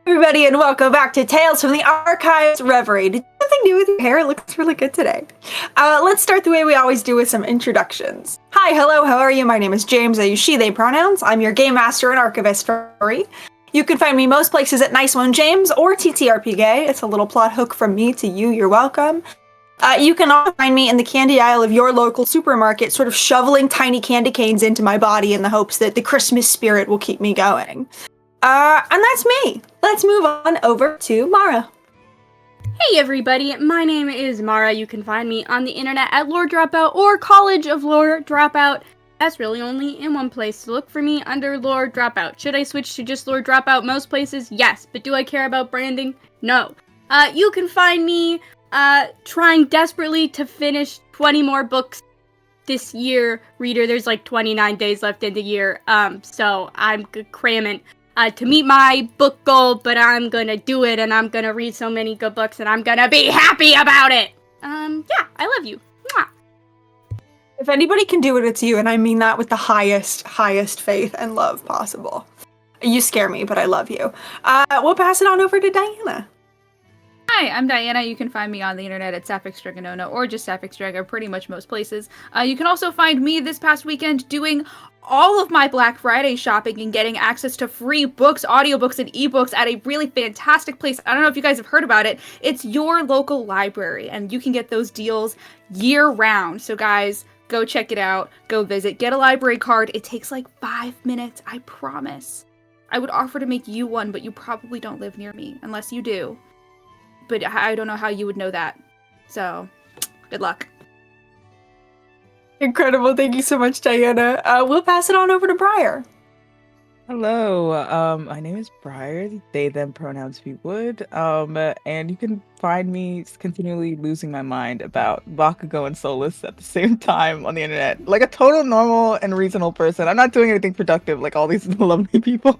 Everybody, and welcome back to Tales from the Archives Reverie. Did you have something new with your hair? It looks really good today. Let's start the way we always do with some introductions. Hi, hello, how are you? My name is James. I use she, they pronouns. I'm your game master and archivist for Reverie. You can find me most places at Nice One James or TTRPG. It's a little plot hook from me to you. You're welcome. You can also find me in the candy aisle of your local supermarket, sort of shoveling tiny candy canes into my body in the hopes that the Christmas spirit will keep me going. And that's me. Let's move on over to Mara. Hey everybody, my name is Mara. You can find me on the internet at Lore Dropout or College of Lore Dropout. That's really only in one place, so look for me under Lore Dropout. Should I switch to just Lore Dropout most places? Yes, but do I care about branding? No. You can find me trying desperately to finish 20 more books this year. Reader, there's like 29 days left in the year, so I'm cramming to meet my book goal, but I'm gonna do it, and I'm gonna read so many good books, and I'm gonna be happy about it! Yeah, I love you. Mwah. If anybody can do it, it's you, and I mean that with the highest faith and love possible. You scare me, but I love you. We'll pass it on over to Diana. Hi, I'm Diana. You can find me on the internet at Sapphic Stregonona or just Sapphic Strega, pretty much most places. You can also find me this past weekend doing all of my Black Friday shopping and getting access to free books, audiobooks, and ebooks at a really fantastic place. I don't know if you guys have heard about it. It's your local library, and you can get those deals year-round. So guys, go check it out. Go visit. Get a library card. It takes like 5 minutes, I promise. I would offer to make you one, but you probably don't live near me, unless you do. But I don't know how you would know that. So, good luck. Incredible. Thank you so much, Diana. We'll pass it on over to Briar. Hello. My name is Briar. They, them pronouns if you would. And you can find me continually losing my mind about Bakugo and Solus at the same time on the internet. Like a total normal and reasonable person. I'm not doing anything productive like all these lovely people.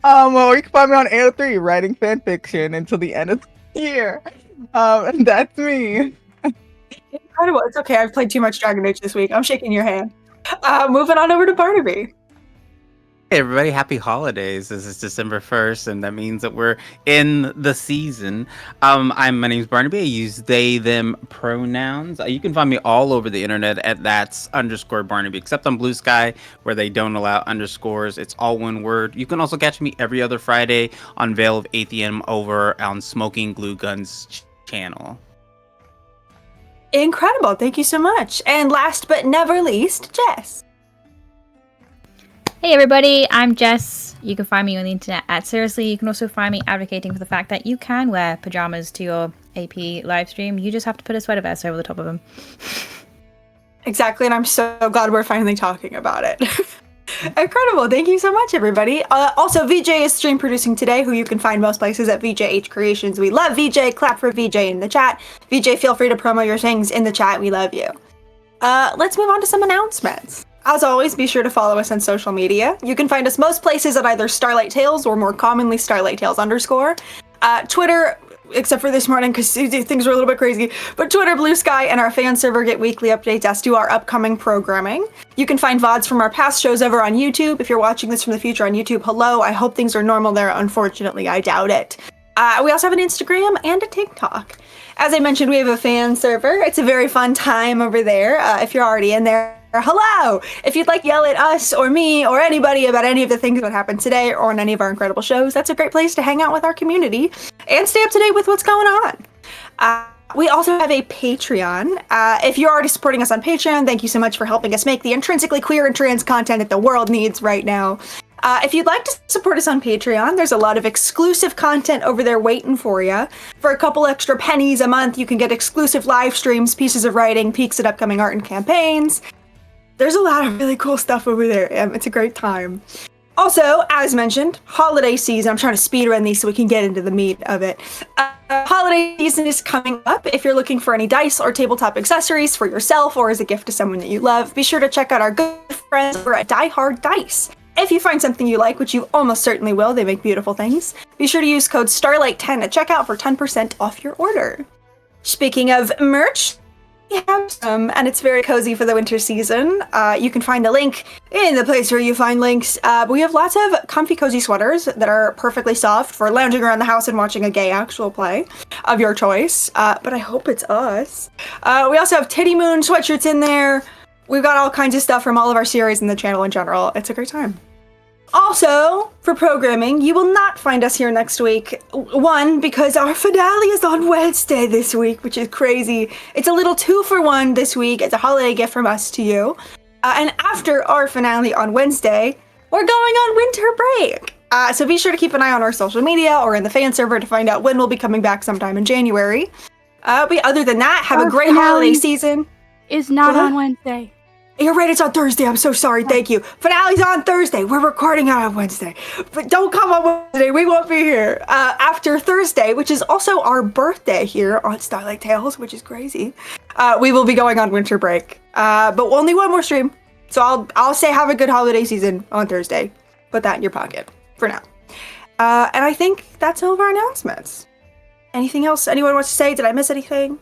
Or you can find me on AO3 writing fanfiction until the end of the year. And that's me. Incredible. It's okay. I've played too much Dragon Age this week. I'm shaking your hand. Moving on over to Barnaby. Hey everybody, happy holidays. This is December 1st, and that means that we're in the season. My name's Barnaby. I use they, them pronouns. You can find me all over the internet at that's underscore Barnaby, except on Blue Sky, where they don't allow underscores. It's all one word. You can also catch me every other Friday on Veil of Atheism over on Smoking Glue Guns channel. Incredible. Thank you so much. And last but never least, Jess. Hey everybody, I'm Jess. You can find me on the internet at Seriously. You can also find me advocating for the fact that you can wear pajamas to your AP live stream. You just have to put a sweater vest over the top of them. Exactly, and I'm so glad we're finally talking about it. Incredible. Thank you so much, everybody. Also, VJ is stream producing today, who you can find most places at VJH Creations. We love VJ. Clap for VJ in the chat. VJ, feel free to promo your things in the chat. We love you. Let's move on to some announcements. As always, be sure to follow us on social media. You can find us most places at either Starlight Tales or more commonly Starlight Tales _. Twitter, except for this morning because things were a little bit crazy, but Twitter, Blue Sky, and our fan server get weekly updates as to our upcoming programming. You can find VODs from our past shows over on YouTube. If you're watching this from the future on YouTube, hello. I hope things are normal there. Unfortunately, I doubt it. We also have an Instagram and a TikTok. As I mentioned, we have a fan server. It's a very fun time over there. If you're already in there, hello! If you'd like to yell at us or me or anybody about any of the things that happened today or on any of our incredible shows, that's a great place to hang out with our community and stay up to date with what's going on. We also have a Patreon. If you're already supporting us on Patreon, thank you so much for helping us make the intrinsically queer and trans content that the world needs right now. If you'd like to support us on Patreon, there's a lot of exclusive content over there waiting for you. For a couple extra pennies a month, you can get exclusive live streams, pieces of writing, peeks at upcoming art and campaigns. There's a lot of really cool stuff over there. It's a great time. Also, as mentioned, holiday season. I'm trying to speed run these so we can get into the meat of it. Holiday season is coming up. If you're looking for any dice or tabletop accessories for yourself or as a gift to someone that you love, be sure to check out our good friends over at Die Hard Dice. If you find something you like, which you almost certainly will, they make beautiful things, be sure to use code STARLIGHT10 at checkout for 10% off your order. Speaking of merch, we have some, and it's very cozy for the winter season. You can find the link in the place where you find links. But we have lots of comfy, cozy sweaters that are perfectly soft for lounging around the house and watching a gay actual play of your choice. But I hope it's us. We also have Titty Moon sweatshirts in there. We've got all kinds of stuff from all of our series and the channel in general. It's a great time. Also, for programming, you will not find us here next week. One, because our finale is on Wednesday this week, which is crazy. It's a little 2-for-1 this week. It's a holiday gift from us to you. And after our finale on Wednesday, we're going on winter break. So be sure to keep an eye on our social media or in the fan server to find out when we'll be coming back sometime in January. But other than that, have a great holiday season. Is not on Wednesday. You're right, it's on Thursday. I'm so sorry. Thank you. Finale's on Thursday. We're recording it on Wednesday. But don't come on Wednesday. We won't be here. After Thursday, which is also our birthday here on Starlight Tales, which is crazy, we will be going on winter break. But only one more stream. So I'll say have a good holiday season on Thursday. Put that in your pocket for now. And I think that's all of our announcements. Anything else anyone wants to say? Did I miss anything?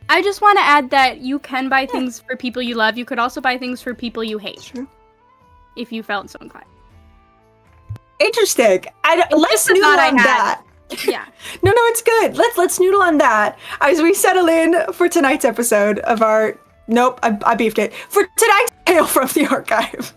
I just want to add that you can buy things for people you love. You could also buy things for people you hate. True. If you felt so inclined. Interesting. Let's noodle on that. Yeah. No, it's good. Let's noodle on that as we settle in for tonight's episode of our. Nope, I beefed it. For tonight's tale from the archive.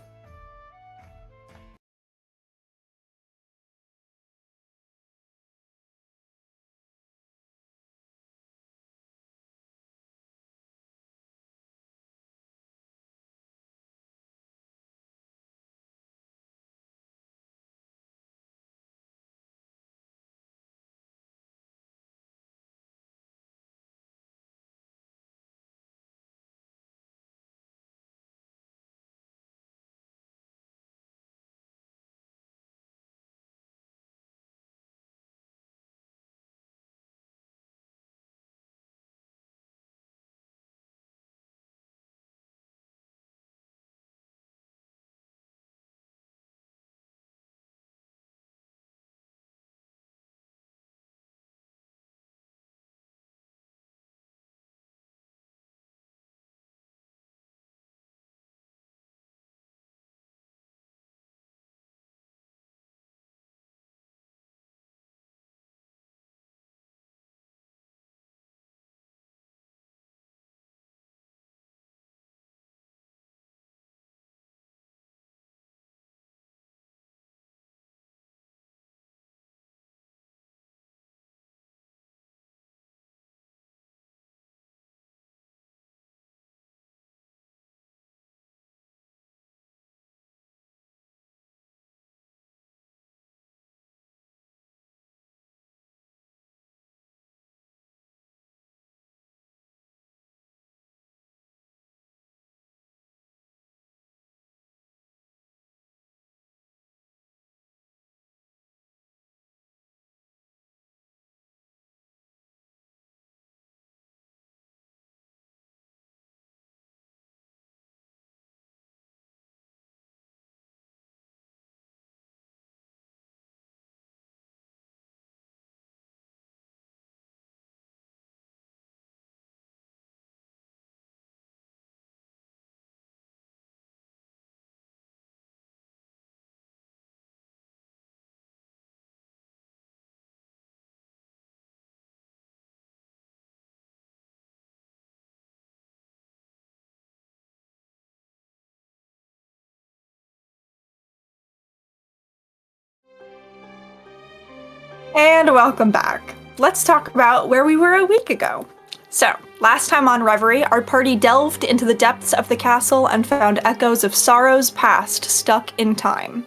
And welcome back. Let's talk about where we were a week ago. So, last time on Reverie, our party delved into the depths of the castle and found echoes of sorrows past stuck in time.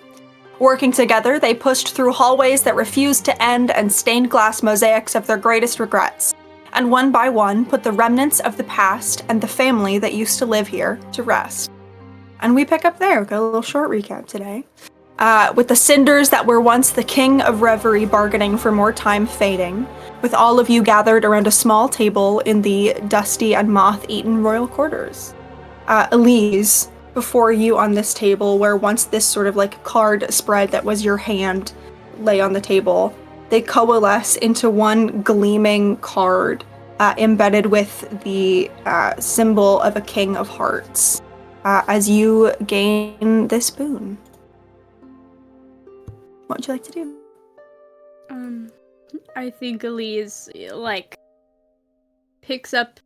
Working together, they pushed through hallways that refused to end and stained glass mosaics of their greatest regrets, and one by one put the remnants of the past and the family that used to live here to rest. And we pick up there. We've got a little short recap today. With the cinders that were once the king of Reverie bargaining for more time fading, with all of you gathered around a small table in the dusty and moth-eaten royal quarters. Elise, before you on this table, where once this sort of like card spread that was your hand lay on the table, they coalesce into one gleaming card embedded with the symbol of a king of hearts as you gain this boon. What would you like to do? I think Elise, like, picks up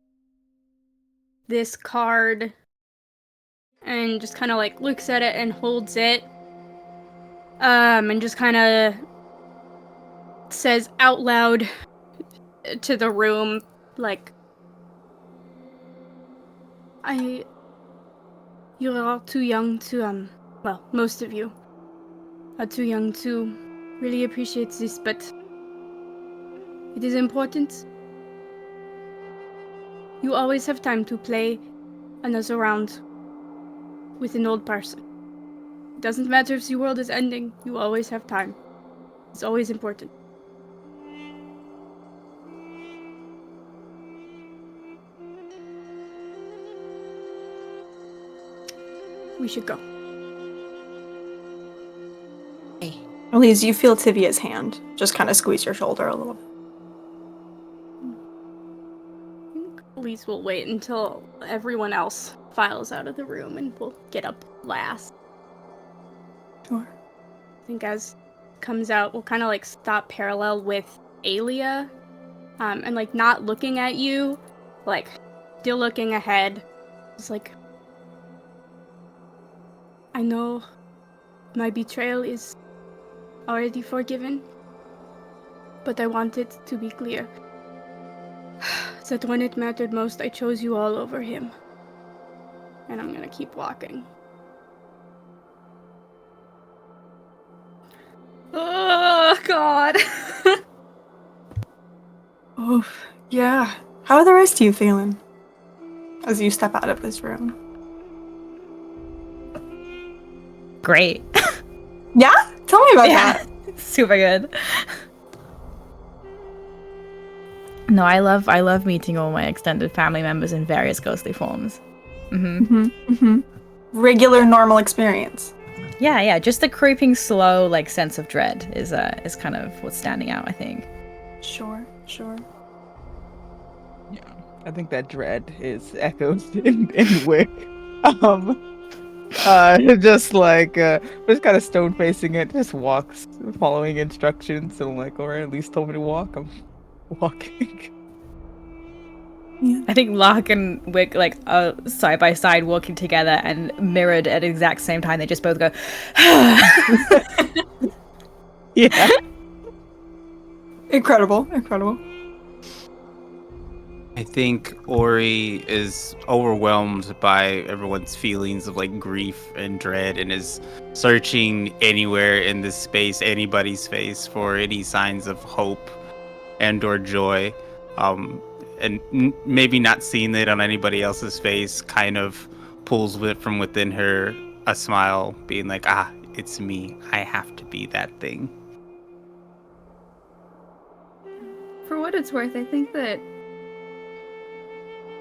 this card and just kind of, like, looks at it and holds it. And just kind of says out loud to the room, like, you're all too young to, well, most of you are too young to really appreciate this, but it is important. You always have time to play another round with an old person. It doesn't matter if the world is ending, you always have time. It's always important. We should go. Elise, you feel Tivia's hand just kind of squeeze your shoulder a little bit. I think Elise will wait until everyone else files out of the room and will get up last. Sure. I think as comes out, we'll kind of like stop parallel with Alia, and like not looking at you, like still looking ahead. It's like, I know my betrayal is already forgiven, but I want it to be clear that when it mattered most, I chose you all over him. And I'm gonna keep walking. Oh, God. Oh, yeah. How are the rest of you feeling as you step out of this room? Great. Yeah? Tell me about Yeah. that. Super good. No, I love meeting all my extended family members in various ghostly forms. Regular, normal experience. Yeah. Just the creeping, slow, like sense of dread is kind of what's standing out, I think. Sure. Yeah, I think that dread is echoed in Wick. Just kind of stone facing it, just walks, following instructions. And I'm like, all right, at least told me to walk. I'm walking. Yeah. I think Lark and Wick like are side by side walking together and mirrored at the exact same time. They just both go. Yeah. Incredible. I think Ori is overwhelmed by everyone's feelings of like grief and dread and is searching anywhere in this space, anybody's face, for any signs of hope and or joy. And maybe not seeing it on anybody else's face kind of pulls from within her a smile, being like, it's me. I have to be that thing. For what it's worth, I think that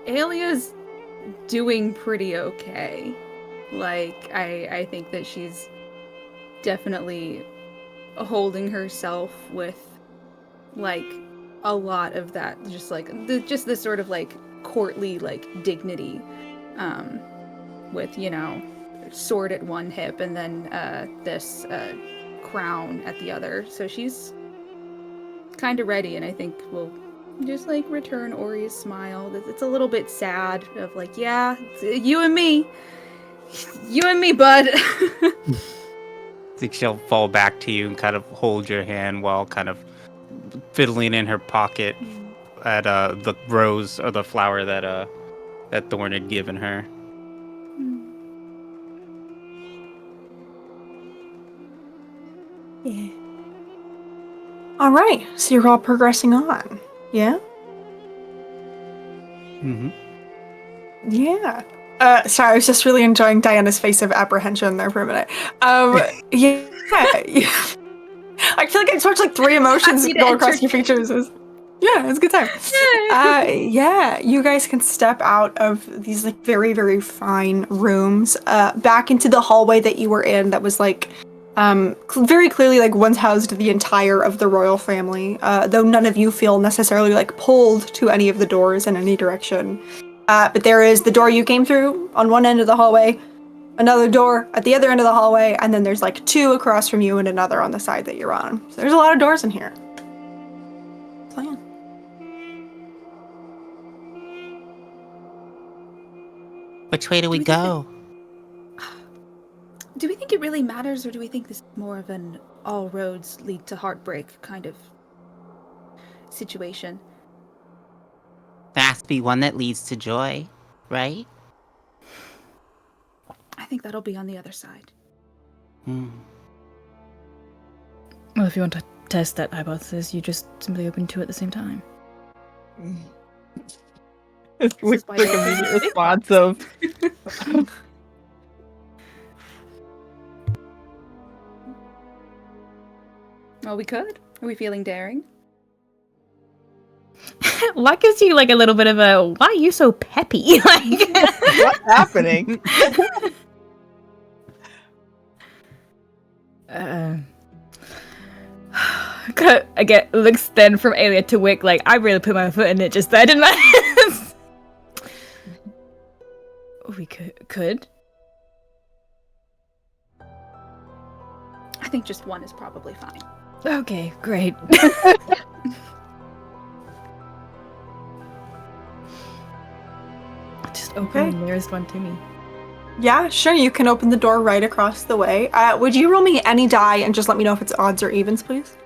Alia's doing pretty okay. Like, I think that she's definitely holding herself with, like, a lot of that, just this sort of, like, courtly, like, dignity, with, you know, sword at one hip and then, this, crown at the other. So she's kind of ready, and I think we'll just like return Ori's smile. It's a little bit sad of like, yeah, you and me, bud. I think she'll fall back to you and kind of hold your hand while kind of fiddling in her pocket at the rose or the flower that Thorn had given her. Yeah. All right, so you're all progressing on. Yeah? Mm-hmm. Yeah. Sorry, I was just really enjoying Diana's face of apprehension there for a minute. Yeah. I feel like I just watched like 3 emotions Happy to go across your entertain. features. Yeah, it's a good time. Yeah, you guys can step out of these like very, very fine rooms, back into the hallway that you were in that was like, very clearly like once housed the entire of the royal family, though none of you feel necessarily like pulled to any of the doors in any direction. But there is the door you came through on one end of the hallway, another door at the other end of the hallway, and then there's like 2 across from you and another on the side that you're on. So there's a lot of doors in here. So yeah. Which way do we go? Do we think it really matters, or do we think this is more of an all roads lead to heartbreak kind of situation? There has to be one that leads to joy, right? I think that'll be on the other side. Hmm. Well, if you want to test that hypothesis, you just simply open 2 at the same time. It's This is like why immediate response of Well, we could. Are we feeling daring? That gives you like a little bit of a, why are you so peppy? Like, what's happening? I get looks then from Alia to Wick like, I really put my foot in it just there, didn't I? We could. I think just one is probably fine. Okay, great. Just open Okay. the nearest one to me. Yeah, sure, you can open the door right across the way. Would you roll me any die and just let me know if it's odds or evens, please?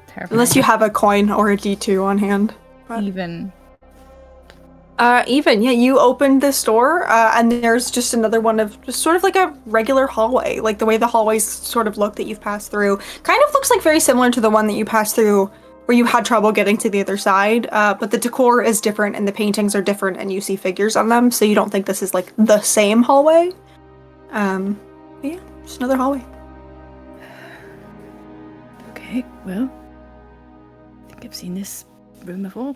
Terrifying. Unless you have a coin or a d2 on hand. Even. Even, yeah, you opened this door, and there's just another one of just sort of like a regular hallway. Like the way the hallways sort of look that you've passed through. Kind of looks like very similar to the one that you passed through where you had trouble getting to the other side, but the decor is different and the paintings are different and you see figures on them, so you don't think this is like the same hallway. But yeah, just another hallway. Okay, well. I think I've seen this room before.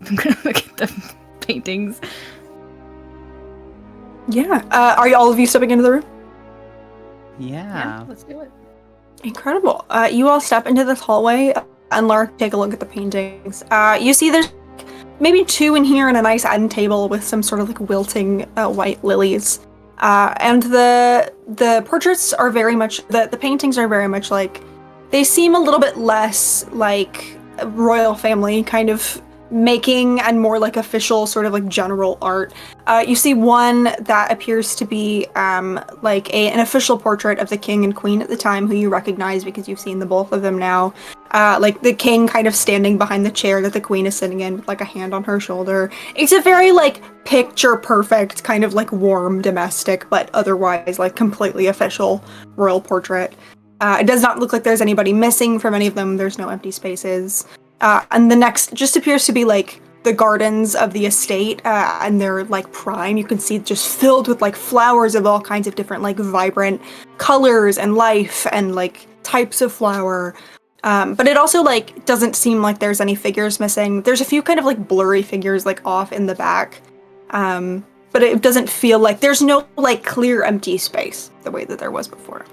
I'm gonna look at the paintings. Yeah, are all of you stepping into the room? Yeah. Let's do it. Incredible. You all step into this hallway and Lark, take a look at the paintings. You see there's maybe 2 in here and a nice end table with some sort of like wilting white lilies. And the portraits are very much, the paintings are very much like, they seem a little bit less like royal family kind of making and more like official sort of like general art. You see one that appears to be like an official portrait of the king and queen at the time, who you recognize because you've seen the both of them now. Like the king kind of standing behind the chair that the queen is sitting in with like a hand on her shoulder. It's a very like picture perfect kind of like warm domestic but otherwise like completely official royal portrait. It does not look like there's anybody missing from any of them. There's no empty spaces. And the next just appears to be like the gardens of the estate, and they're like prime. You can see just filled with like flowers of all kinds of different like vibrant colors and life and like types of flower. But it also like doesn't seem like there's any figures missing. There's a few kind of like blurry figures like off in the back. But it doesn't feel like there's no like clear empty space the way that there was before.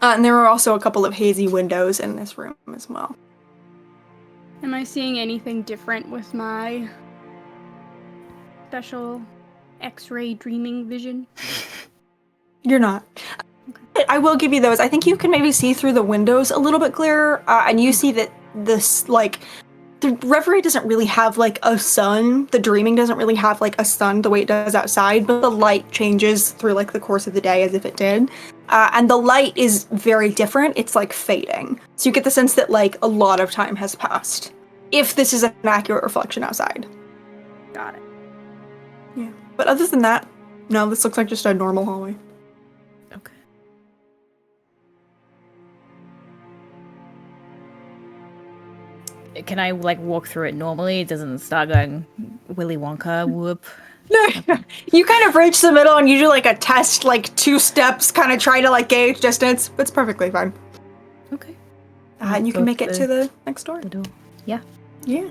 And there are also a couple of hazy windows in this room as well. Am I seeing anything different with my special X-ray dreaming vision? You're not. I will give you those. I think you can maybe see through the windows a little bit clearer, and you see that this, like, the Reverie doesn't really have like a sun. The dreaming doesn't really have like a sun the way it does outside, but the light changes through like the course of the day as if it did. And the light is very different. It's like fading. So you get the sense that like a lot of time has passed. If this is an accurate reflection outside. Got it. Yeah. But other than that, no, this looks like just a normal hallway. Okay. Can I like walk through it normally? It doesn't start going Willy Wonka whoop. No, you kind of reach the middle and you do like a test, like 2 steps, kind of try to like gauge distance. It's perfectly fine. Okay. And you can make it to the next door. The door. Yeah. Yeah.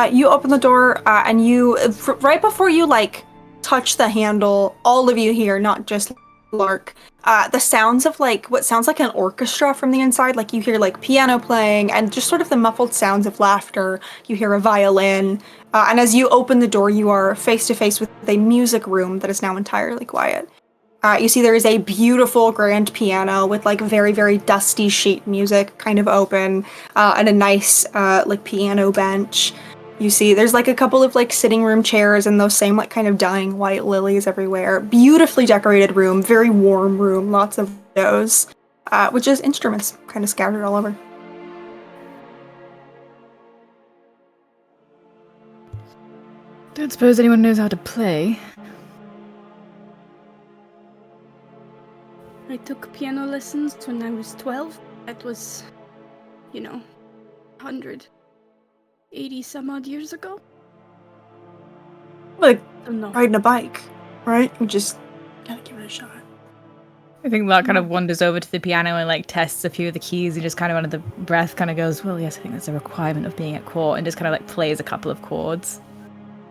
You open the door and you, right before you like touch the handle, all of you hear, not just Lark, the sounds of like what sounds like an orchestra from the inside. Like you hear like piano playing and just sort of the muffled sounds of laughter. You hear a violin. And as you open the door, you are face to face with a music room that is now entirely quiet. You see there is a beautiful grand piano with like very, very dusty sheet music kind of open and a nice like piano bench. You see there's like a couple of like sitting room chairs and those same like kind of dying white lilies everywhere. Beautifully decorated room, very warm room, lots of windows, with just instruments kind of scattered all over. Don't suppose anyone knows how to play. I took piano lessons when I was 12. That was, 180 some odd years ago. Like Oh no. riding a bike, right? You just gotta give it a shot. I think Lark kind of wanders over to the piano and like tests a few of the keys and just kind of under the breath kind of goes, well, yes, I think that's a requirement of being at court, and just kind of like plays a couple of chords.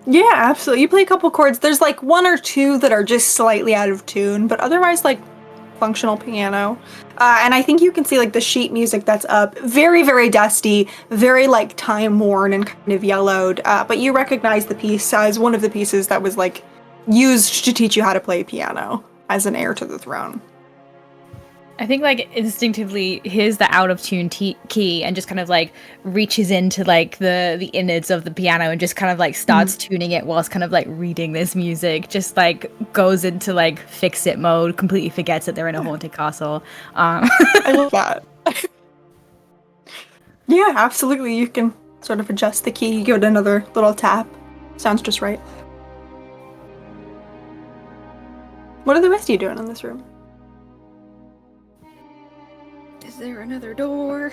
Yeah, absolutely. You play a couple chords. There's like 1 or 2 that are just slightly out of tune, but otherwise like functional piano. And I think you can see like the sheet music that's up, very, very dusty, very like time worn and kind of yellowed. But you recognize the piece as one of the pieces that was like used to teach you how to play piano as an heir to the throne. I think like instinctively hears the out of tune key and just kind of like reaches into like the innards of the piano and just kind of like starts tuning it whilst kind of like reading this music, just like goes into like fix it mode, completely forgets that they're in a haunted castle. I love that. Yeah, absolutely. You can sort of adjust the key, give it another little tap. Sounds just right. What are the rest of you doing in this room? Is there another door?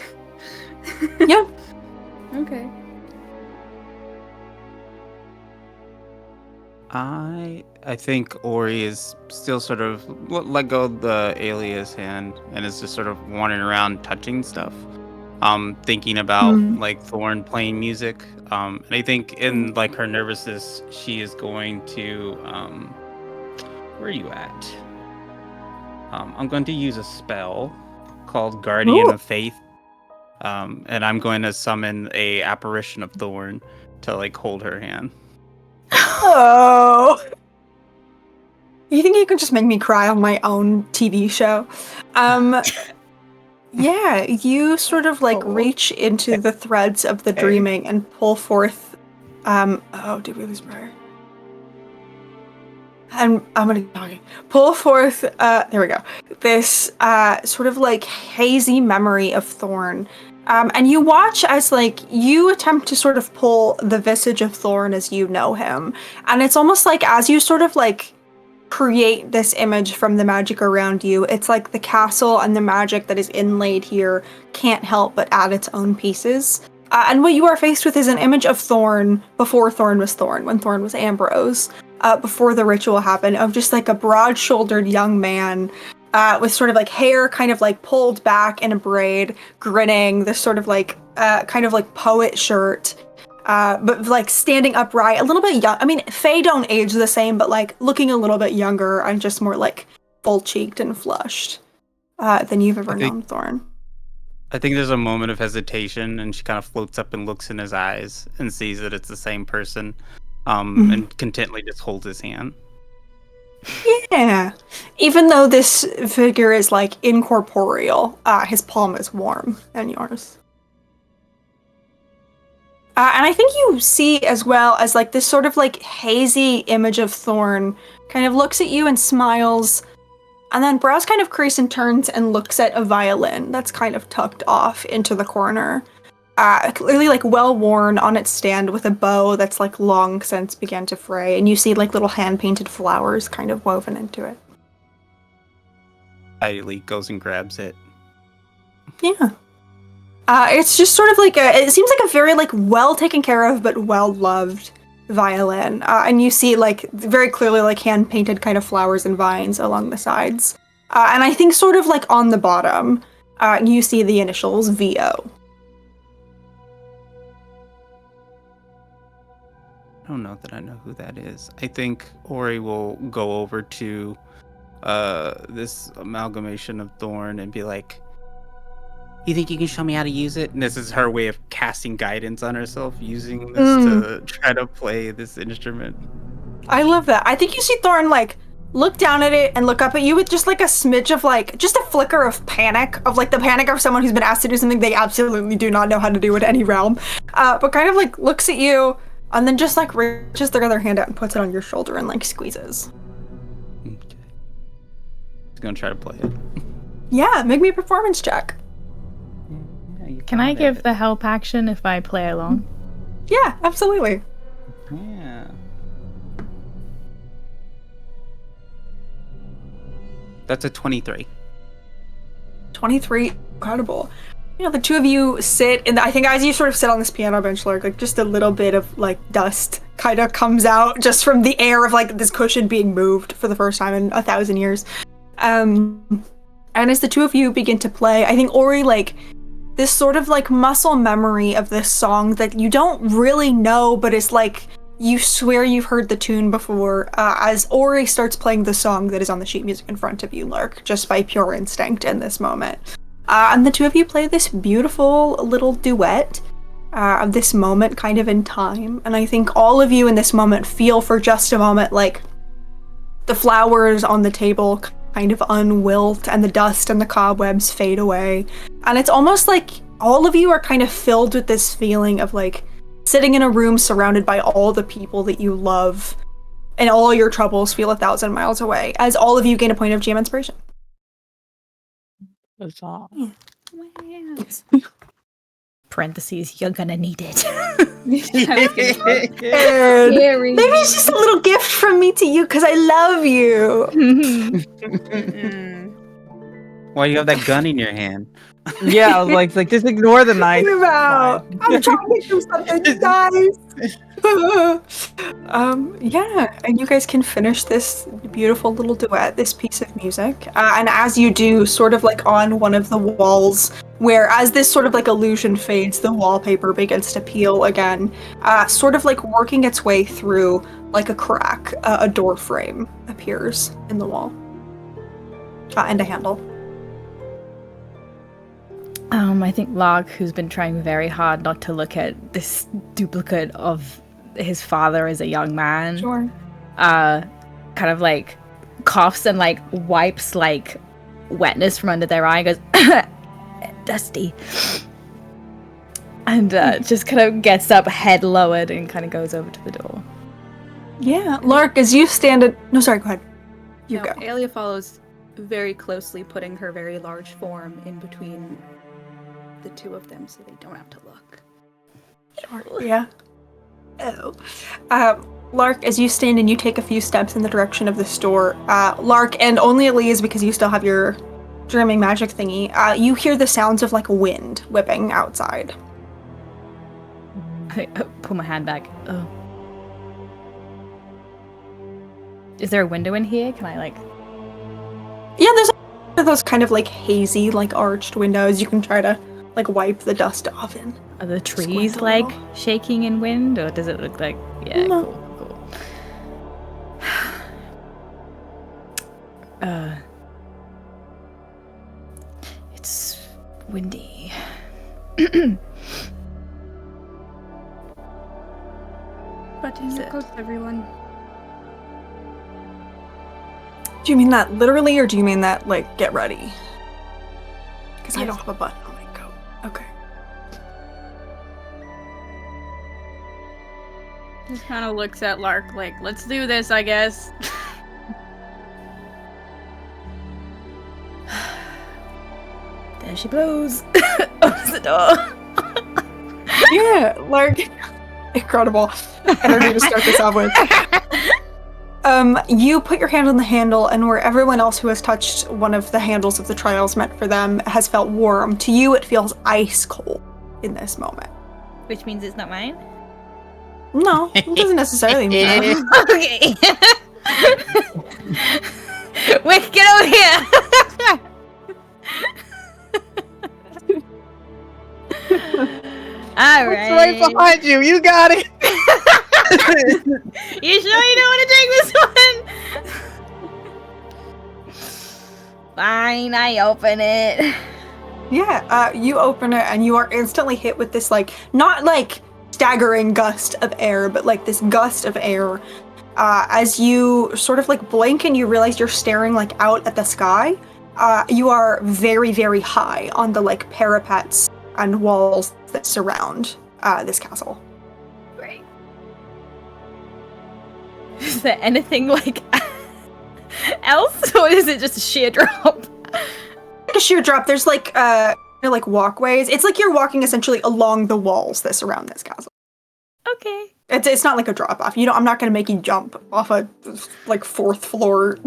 Yeah. Okay. I think Ori is still sort of let go of the alias hand and is just sort of wandering around touching stuff. Thinking about like Thorn playing music. And I think in like her nervousness, she is going to where are you at? I'm going to use a spell called Guardian of Faith. And I'm going to summon a apparition of Thorn to like hold her hand. Oh. You think you could just make me cry on my own TV show? Yeah, you sort of like reach into the threads of the dreaming and pull forth did we lose Briar? And I'm gonna keep talking. Pull forth there we go. This sort of like hazy memory of Thorn. And you watch as like you attempt to sort of pull the visage of Thorn as you know him. And it's almost like as you sort of like create this image from the magic around you, it's like the castle and the magic that is inlaid here can't help but add its own pieces. And what you are faced with is an image of Thorn before Thorn was Thorn, when Thorn was Ambrose, before the ritual happened, of just like a broad-shouldered young man with sort of like hair kind of like pulled back in a braid, grinning, this sort of like kind of like poet shirt, but like standing upright, a little bit young. I mean, Fae don't age the same, but like looking a little bit younger and just more like full-cheeked and flushed than you've ever known Thorn. I think there's a moment of hesitation, and she kind of floats up and looks in his eyes and sees that it's the same person, and contently just holds his hand. Yeah. Even though this figure is like incorporeal, his palm is warm than yours. And I think you see as well as like this sort of like hazy image of Thorn kind of looks at you and smiles, and then brows kind of crease and turns and looks at a violin that's kind of tucked off into the corner. Clearly like well worn on its stand with a bow that's like long since began to fray, and you see like little hand painted flowers kind of woven into it. Idly goes and grabs it. Yeah. It's just sort of like it seems like a very like well taken care of but well loved violin. And you see like very clearly like hand painted kind of flowers and vines along the sides. And I think sort of like on the bottom, you see the initials VO. I don't know that I know who that is. I think Ori will go over to this amalgamation of Thorn and be like, "You think you can show me how to use it?" And this is her way of casting guidance on herself, using this to try to play this instrument. I love that. I think you see Thorn like look down at it and look up at you with just like a smidge of like just a flicker of panic, of like the panic of someone who's been asked to do something they absolutely do not know how to do in any realm, but kind of like looks at you and then just like reaches their other hand out and puts it on your shoulder and like squeezes. Okay. He's gonna try to play it. Yeah, make me a performance check. Yeah, you Can I got give it. the help action if I play along? Yeah, absolutely. Yeah. That's a 23. 23, incredible. You know, the two of you sit, and I think as you sort of sit on this piano bench, like just a little bit of like dust kind of comes out just from the air of like this cushion being moved for the first time in 1,000 years. And as the two of you begin to play, I think Ori, like this sort of like muscle memory of this song that you don't really know, but it's like you swear you've heard the tune before, as Ori starts playing the song that is on the sheet music in front of you, Lark, just by pure instinct in this moment. And the two of you play this beautiful little duet of this moment kind of in time. And I think all of you in this moment feel for just a moment like the flowers on the table kind of unwilt and the dust and the cobwebs fade away. And it's almost like all of you are kind of filled with this feeling of like sitting in a room surrounded by all the people that you love, and all your troubles feel 1,000 miles away, as all of you gain a point of GM inspiration. Huzzah. Parentheses, you're gonna need it. Scary. Maybe it's just a little gift from me to you because I love you. Why you have that gun in your hand? Yeah, I was like just ignore the knife. Talking about. Fine. I'm trying to do something nice. Yeah, and you guys can finish this beautiful little duet, this piece of music. And as you do, sort of like on one of the walls, where as this sort of like illusion fades, the wallpaper begins to peel again, sort of like working its way through like a crack, a door frame appears in the wall. And a handle. I think Lark, who's been trying very hard not to look at this duplicate of his father as a young man, Sure. kind of like coughs and like wipes like wetness from under their eye and goes, dusty. And just kind of gets up, head lowered, and kind of goes over to the door. Yeah, Lark, as you stand at... No, sorry, go ahead. You go. Aelia follows very closely, putting her very large form in between the two of them so they don't have to look. Sure. Yeah. Oh. Lark, as you stand and you take a few steps in the direction of the store, Lark, and only Elise because you still have your dreaming magic thingy, you hear the sounds of like wind whipping outside. I pull my hand back. Oh. Is there a window in here? Can I like... Yeah, there's those kind of like hazy, like arched windows you can try to like wipe the dust off in. Are the Squint trees a like little. shaking in wind, or does it look like... Yeah, No. cool. It's windy. But is it close, everyone? Do you mean that literally, or do you mean that like get ready? Because I Yes. don't have a button on my coat. Okay. Just kind of looks at Lark like, let's do this, I guess. There she blows. Opens the door. Yeah, Lark. Incredible energy to start this off with. You put your hand on the handle, and where everyone else who has touched one of the handles of the trials meant for them has felt warm, to you it feels ice cold in this moment. Which means it's not mine? No, it doesn't necessarily mean that. Okay. Wait, get over here! Alright. It's right behind you. You got it. You sure you don't want to take this one? Fine, I open it. Yeah, you open it and you are instantly hit with this, like, not like staggering gust of air, but like this gust of air. As you sort of like blink and you realize you're staring like out at the sky, you are very, very high on the like parapets and walls that surround this castle. Great. Is there anything like else, or is it just a sheer drop? Like a sheer drop. There's like like walkways. It's like you're walking essentially along the walls that surround this castle. Okay. It's not like a drop off. I'm not gonna make you jump off a like 4th floor.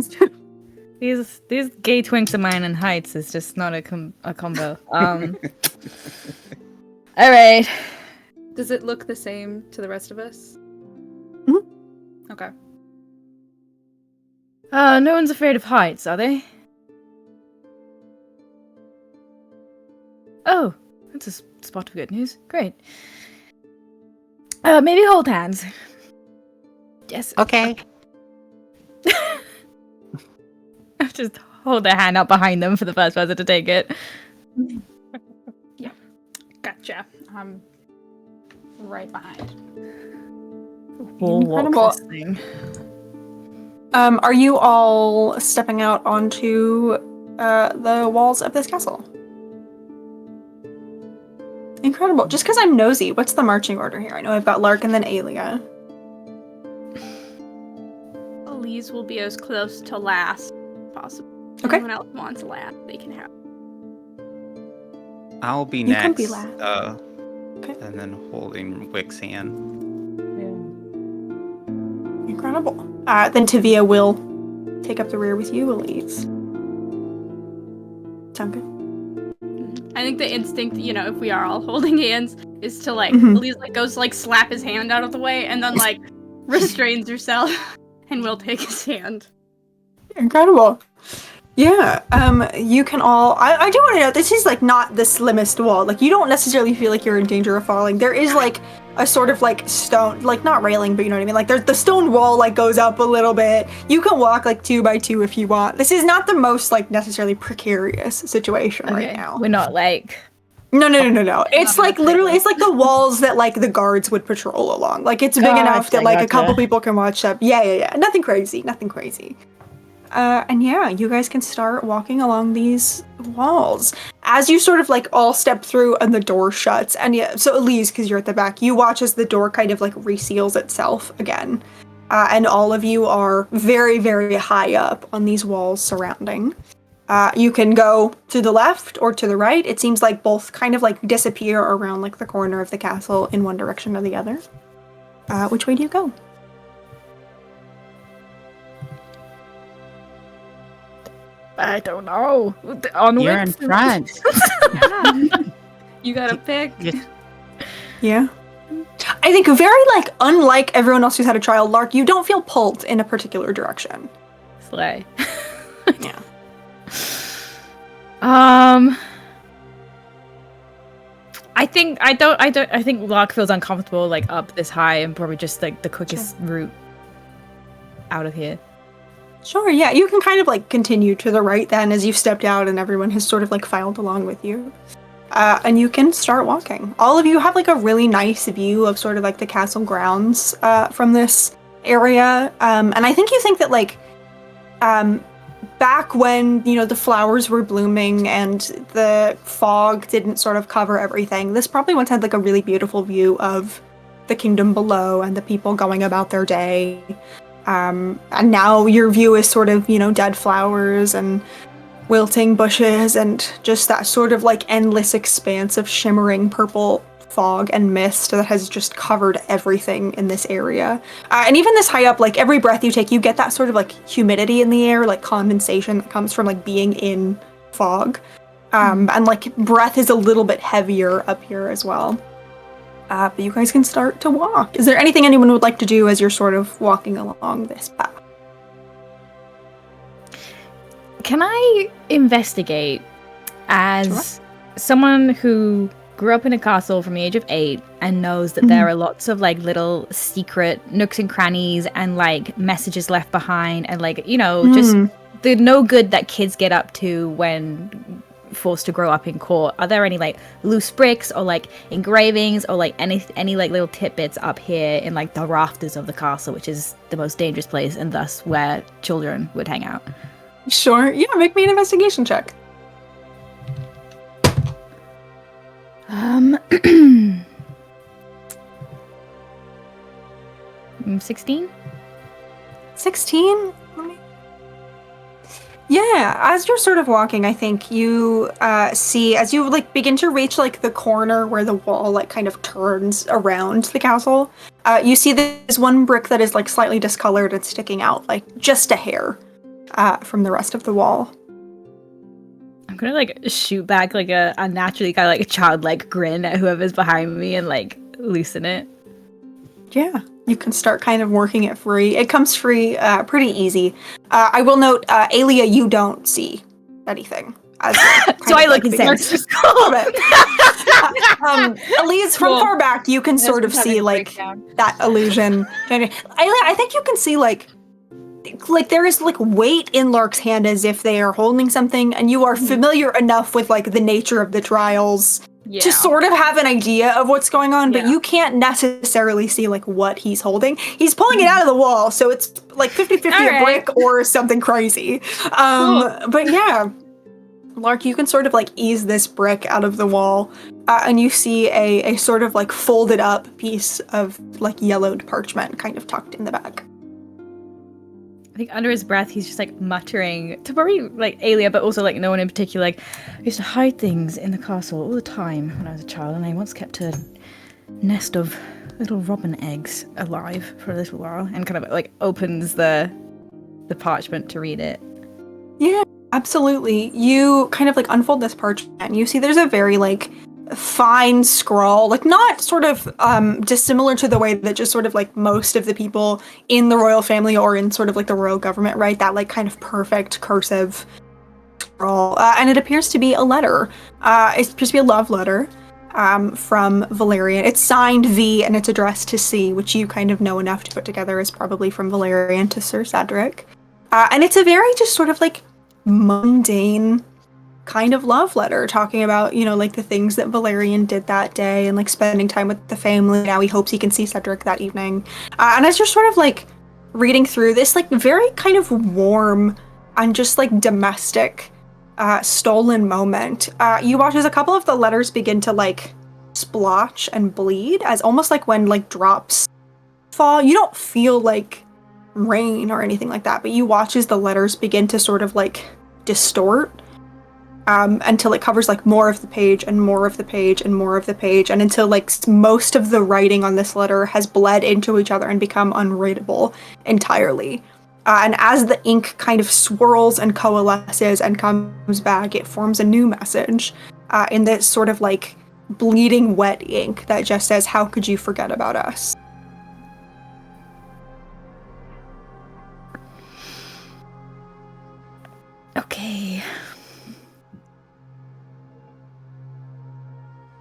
These gay twinks of mine and heights is just not a combo. All right. Does it look the same to the rest of us? Mm-hmm. Okay. No one's afraid of heights, are they? Oh, that's a spot of good news. Great. Maybe hold hands. Yes. Okay. Just hold their hand out behind them for the first person to take it. Yeah. Gotcha. I'm right behind. We'll walk Incredible. this thing. Are you all stepping out onto the walls of this castle? Incredible. Just because I'm nosy, what's the marching order here? I know I've got Lark and then Aelia. Elise will be as close to last as possible. If Okay. anyone else wants last, they can have. I'll be You next. can be last. Okay. And then holding Wick's hand. Incredible. Then Tavia will take up the rear with you, Elise. Sound good? I think the instinct, if we are all holding hands, is to like Mhm. Elise like goes to like slap his hand out of the way and then like restrains herself and will take his hand. Incredible. Yeah, you can all, I do want to note, this is like not the slimmest wall. Like you don't necessarily feel like you're in danger of falling. There is like a sort of like stone, like not railing, but you know what I mean? Like there's the stone wall like goes up a little bit. You can walk like 2 by 2 if you want. This is not the most like necessarily precarious situation right now. We're not like... No. It's like literally, it's like the walls that like the guards would patrol along. Like it's big enough that like a couple people can watch up. Yeah. Nothing crazy. And yeah, you guys can start walking along these walls. As you sort of like all step through and the door shuts, and yeah, so Elise, because you're at the back, you watch as the door kind of like reseals itself again. And all of you are very, very high up on these walls surrounding. You can go to the left or to the right. It seems like both kind of like disappear around like the corner of the castle in one direction or the other. Which way do you go? I don't know. You're in front. You gotta pick. Yeah. I think very like unlike everyone else who's had a trial, Lark, you don't feel pulled in a particular direction. Slay. Yeah. I think Lark feels uncomfortable like up this high and probably just like the quickest route out of here. Sure, yeah. You can kind of like continue to the right then as you've stepped out and everyone has sort of like filed along with you. And you can start walking. All of you have like a really nice view of sort of like the castle grounds from this area. And I think you think that like back when, the flowers were blooming and the fog didn't sort of cover everything, this probably once had like a really beautiful view of the kingdom below and the people going about their day. And now your view is sort of, dead flowers and wilting bushes and just that sort of like endless expanse of shimmering purple fog and mist that has just covered everything in this area. And even this high up, like every breath you take, you get that sort of like humidity in the air, like condensation that comes from like being in fog. And like breath is a little bit heavier up here as well. But you guys can start to walk. Is there anything anyone would like to do as you're sort of walking along this path? Can I investigate as someone who grew up in a castle from the age of 8 and knows that there are lots of like little secret nooks and crannies and like messages left behind and like, just the no good that kids get up to when forced to grow up in court? Are there any like loose bricks or like engravings or like any like little tidbits up here in like the rafters of the castle, which is the most dangerous place and thus where children would hang out? Sure. Yeah, make me an investigation check. 16? 16? Yeah, as you're sort of walking, I think you see, as you like begin to reach like the corner where the wall like kind of turns around the castle, you see there's one brick that is like slightly discolored and sticking out like just a hair from the rest of the wall. I'm gonna like shoot back like a naturally kind of like a childlike grin at whoever's behind me and like loosen it. Yeah, you can start kind of working it free. It comes free pretty easy. I will note, Alia, you don't see anything. As so I look insane. Elise, from far back, you can sort of see like that illusion. Alia, I think you can see like there is like weight in Lark's hand as if they are holding something, and you are familiar enough with like the nature of the trials to sort of have an idea of what's going on, but you can't necessarily see like what he's holding. He's pulling it out of the wall, so it's like 50-50 a brick or something crazy. But yeah, Lark, you can sort of like ease this brick out of the wall, and you see a sort of like folded up piece of like yellowed parchment kind of tucked in the back. I think under his breath, he's just like muttering to probably like Alia, but also like no one in particular. Like, I used to hide things in the castle all the time when I was a child, and I once kept a nest of little robin eggs alive for a little while, and kind of like opens the parchment to read it. Yeah, absolutely. You kind of like unfold this parchment, and you see there's a very like fine scrawl, like not sort of dissimilar to the way that just sort of like most of the people in the royal family or in sort of like the royal government write, that like kind of perfect cursive scrawl, and it appears to be a letter. It appears to be a love letter from Valerian. It's signed V and it's addressed to C, which you kind of know enough to put together as probably from Valerian to Sir Cedric, and it's a very just sort of like mundane kind of love letter talking about, like the things that Valerian did that day and like spending time with the family. Now he hopes he can see Cedric that evening. And as you're sort of like reading through this, like very kind of warm and just like domestic stolen moment, you watch as a couple of the letters begin to like splotch and bleed, as almost like when like drops fall. You don't feel like rain or anything like that, but you watch as the letters begin to sort of like distort until it covers like more of the page and more of the page and more of the page, and until like most of the writing on this letter has bled into each other and become unreadable entirely. And as the ink kind of swirls and coalesces and comes back, it forms a new message in this sort of like bleeding wet ink that just says, "How could you forget about us?" Okay.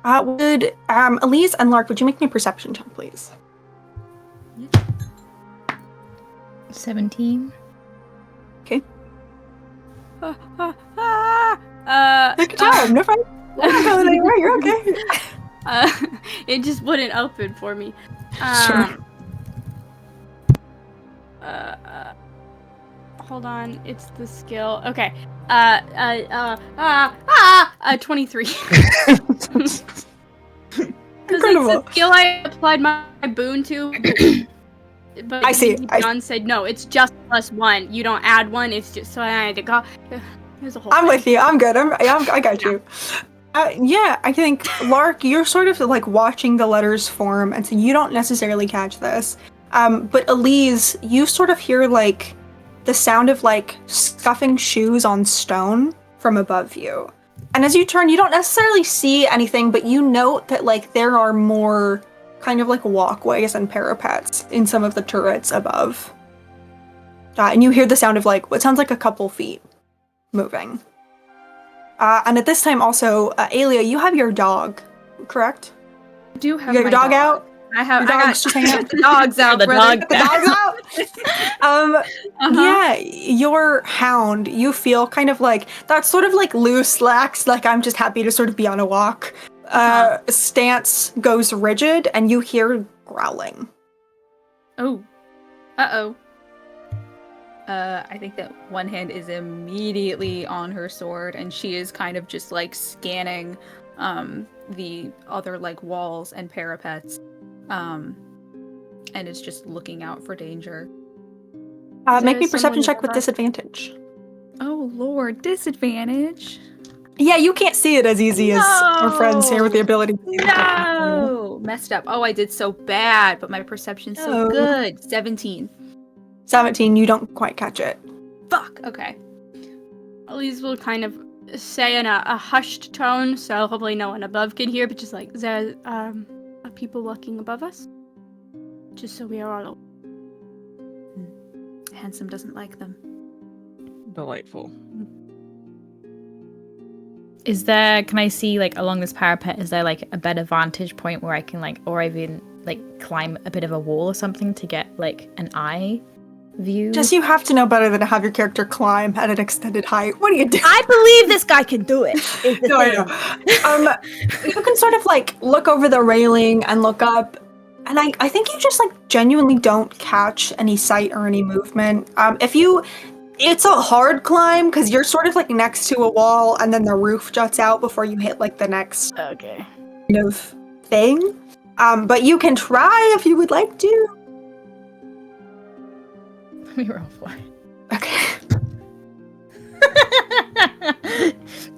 Would Elise and Lark, would you make me a perception check, please? 17. Okay. Take your time. No problem. We're not going anywhere. You're okay. It just wouldn't open for me. Sure. Hold on, it's the skill. Okay. 23. Because it's a skill I applied my boon to. But I see. John said no. It's just +1. You don't add one. It's just so I had to go. There's a whole. I'm thing. with you. I'm good. I got you. Yeah, I think Lark, you're sort of like watching the letters form, and so you don't necessarily catch this. But Elise, you sort of hear like the sound of like scuffing shoes on stone from above you. And as you turn, you don't necessarily see anything, but you note that like there are more kind of like walkways and parapets in some of the turrets above. And you hear the sound of like what sounds like a couple feet moving. And at this time also, Aelia, you have your dog, correct? I do have You got your dog out? I have. Your I dog's just hanging out? the dogs out. The brother. dog- The dog's out? Yeah, your hound, you feel kind of like, that sort of like loose, lax, like I'm just happy to sort of be on a walk. Stance goes rigid and you hear growling. Oh. I think that one hand is immediately on her sword, and she is kind of just like scanning the other like walls and parapets, and is just looking out for danger. Make me there perception someone check with above? disadvantage. Oh lord, disadvantage. Yeah, you can't see it as easy as our friends here with the ability to see it. No, messed up. Oh, I did so bad, but my perception's so No. good. 17. 17, you don't quite catch it. Fuck. Okay. Elise will kind of say in a hushed tone, so hopefully no one above can hear, but just like, is there are people walking above us? Just so we are all. Handsome doesn't like them. Delightful. Is there, can I see, like, along this parapet, is there, like, a better vantage point where I can, like, or even, like, climb a bit of a wall or something to get, like, an eye view? Just you have to know better than to have your character climb at an extended height. What are you doing? I believe this guy can do it. Is the No, I thing. know. You can sort of, like, look over the railing and look up, and I think you just, like, genuinely don't catch any sight or any movement. It's a hard climb because you're sort of like next to a wall and then the roof juts out before you hit like the next Okay. kind of thing. But you can try if you would like to. Let me roll for it. Okay.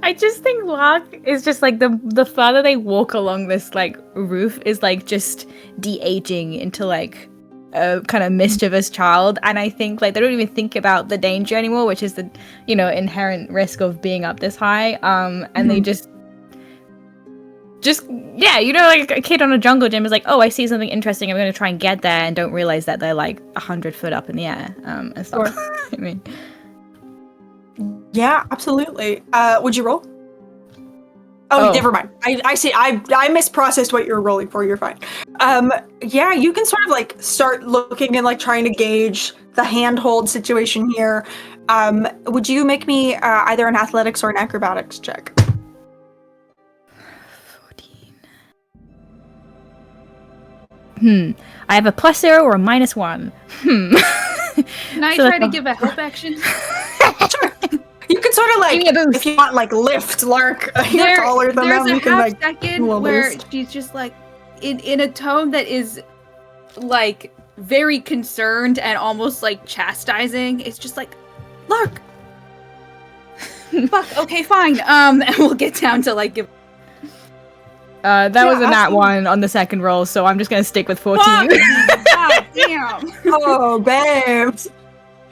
I just think Lark is just like the farther they walk along this like roof is like just de-aging into like a kind of mischievous child, and I think like they don't even think about the danger anymore, which is the inherent risk of being up this high. And they just yeah, like a kid on a jungle gym is like, oh, I see something interesting, I'm gonna try and get there, and don't realize that they're like 100 foot up in the air and stuff. I mean, Yeah, absolutely. Would you roll? Oh, never mind. I see. I misprocessed what you were rolling for. You're fine. Yeah, you can sort of like start looking and like trying to gauge the handhold situation here. Would you make me either an athletics or an acrobatics check? 14. I have a +0 or a -1. Can I So try to that's give a help action? Sure. You can sort of like, Give me a boost. if you want, like lift Lark. You're taller than there's them. a You can half like. second roll where boost. she's just like in a tone that is like very concerned and almost like chastising. It's just like, Lark. Fuck. Okay, fine. And we'll get down to like give. That was a nat absolutely. 1 on the second roll, so I'm just gonna stick with 14. Fuck! God damn. Oh, babes.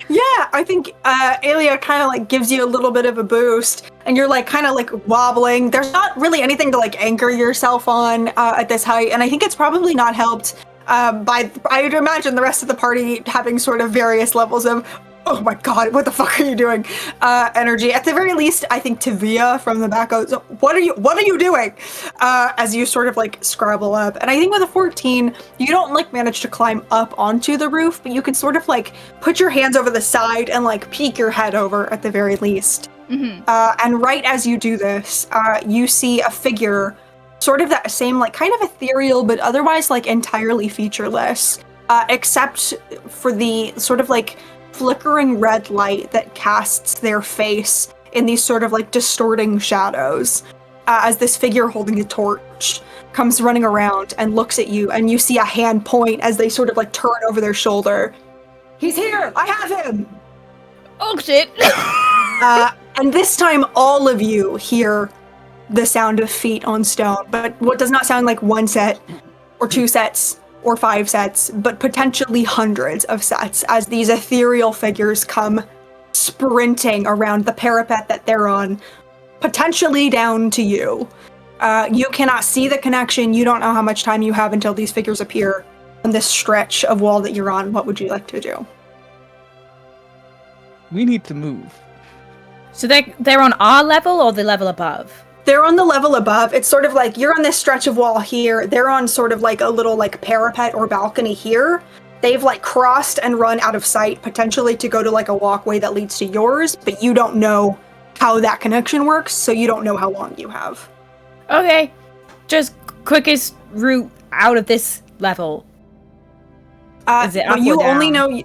Yeah, I think Aelia kind of like gives you a little bit of a boost, and you're like kind of like wobbling. There's not really anything to like anchor yourself on at this height, and I think it's probably not helped by, I would imagine, the rest of the party having sort of various levels of, oh my god, what the fuck are you doing? Energy. At the very least, I think Tavia from the back goes, what are you doing? As you sort of like scrabble up. And I think with a 14, you don't like manage to climb up onto the roof, but you can sort of like put your hands over the side and like peek your head over at the very least. Mm-hmm. And right as you do this, you see a figure, sort of that same like kind of ethereal, but otherwise like entirely featureless, except for the sort of like flickering red light that casts their face in these sort of like distorting shadows. as this figure holding a torch comes running around and looks at you, and you see a hand point as they sort of like turn over their shoulder. He's here! I have him! Oh shit! And this time all of you hear the sound of feet on stone, but what does not sound like one set or two sets or 5 sets, but potentially hundreds of sets as these ethereal figures come sprinting around the parapet that they're on, potentially down to you. You cannot see the connection. You don't know how much time you have until these figures appear on this stretch of wall that you're on. What would you like to do? We need to move. So they're on our level or the level above? They're on the level above. It's sort of like you're on this stretch of wall here. They're on sort of like a little like parapet or balcony here. They've like crossed and run out of sight, potentially to go to like a walkway that leads to yours, but you don't know how that connection works, so you don't know how long you have. Okay. Just quickest route out of this level. Is it up you or down? only know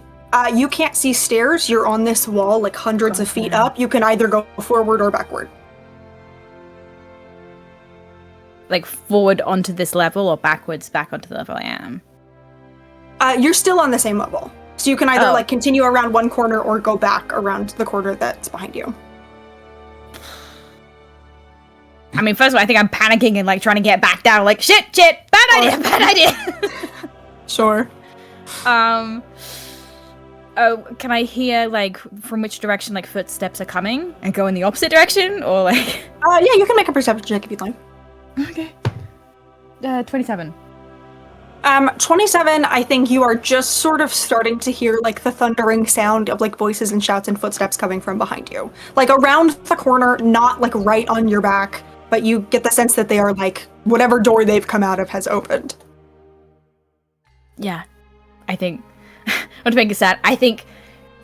you can't see stairs. You're on this wall like hundreds of feet up. You can either go forward or backward. Like forward onto this level or backwards back onto the level I am? You're still on the same level. So you can either like continue around one corner or go back around the corner that's behind you. I mean, first of all, I think I'm panicking and like trying to get back down. Like, shit, bad idea. Sure. Oh, can I hear like from which direction like footsteps are coming and go in the opposite direction or like? Yeah, you can make a perception check if you'd like. Okay. 27. 27, I think you are just sort of starting to hear like the thundering sound of like voices and shouts and footsteps coming from behind you. Like around the corner, not like right on your back, but you get the sense that they are like whatever door they've come out of has opened. Yeah. I think, not to make it sad, I think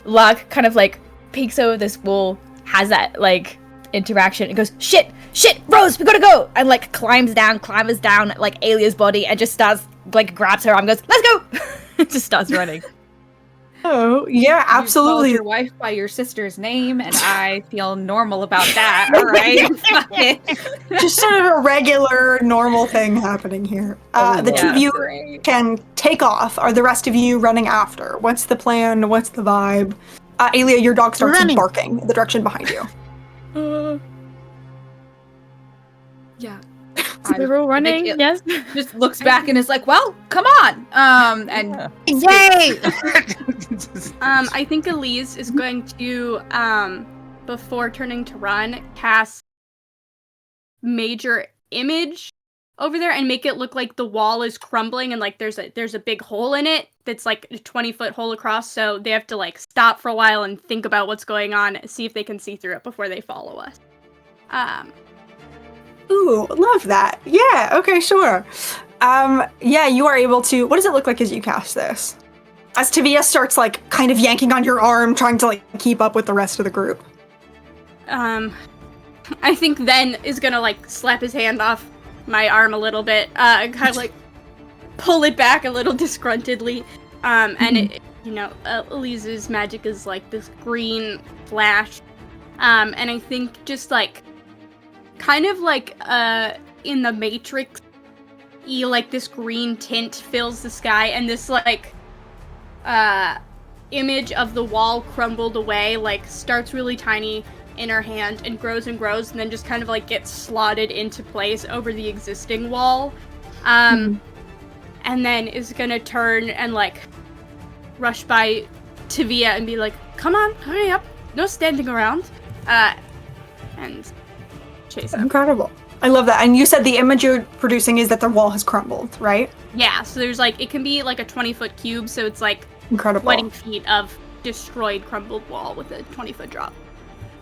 Luck kind of like peeks over this wall, has that like interaction and goes, shit, Rose, we gotta go! And like climbers down like Alia's body and just starts, like grabs her arm and goes, let's go! Just starts running. Oh, yeah, absolutely. You called your wife by your sister's name, and I feel normal about that. All right. Just sort of a regular, normal thing happening here. The two of you can take off. Are the rest of you running after? What's the plan? What's the vibe? Alia, your dog starts barking in the direction behind you. Yeah. So we're all running, yes? Just looks back and is like, well, come on. And Yay! I think Elise is going to, before turning to run, cast Major Image over there and make it look like the wall is crumbling and like there's a big hole in it that's like a 20-foot hole across, so they have to like stop for a while and think about what's going on, see if they can see through it before they follow us. Ooh, love that. Yeah, okay, sure. Yeah, you are able to... What does it look like as you cast this? As Tavia starts, like, kind of yanking on your arm, trying to, like, keep up with the rest of the group. I think Then is gonna, like, slap his hand off my arm a little bit, and kind of, like, pull it back a little disgruntledly. And, it, you know, Elise's magic is, like, this green flash. And I think just, like... kind of like in the Matrix, like this green tint fills the sky, and this like image of the wall crumbled away like starts really tiny in her hand and grows and then just kind of like gets slotted into place over the existing wall, and then is gonna turn and like rush by Tavia and be like, come on, hurry up, no standing around, and chase him. Incredible. I love that. And you said the image you're producing is that the wall has crumbled, right? Yeah, so there's like, it can be like a 20-foot cube, so it's like Incredible. 20 feet of destroyed, crumbled wall with a 20-foot drop.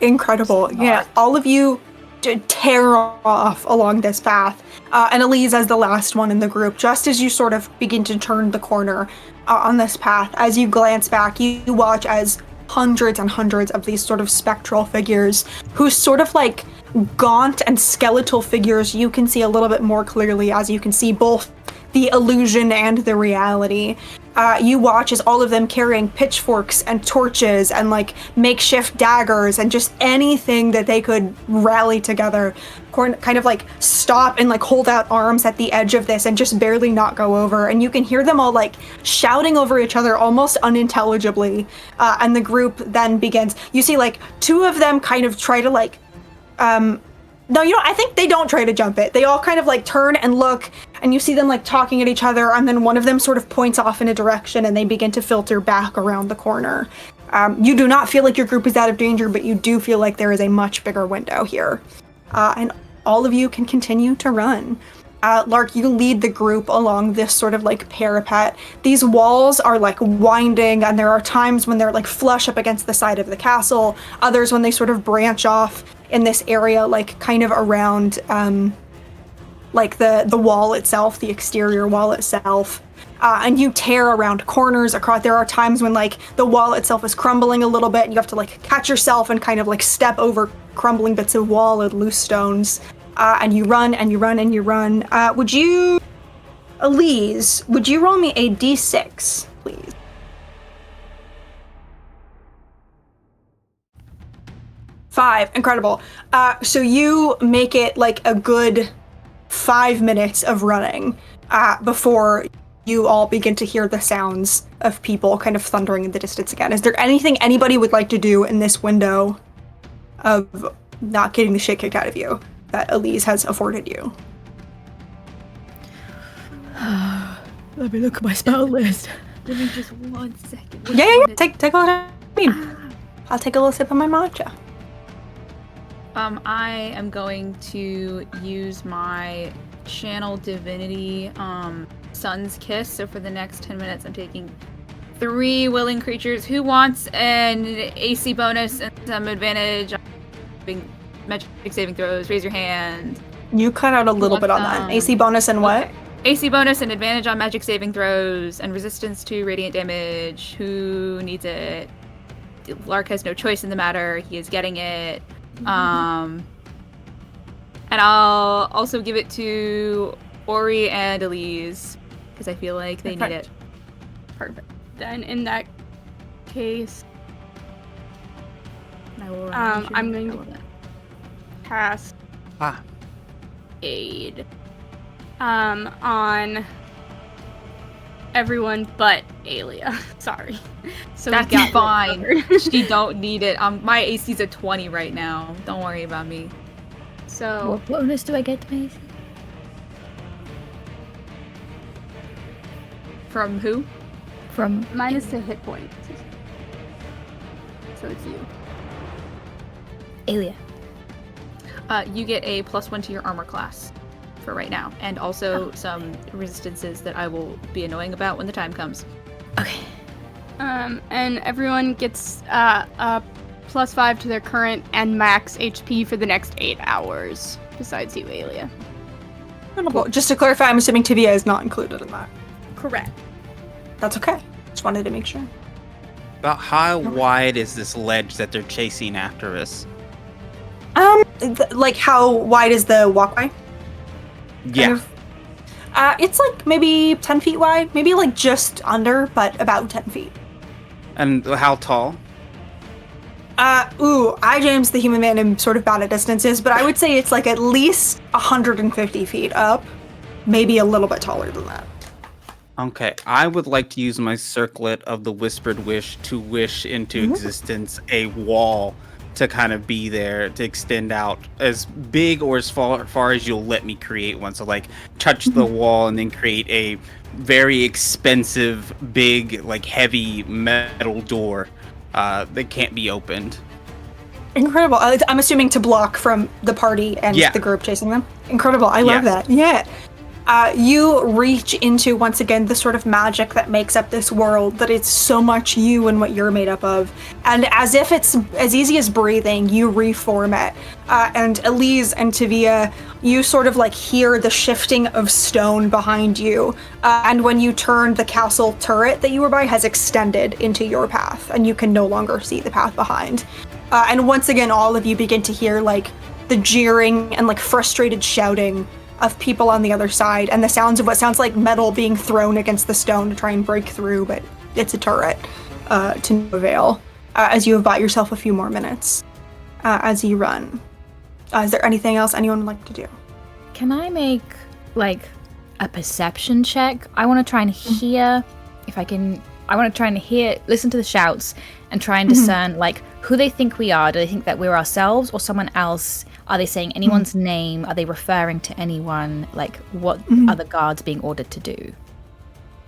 Incredible. Yeah, all of you tear off along this path. And Elise, as the last one in the group, just as you sort of begin to turn the corner on this path, as you glance back, you watch as hundreds and hundreds of these sort of spectral figures whose sort of like gaunt and skeletal figures you can see a little bit more clearly as you can see both the illusion and the reality. you watch as all of them carrying pitchforks and torches and like makeshift daggers and just anything that they could rally together, kind of like stop and like hold out arms at the edge of this and just barely not go over. And you can hear them all like shouting over each other almost unintelligibly. And the group then begins. You see like two of them kind of try to like, no, I think they don't try to jump it. They all kind of like turn and look, and you see them like talking at each other, and then one of them sort of points off in a direction and they begin to filter back around the corner. You do not feel like your group is out of danger, but you do feel like there is a much bigger window here. And all of you can continue to run. Lark, you lead the group along this sort of like parapet. These walls are like winding, and there are times when they're like flush up against the side of the castle, others when they sort of branch off in this area, like kind of around like the wall itself, the exterior wall itself. And you tear around corners across. There are times when like the wall itself is crumbling a little bit and you have to like catch yourself and kind of like step over crumbling bits of wall and loose stones. And you run and you run and you run. Elise, would you roll me a d6, please? 5, incredible. So you make it like a good 5 minutes of running before you all begin to hear the sounds of people kind of thundering in the distance again. Is there anything anybody would like to do in this window of not getting the shit kicked out of you that Elise has afforded you? Let me look at my spell list. Give me just 1 second. Yeah. Take a little. I'll take a little sip of my matcha. I am going to use my channel divinity, Sun's Kiss. So for the next 10 minutes, I'm taking 3 willing creatures. Who wants an AC bonus and some advantage on magic saving throws? Raise your hand. You cut out a little bit on that. AC bonus and what? Okay. AC bonus and advantage on magic saving throws and resistance to radiant damage. Who needs it? Lark has no choice in the matter. He is getting it. And I'll also give it to Ori and Elise because I feel like they need it. Perfect. Then in that case, And I will I'm going to cast aid on everyone but Aelia. Sorry. So that's we got fine. She don't need it. My AC's a 20 right now. Don't worry about me. So What bonus do I get to my AC? From who? From minus the hit points. So it's you. Aelia. You get a +1 to your armor class for right now, and also some resistances that I will be annoying about when the time comes. Okay. And everyone gets a +5 to their current and max HP for the next 8 hours. Besides you, Aelia. Cool. Just to clarify, I'm assuming Tibia is not included in that. Correct. That's okay. Just wanted to make sure. About how wide is this ledge that they're chasing after us? Like how wide is the walkway? Yeah. It's like maybe 10 feet wide, maybe like just under, but about 10 feet. And how tall? James, the human man, am sort of bad at distances, but I would say it's like at least 150 feet up, maybe a little bit taller than that. Okay, I would like to use my circlet of the whispered wish to wish into existence a wall to kind of be there, to extend out as big or as far as you'll let me create one. So like touch the wall and then create a very expensive, big, like heavy metal door that can't be opened. Incredible. I'm assuming to block from the party and the group chasing them. Incredible. I love that. Yeah. You reach into, once again, the sort of magic that makes up this world, that it's so much you and what you're made up of. And as if it's as easy as breathing, you reform it. And Elise and Tavia, you sort of like hear the shifting of stone behind you. And when you turn, the castle turret that you were by has extended into your path, and you can no longer see the path behind. And once again, all of you begin to hear like the jeering and like frustrated shouting of people on the other side, and the sounds of what sounds like metal being thrown against the stone to try and break through, but it's a turret to no avail, as you have bought yourself a few more minutes as you run. Is there anything else anyone would like to do? Can I make, like, a perception check? I want to try and hear, I want to try and listen to the shouts and try and discern, like, who they think we are. Do they think that we're ourselves or someone else? Are they saying anyone's name? Are they referring to anyone? Like, what are the guards being ordered to do?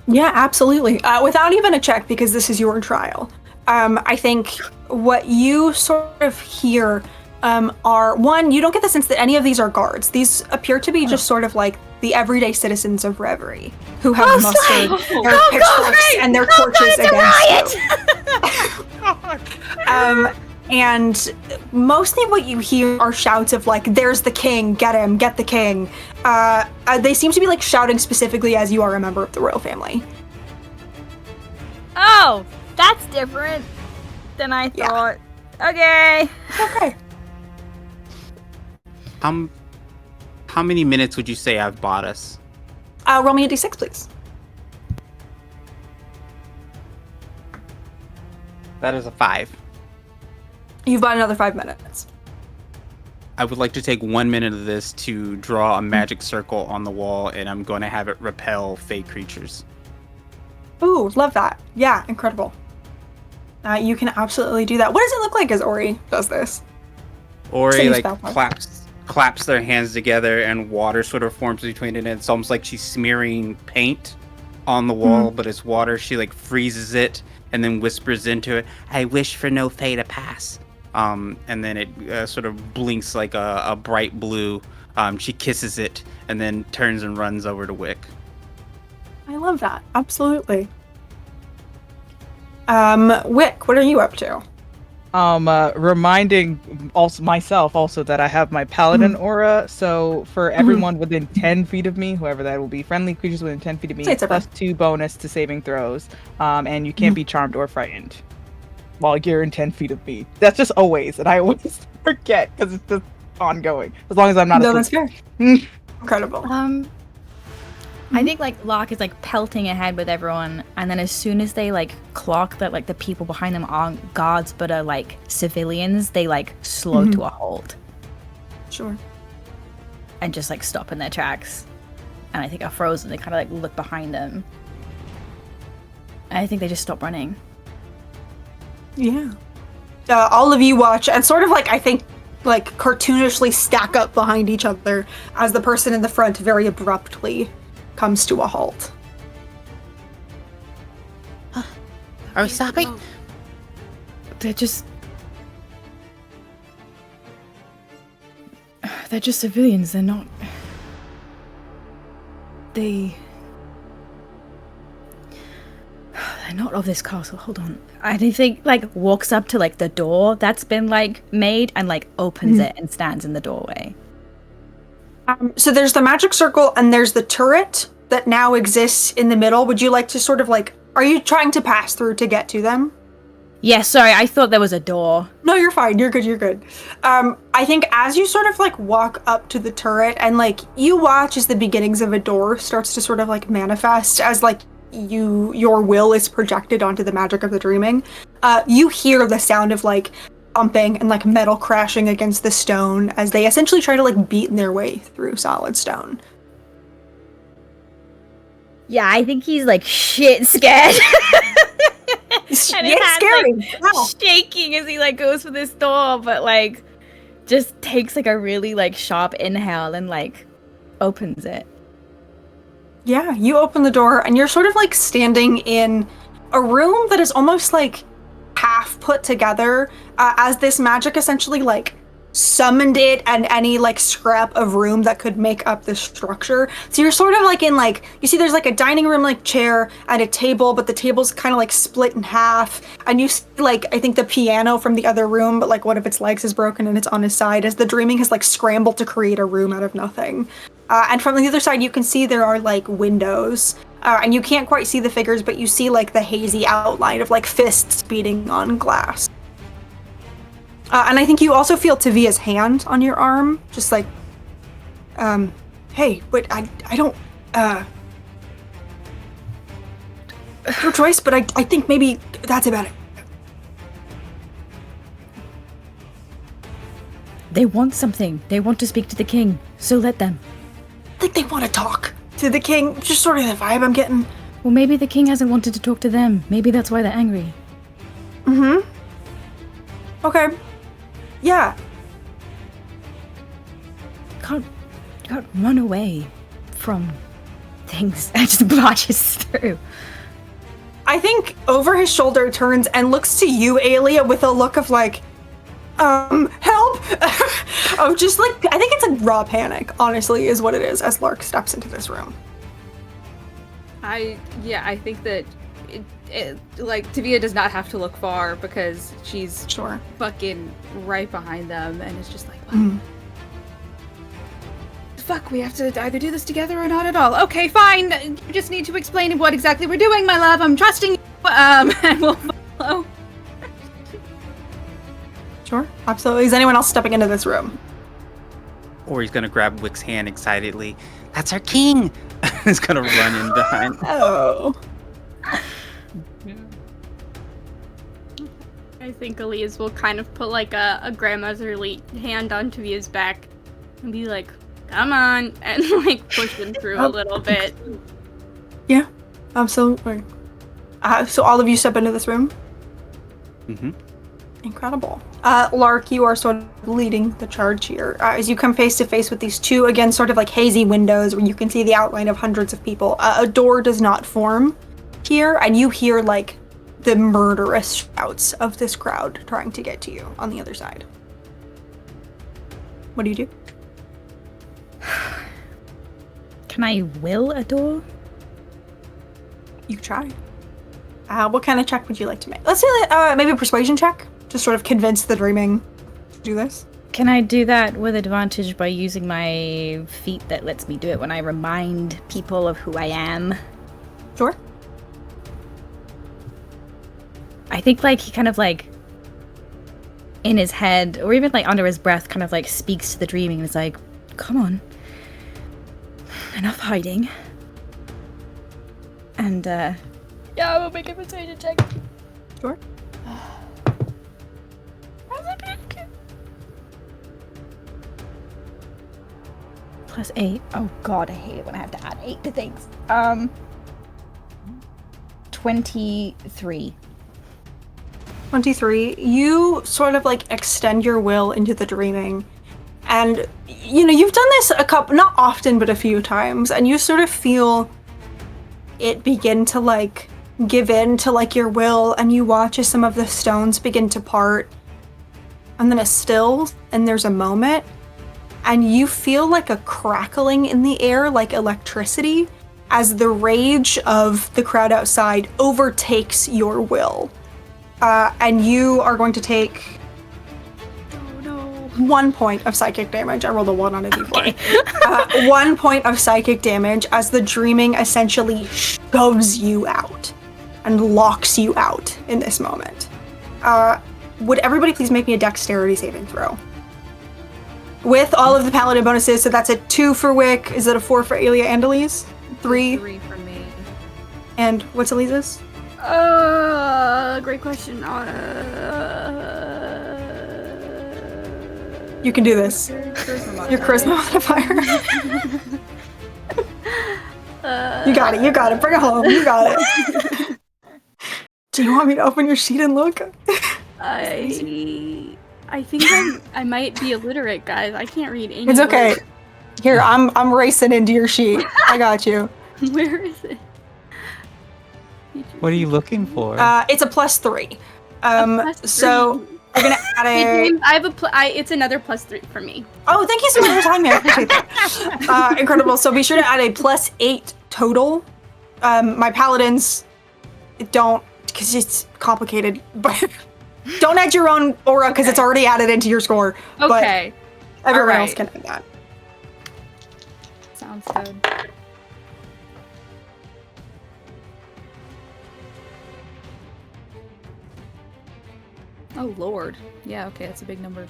Yeah, absolutely. Without even a check, because this is your trial. I think what you sort of hear are, one, you don't get the sense that any of these are guards. These appear to be just sort of like the everyday citizens of Reverie who have mustered their pitchforks and their torches against you. And mostly what you hear are shouts of like, there's the king, get him, get the king. They seem to be like shouting specifically as you are a member of the royal family. Oh, that's different than I thought. Okay. Okay. How many minutes would you say I've bought us? Roll me a d6, please. That is a 5. You've bought another 5 minutes. I would like to take 1 minute of this to draw a magic circle on the wall, and I'm going to have it repel fey creatures. Ooh, love that. Yeah, incredible. You can absolutely do that. What does it look like as Ori does this? Ori Same like spell part. claps their hands together, and water sort of forms between it. And it's almost like she's smearing paint on the wall, but it's water. She like freezes it and then whispers into it, "I wish for no fey to pass." And then it sort of blinks like a bright blue. She kisses it and then turns and runs over to Wick. I love that. Absolutely. Wick, what are you up to? Reminding myself that I have my paladin aura. So for everyone within 10 feet of me, whoever that will be, friendly creatures within 10 feet of me, plus 2 bonus to saving throws. And you can't be charmed or frightened while you're in 10 feet of me. That's just always, and I always forget because it's just ongoing. As long as I'm not. No, that's fair. Incredible. I think like Locke is like pelting ahead with everyone, and then as soon as they like clock that like the people behind them aren't guards but are like civilians, they like slow to a halt. Sure. And just like stop in their tracks. And I think are frozen. They kind of like look behind them. And I think they just stop running. Yeah. All of you watch and sort of like, I think, like cartoonishly stack up behind each other as the person in the front very abruptly comes to a halt. Are we stopping? They're just civilians. They're not. They're not of this castle. Hold on. And he think like walks up to like the door that's been like made and like opens it and stands in the doorway. So there's the magic circle and there's the turret that now exists in the middle. Would you like to sort of like, are you trying to pass through to get to them? Yeah, sorry, I thought there was a door. No, you're fine. You're good. You're good. I think as you sort of like walk up to the turret and like you watch as the beginnings of a door starts to sort of like manifest as like your will is projected onto the magic of the dreaming. You hear the sound of like bumping and like metal crashing against the stone as they essentially try to like beat their way through solid stone. Yeah, I think he's like shit scared. And his hand's scary. like shaking as he like goes for this door, but like just takes like a really like sharp inhale and like opens it. Yeah, you open the door and you're sort of like standing in a room that is almost like half put together as this magic essentially like summoned it and any like scrap of room that could make up this structure. So you're sort of like in like, you see there's like a dining room like chair and a table, but the table's kind of like split in half. And you see like, I think the piano from the other room, but like one of its legs is broken and it's on his side as the dreaming has like scrambled to create a room out of nothing. And from the other side, you can see there are like windows and you can't quite see the figures, but you see like the hazy outline of like fists beating on glass. And I think you also feel Tavia's hand on your arm, just like Hey, but I don't, your choice, but I think maybe that's about it. They want something. They want to speak to the king, so let them. I think they want to talk to the king. Just sort of the vibe I'm getting. Well, maybe the king hasn't wanted to talk to them. Maybe that's why they're angry. Mm-hmm. Okay. Yeah. Can't run away from things. I just barges through. I think over his shoulder turns and looks to you, Aelia, with a look of like, help! Of just like, I think it's a raw panic, honestly, is what it is, as Lark steps into this room. I think that like Tavia does not have to look far because she's Sure. fucking right behind them, and it's just like, well, fuck, we have to either do this together or not at all. Okay, fine. You just need to explain what exactly we're doing, my love. I'm trusting you. And we'll follow. Sure. Absolutely. Is anyone else stepping into this room? Or he's gonna grab Wick's hand excitedly. That's our king! He's gonna run in behind. Oh. I think Elise will kind of put like a grandmotherly hand on Tavia's back and be like, come on, and like push him through a little bit. Yeah, absolutely. So all of you step into this room? Mm-hmm. Incredible. Lark, you are sort of leading the charge here. As you come face to face with these two, again, sort of like hazy windows where you can see the outline of hundreds of people. A door does not form here, and you hear like the murderous shouts of this crowd trying to get to you on the other side. What do you do? Can I will a door? You try. What kind of check would you like to make? Let's say maybe a persuasion check to sort of convince the dreaming to do this. Can I do that with advantage by using my feat that lets me do it when I remind people of who I am? Sure. I think like he kind of like in his head or even like under his breath kind of like speaks to the dreaming and is like, come on. Enough hiding. And yeah, we'll make a persuasion check. Sure. +8. Oh god, I hate it when I have to add 8 to things. 23. 23. You sort of like extend your will into the dreaming. And, you know, you've done this a couple, not often, but a few times. And you sort of feel it begin to like give in to like your will. And you watch as some of the stones begin to part. And then it stills and there's a moment. And you feel like a crackling in the air, like electricity, as the rage of the crowd outside overtakes your will. And you are going to take 1 point of psychic damage. I rolled a 1 on a d4. 1 point of psychic damage as the dreaming essentially shoves you out and locks you out in this moment. Would everybody please make me a dexterity saving throw? With all of the paladin bonuses, so that's a 2 for Wick. Is it a 4 for Aelia and Elise? 3. 3 for me. And what's Elise's? Great question. You can do this. Your charisma modifier. You got it. You got it. Bring it home. You got it. Do you want me to open your sheet and look? I think I might be illiterate, guys. I can't read any. It's okay. words. Here, I'm racing into your sheet. I got you. Where is it? What are you looking for? It's a +3. +3. So we're gonna add Hey, a. James, I have a it's another +3 for me. Oh, thank you so much for telling me. I appreciate that. Incredible. So be sure to add a +8 total. My paladins don't, because it's complicated, but don't add your own aura because it's already added into your score. Okay. But everyone else Alright. can add that. Sounds good. Oh lord. Yeah, okay, that's a big number.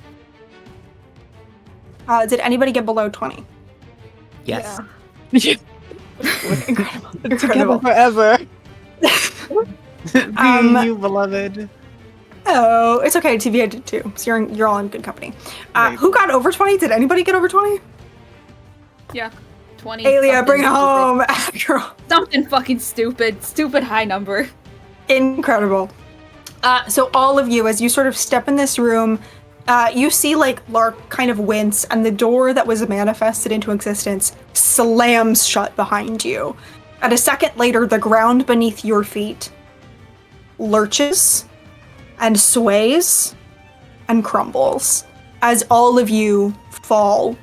Did anybody get below 20? Yes. Together forever. You beloved. Oh, it's okay. TVA did too. So you're all in good company. Who got over 20? Did anybody get over 20? Yeah. 20. Alia, something bring it stupid. home. Girl. Something fucking stupid. Stupid high number. Incredible. So all of you, as you sort of step in this room, you see like Lark kind of wince, and the door that was manifested into existence slams shut behind you. And a second later, the ground beneath your feet lurches and sways and crumbles as all of you fall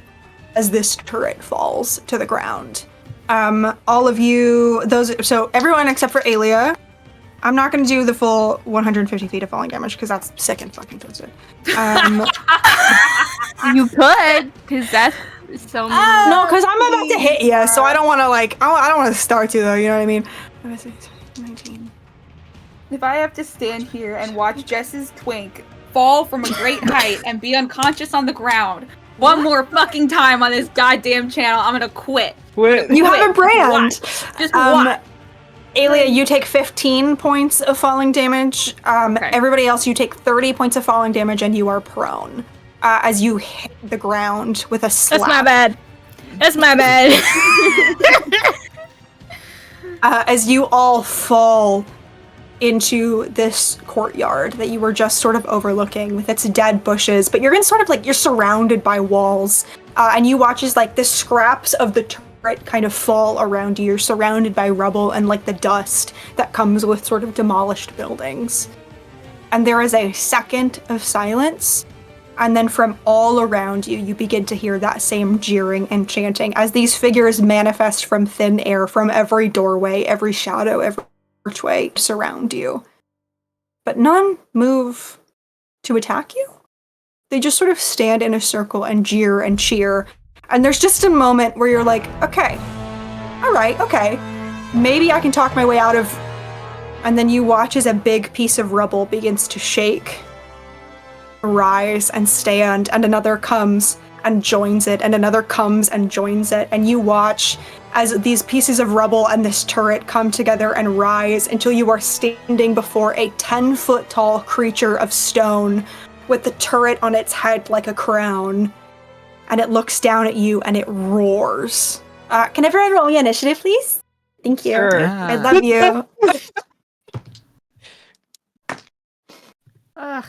as this turret falls to the ground. All of you, so everyone except for Alia. I'm not going to do the full 150 feet of falling damage because that's sick and fucking twisted. You could, because that's so many. No, because I'm about to hit you, so I don't want to I don't want to start to though. You know what I mean? 19. If I have to stand here and watch Jess's twink fall from a great height and be unconscious on the ground one more fucking time on this goddamn channel, I'm gonna quit. You have a brand. Just what? Alia, you take 15 points of falling damage. Okay. Everybody else, you take 30 points of falling damage, and you are prone as you hit the ground with a slap. That's my bad. That's my bad. As you all fall into this courtyard that you were just sort of overlooking with its dead bushes, but you're in sort of like, you're surrounded by walls, and you watch as like the scraps of the turret kind of fall around you. You're surrounded by rubble and like the dust that comes with sort of demolished buildings. And there is a second of silence, and then from all around you, you begin to hear that same jeering and chanting as these figures manifest from thin air, from every doorway, every shadow, every archway surround you. But none move to attack you. They just sort of stand in a circle and jeer and cheer. And there's just a moment where you're like, okay, all right, okay, maybe I can talk my way out of... And then you watch as a big piece of rubble begins to shake, rise and stand, and another comes and joins it, and another comes and joins it, and you watch as these pieces of rubble and this turret come together and rise until you are standing before a 10-foot tall creature of stone with the turret on its head like a crown, and it looks down at you and it roars. Can everyone roll me initiative, please? Thank you. Sure. I love you. Ugh.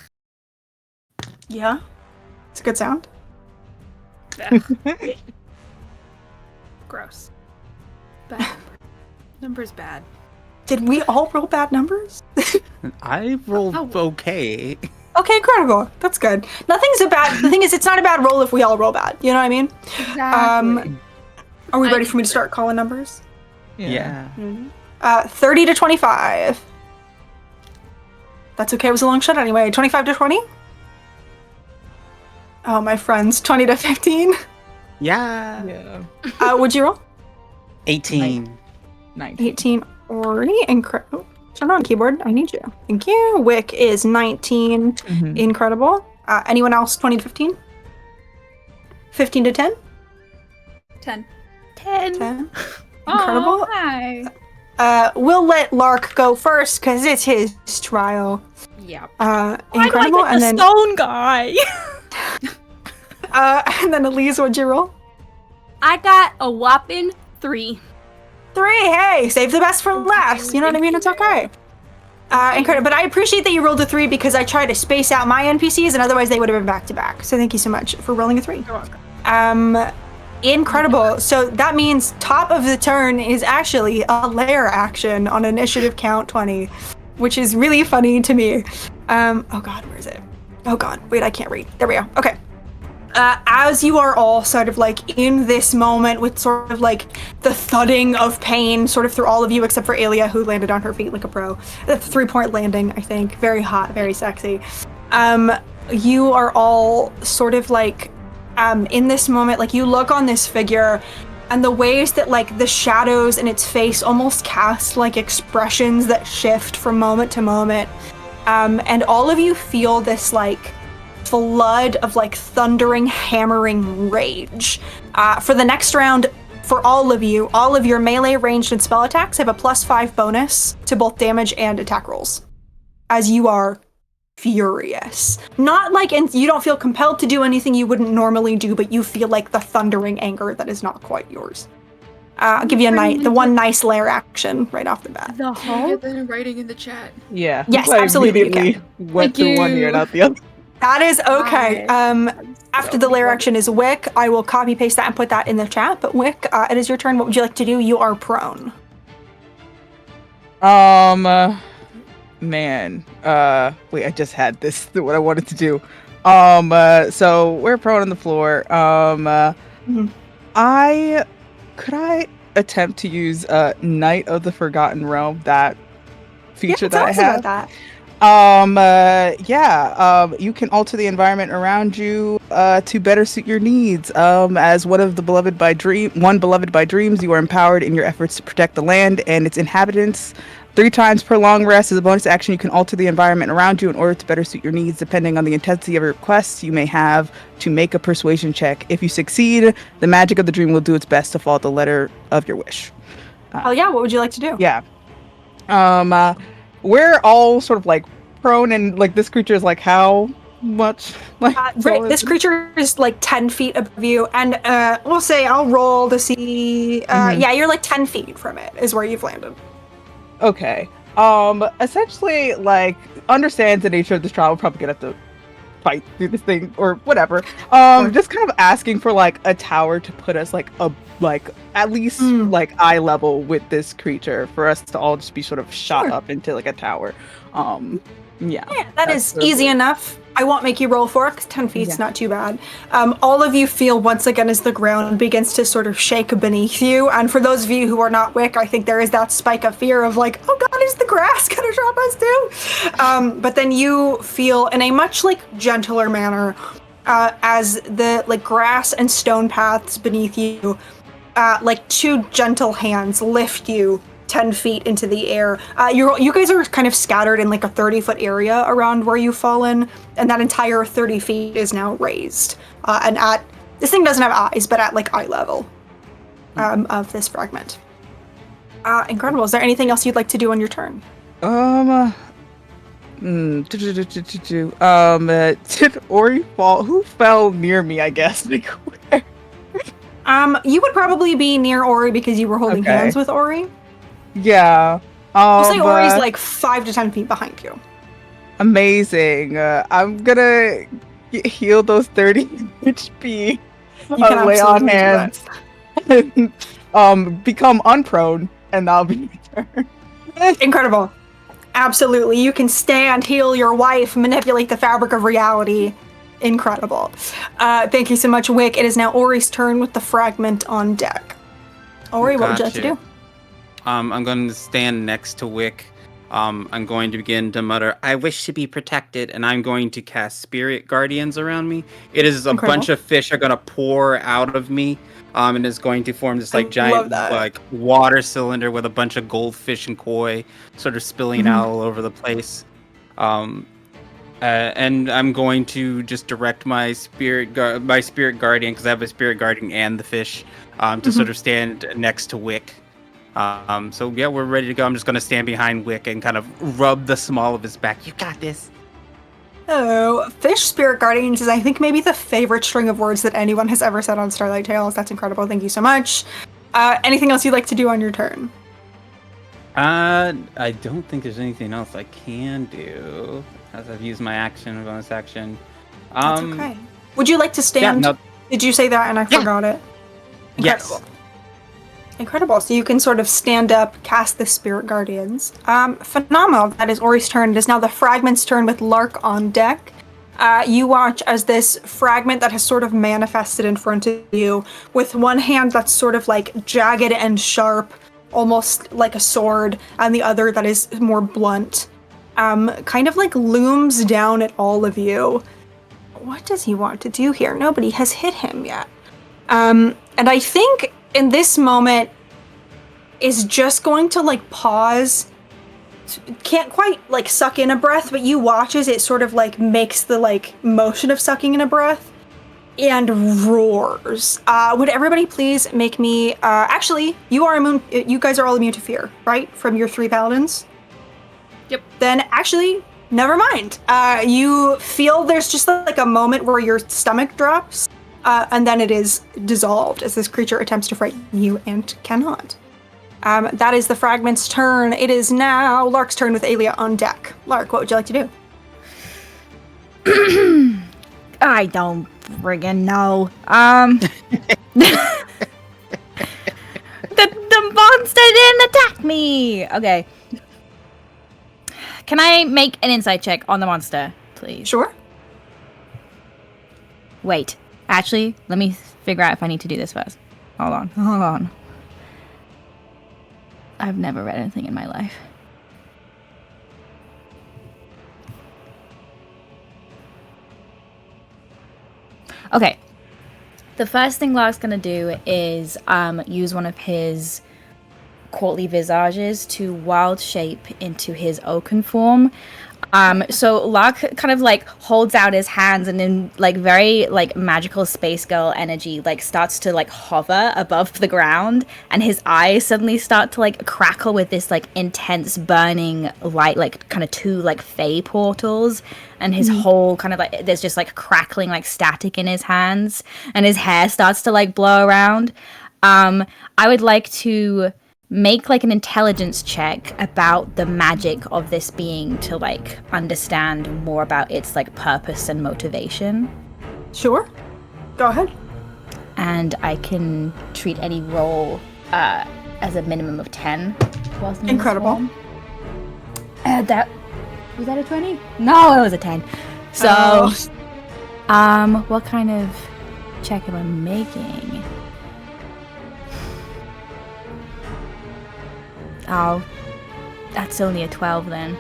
Yeah? It's a good sound. Gross. Bad. Number's bad. Did we all roll bad numbers? I rolled Oh. okay. Okay, incredible. That's good. Nothing's a bad... The thing is, it's not a bad roll if we all roll bad. You know what I mean? Exactly. Are we I ready for me to start calling numbers? Yeah. 30 to 25. That's okay, it was a long shot anyway. 25 to 20? Oh, my friends. 20 to 15? Yeah. Yeah. Would you roll? 18. 19. 18 already? Incredible. Turn on keyboard. I need you. Thank you. Wick is 19. Mhm. Incredible. Anyone else? 20 to 15? 15 to 10? 10. 10. Incredible. Oh, hi. We'll let Lark go first because it's his trial. Yep. Incredible. And then, stone guy. and then Elise, what'd you roll? I got a whopping 3. 3. Hey, save the best for last. You know what I mean? It's okay. Incredible. But I appreciate that you rolled a 3 because I tried to space out my NPCs and otherwise they would have been back to back. So thank you so much for rolling a 3. You're welcome. Incredible. So that means top of the turn is actually a lair action on initiative count 20, which is really funny to me. Oh god, where is it? Oh god, wait, I can't read. There we go. Okay. As you are all sort of like in this moment with sort of like the thudding of pain sort of through all of you except for Alia, who landed on her feet like a pro. The 3-point landing, I think. Very hot, very sexy. You are all sort of like in this moment, like you look on this figure and the ways that like the shadows in its face almost cast like expressions that shift from moment to moment. And all of you feel this like flood of like thundering, hammering rage. For the next round, for all of your melee, ranged, and spell attacks have a +5 bonus to both damage and attack rolls, as you are furious. Not like, and you don't feel compelled to do anything you wouldn't normally do, but you feel like the thundering anger that is not quite yours. I'll give you the one nice lair action right off the bat. The Can I whole get that in writing in the chat? Yeah. Yes, I absolutely you immediately went Thank to one ear, you. not the other. That is okay. Nice. After the lair action is Wick. I will copy paste that and put that in the chat. But Wick, it is your turn. What would you like to do? You are prone. Man. Wait, I just had this. What I wanted to do. So we're prone on the floor. I attempt to use Knight of the Forgotten Realm, that feature that I have. About that. You can alter the environment around you to better suit your needs. As one beloved by dreams, you are empowered in your efforts to protect the land and its inhabitants. 3 times per long rest. As a bonus action, you can alter the environment around you in order to better suit your needs. Depending on the intensity of your requests, you may have to make a persuasion check. If you succeed, the magic of the dream will do its best to follow the letter of your wish. Oh yeah, what would you like to do? Yeah. We're all sort of like prone, and like this creature is like how much? Like Right, this creature is like 10 feet above you, and we'll say I'll roll to see. Yeah, you're like 10 feet from it is where you've landed. Okay. Essentially, like, understands the nature of this trial. We're probably gonna have to fight through this thing or whatever. Just kind of asking for like a tower to put us like at least like eye level with this creature for us to all just be sort of shot up into like a tower. Yeah, that is easy enough. I won't make you roll for it because 10 feet's not too bad. All of you feel once again as the ground begins to sort of shake beneath you. And for those of you who are not Wick, I think there is that spike of fear of like, oh God, is the grass gonna drop us too? But then you feel in a much like gentler manner as the like grass and stone paths beneath you, like 2 gentle hands lift you 10 feet into the air. You guys are kind of scattered in like a 30-foot area around where you've fallen, and that entire 30 feet is now raised. And this thing doesn't have eyes, but at like eye level of this fragment. Incredible. Is there anything else you'd like to do on your turn? Did Ori fall? Who fell near me, I guess? Like, where? You would probably be near Ori because you were holding hands with Ori. Yeah. We'll say Ori's like 5 to 10 feet behind you. Amazing. I'm gonna heal those 30 HP. You can lay on absolutely do hands. Become unprone, and that'll be my turn. Incredible. Absolutely. You can stand, heal your wife, manipulate the fabric of reality. Incredible. Thank you so much, Wick. It is now Ori's turn with the fragment on deck. Ori, what would you like to do? I'm going to stand next to Wick. I'm going to begin to mutter, I wish to be protected, and I'm going to cast Spirit Guardians around me. It is a bunch of fish are going to pour out of me, and it's going to form this like giant like water cylinder with a bunch of goldfish and koi sort of spilling out all over the place. And I'm going to just direct my Spirit Guardian, because I have a Spirit Guardian and the fish, to sort of stand next to Wick. So yeah, we're ready to go. I'm just gonna stand behind Wick and kind of rub the small of his back. You got this. Oh, Fish Spirit Guardians is, I think, maybe the favorite string of words that anyone has ever said on Starlight Tales. That's incredible. Thank you so much. Anything else you'd like to do on your turn? I don't think there's anything else I can do, as I've used my action, bonus action. That's okay. Would you like to stand? Yeah, no. Did you say that and I forgot it? Incredible. Yes. Incredible. So you can sort of stand up, cast the Spirit Guardians. Phenomenal. That is Ori's turn. It is now the fragment's turn with Lark on deck. You watch as this fragment that has sort of manifested in front of you, with one hand that's sort of like jagged and sharp, almost like a sword, and the other that is more blunt, kind of like looms down at all of you. What does he want to do here? Nobody has hit him yet. And I think in this moment is just going to like pause. Can't quite like suck in a breath, but you watch as it sort of like makes the like motion of sucking in a breath. and roars. Would everybody please make me? Actually, you are immune. You guys are all immune to fear, right? From your 3 paladins. Yep. Then actually, never mind. You feel there's just like a moment where your stomach drops, and then it is dissolved as this creature attempts to frighten you and cannot. That is the fragment's turn. It is now Lark's turn with Aelia on deck. Lark, what would you like to do? I don't friggin' know. The monster didn't attack me. Okay. Can I make an insight check on the monster, please? Sure. Wait. Actually, let me figure out if I need to do this first. Hold on. I've never read anything in my life. Okay. The first thing Lark's gonna do is use one of his courtly visages to wild shape into his oaken form. So Lark kind of like holds out his hands and in like very like magical space girl energy like starts to like hover above the ground, and his eyes suddenly start to like crackle with this like intense burning light, like kind of 2 like fey portals, and his whole kind of like there's just like crackling like static in his hands, and his hair starts to like blow around. I would like to make like an intelligence check about the magic of this being to like understand more about its like purpose and motivation. Sure. Go ahead. And I can treat any roll as a minimum of 10. whilst in this Incredible. form. That was that a 20? No, it was a 10. So, what kind of check am I making? Oh, that's only a 12 then.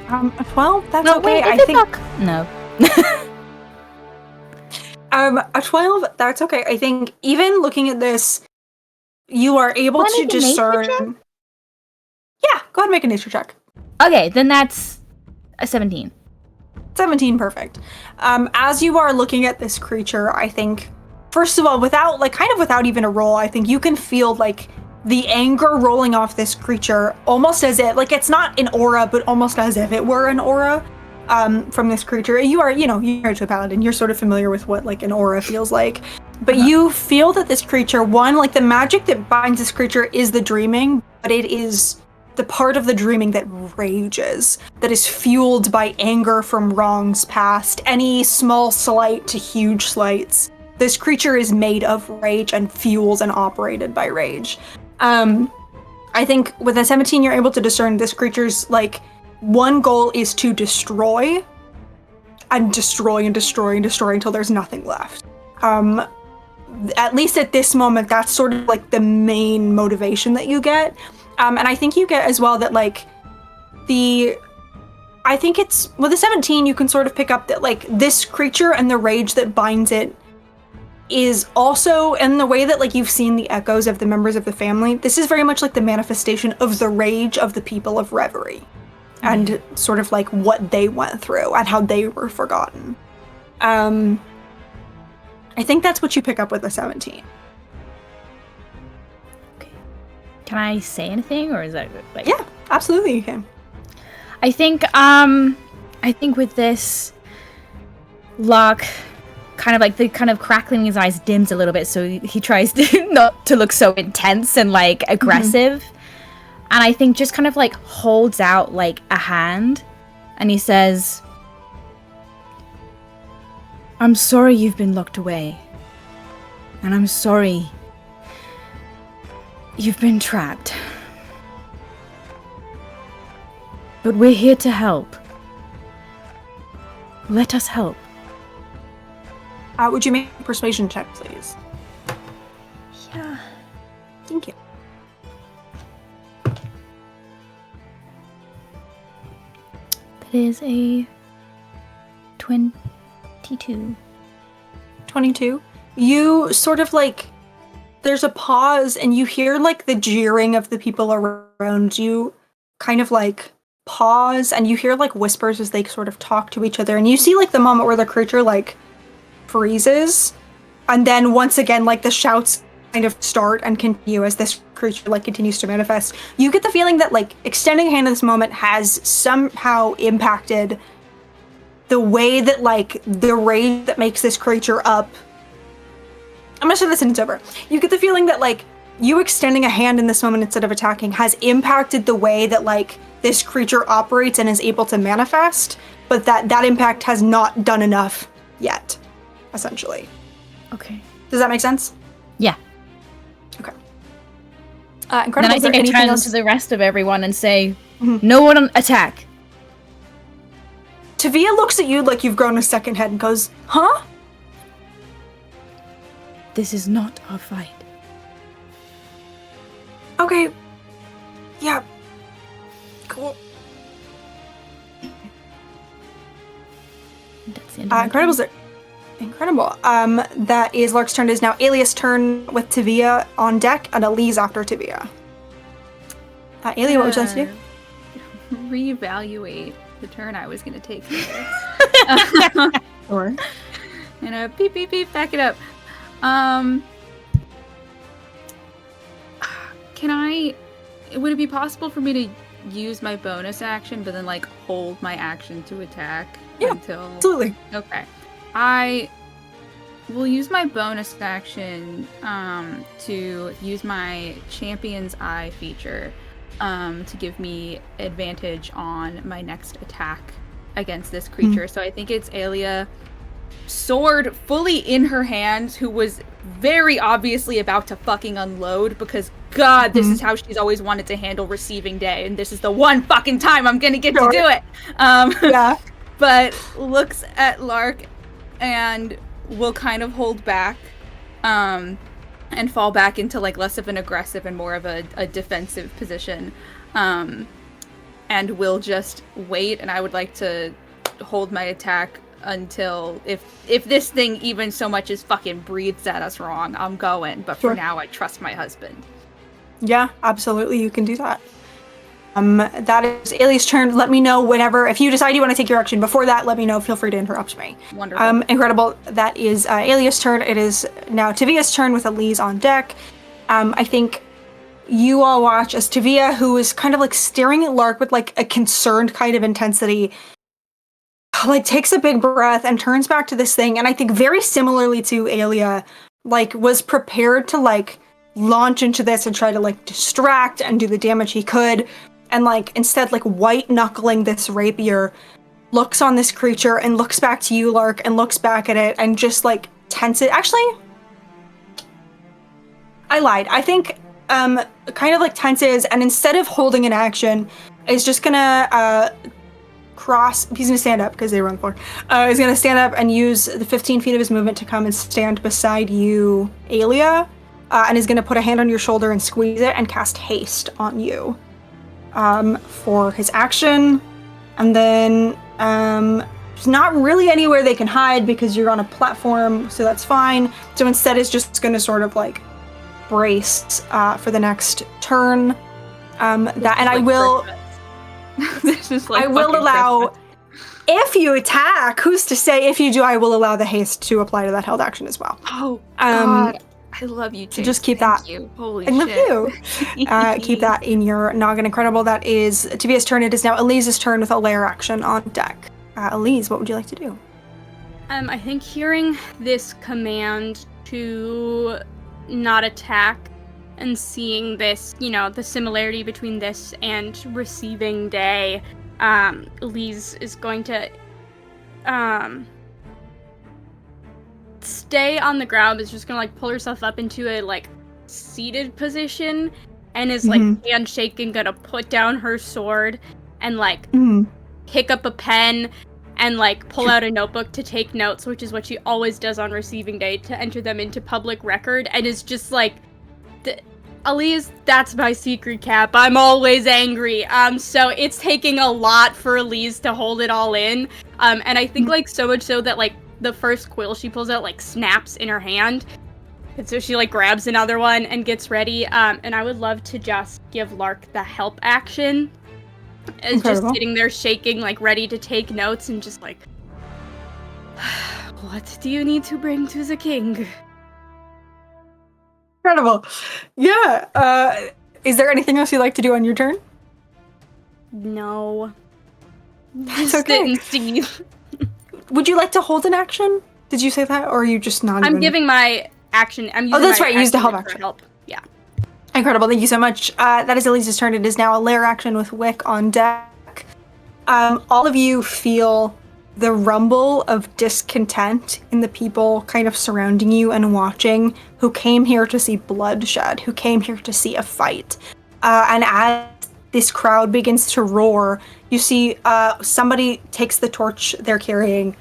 A 12? That's No, okay. wait, I is it think no. a 12, that's okay. I think even looking at this, you are able Wanna to make a nature discern. check? Yeah, go ahead and make a nature check. Okay, then that's a 17. 17, perfect. As you are looking at this creature, I think, first of all, without even a roll, I think you can feel like the anger rolling off this creature, almost as if, like, it's not an aura, but almost as if it were an aura from this creature. You're a paladin, you're sort of familiar with what, like, an aura feels like. But you feel that this creature, one, like, the magic that binds this creature is the dreaming, but it is the part of the dreaming that rages, that is fueled by anger from wrongs past, any small slight to huge slights. This creature is made of rage and fuels and operated by rage. I think with a 17, you're able to discern this creature's, like, one goal is to destroy and destroy and destroy and destroy until there's nothing left. At least at this moment, that's sort of like the main motivation that you get. And I think you get as well that, like, I think it's, with a 17, you can sort of pick up that, like, this creature and the rage that binds it is also, in the way that, like, you've seen the echoes of the members of the family, this is very much like the manifestation of the rage of the people of Reverie. And sort of like what they went through and how they were forgotten. I think that's what you pick up with a 17. Okay. Can I say anything, or is that like? Yeah, absolutely you can. I think with this, Locke kind of like the kind of crackling in his eyes dims a little bit, so he tries to not to look so intense and like aggressive. And I think just kind of like holds out like a hand, and he says, "I'm sorry you've been locked away. And I'm sorry you've been trapped. But we're here to help. Let us help." Would you make a persuasion check, please? Yeah. Thank you. That is a 22. 22. You sort of like, there's a pause and you hear like the jeering of the people around you kind of like pause, and you hear like whispers as they sort of talk to each other, and you see like the moment where the creature like freezes, and then once again, like, the shouts kind of start and continue as this creature, like, continues to manifest. You get the feeling that, like, extending a hand in this moment has somehow impacted the way that, like, the rage that makes this creature up. I'm gonna say this sentence over. You get the feeling that, like, you extending a hand in this moment instead of attacking has impacted the way that, like, this creature operates and is able to manifest, but that impact has not done enough yet, essentially. Okay. Does that make sense? Yeah. Okay. Then Incredible. I Is there think I anything turn else? to the rest of everyone and say, Mhm. no one attack. Tavia looks at you like you've grown a second head and goes, huh? This is not our fight. Okay. Yeah. Cool. That's the end of my Incredible. turn. Incredible. That is Lark's turn. It is now Alia's turn with Tavia on deck and Elise after Tavia. Alia, what would you like to do? Reevaluate the turn I was going to take here. Or And beep, beep, beep, back it up. Would it be possible for me to use my bonus action, but then, like, hold my action to attack until... absolutely. Okay. I will use my bonus action to use my Champion's Eye feature to give me advantage on my next attack against this creature. So I think it's Alia, sword fully in her hands, who was very obviously about to fucking unload because, God, this is how she's always wanted to handle receiving day, and this is the one fucking time I'm gonna get to do it. Yeah. But looks at Lark and will kind of hold back and fall back into, like, less of an aggressive and more of a defensive position, and will just wait. And I would like to hold my attack until if this thing even so much as fucking breathes at us wrong, I'm going. But for now, I trust my husband. Yeah, absolutely. You can do that. That is Alia's turn. Let me know whenever, if you decide you want to take your action before that, let me know. Feel free to interrupt me. Wonderful. Incredible. That is Alia's turn. It is now Tavia's turn with Elise on deck. I think you all watch as Tavia, who is kind of like staring at Lark with like a concerned kind of intensity, like takes a big breath and turns back to this thing. And I think very similarly to Alia, like was prepared to like launch into this and try to like distract and do the damage he could. And like instead like white knuckling this rapier, looks on this creature and looks back to you, Lark, and looks back at it and just like tense it. Actually, I lied. I think kind of like tenses, and instead of holding an action, is just gonna cross. He's gonna stand up because they were on the floor. He's gonna stand up and use the 15 feet of his movement to come and stand beside you, Alia, and is gonna put a hand on your shoulder and squeeze it and cast haste on you for his action. And then there's not really anywhere they can hide because you're on a platform, so that's fine. So instead, it's just gonna sort of like brace for the next turn. I will allow, if you attack, who's to say if you do, I will allow the haste to apply to that held action as well. Oh, God. I love you, James. So just keep Thank that. you. Holy I love shit. you. Keep that in your noggin. Incredible. That is Tavia's turn. It is now Elise's turn with a lair action on deck. Elise, what would you like to do? I think hearing this command to not attack and seeing this, you know, the similarity between this and receiving day, Elise is going to stay on the ground, is just gonna like pull herself up into a like seated position and is like handshaking, gonna put down her sword and like pick up a pen and like pull out a notebook to take notes, which is what she always does on receiving day to enter them into public record, and is just like, Elise, that's my secret cap. I'm always angry. So it's taking a lot for Elise to hold it all in. And I think like so much so that like the first quill she pulls out like snaps in her hand. And so she like grabs another one and gets ready. And I would love to just give Lark the help action. Is just sitting there shaking, like ready to take notes and just like What do you need to bring to the king? Incredible. Yeah. Is there anything else you'd like to do on your turn? No. That's Just okay. sit and see. Would you like to hold an action? Did you say that, or are you just not I'm even... giving my action. I'm using that's my right, you used the help for action. help. Yeah. Incredible, thank you so much. That is Elise's turn. It is now a lair action with Wick on deck. All of you feel the rumble of discontent in the people kind of surrounding you and watching, who came here to see bloodshed, who came here to see a fight. And as this crowd begins to roar, you see somebody takes the torch they're carrying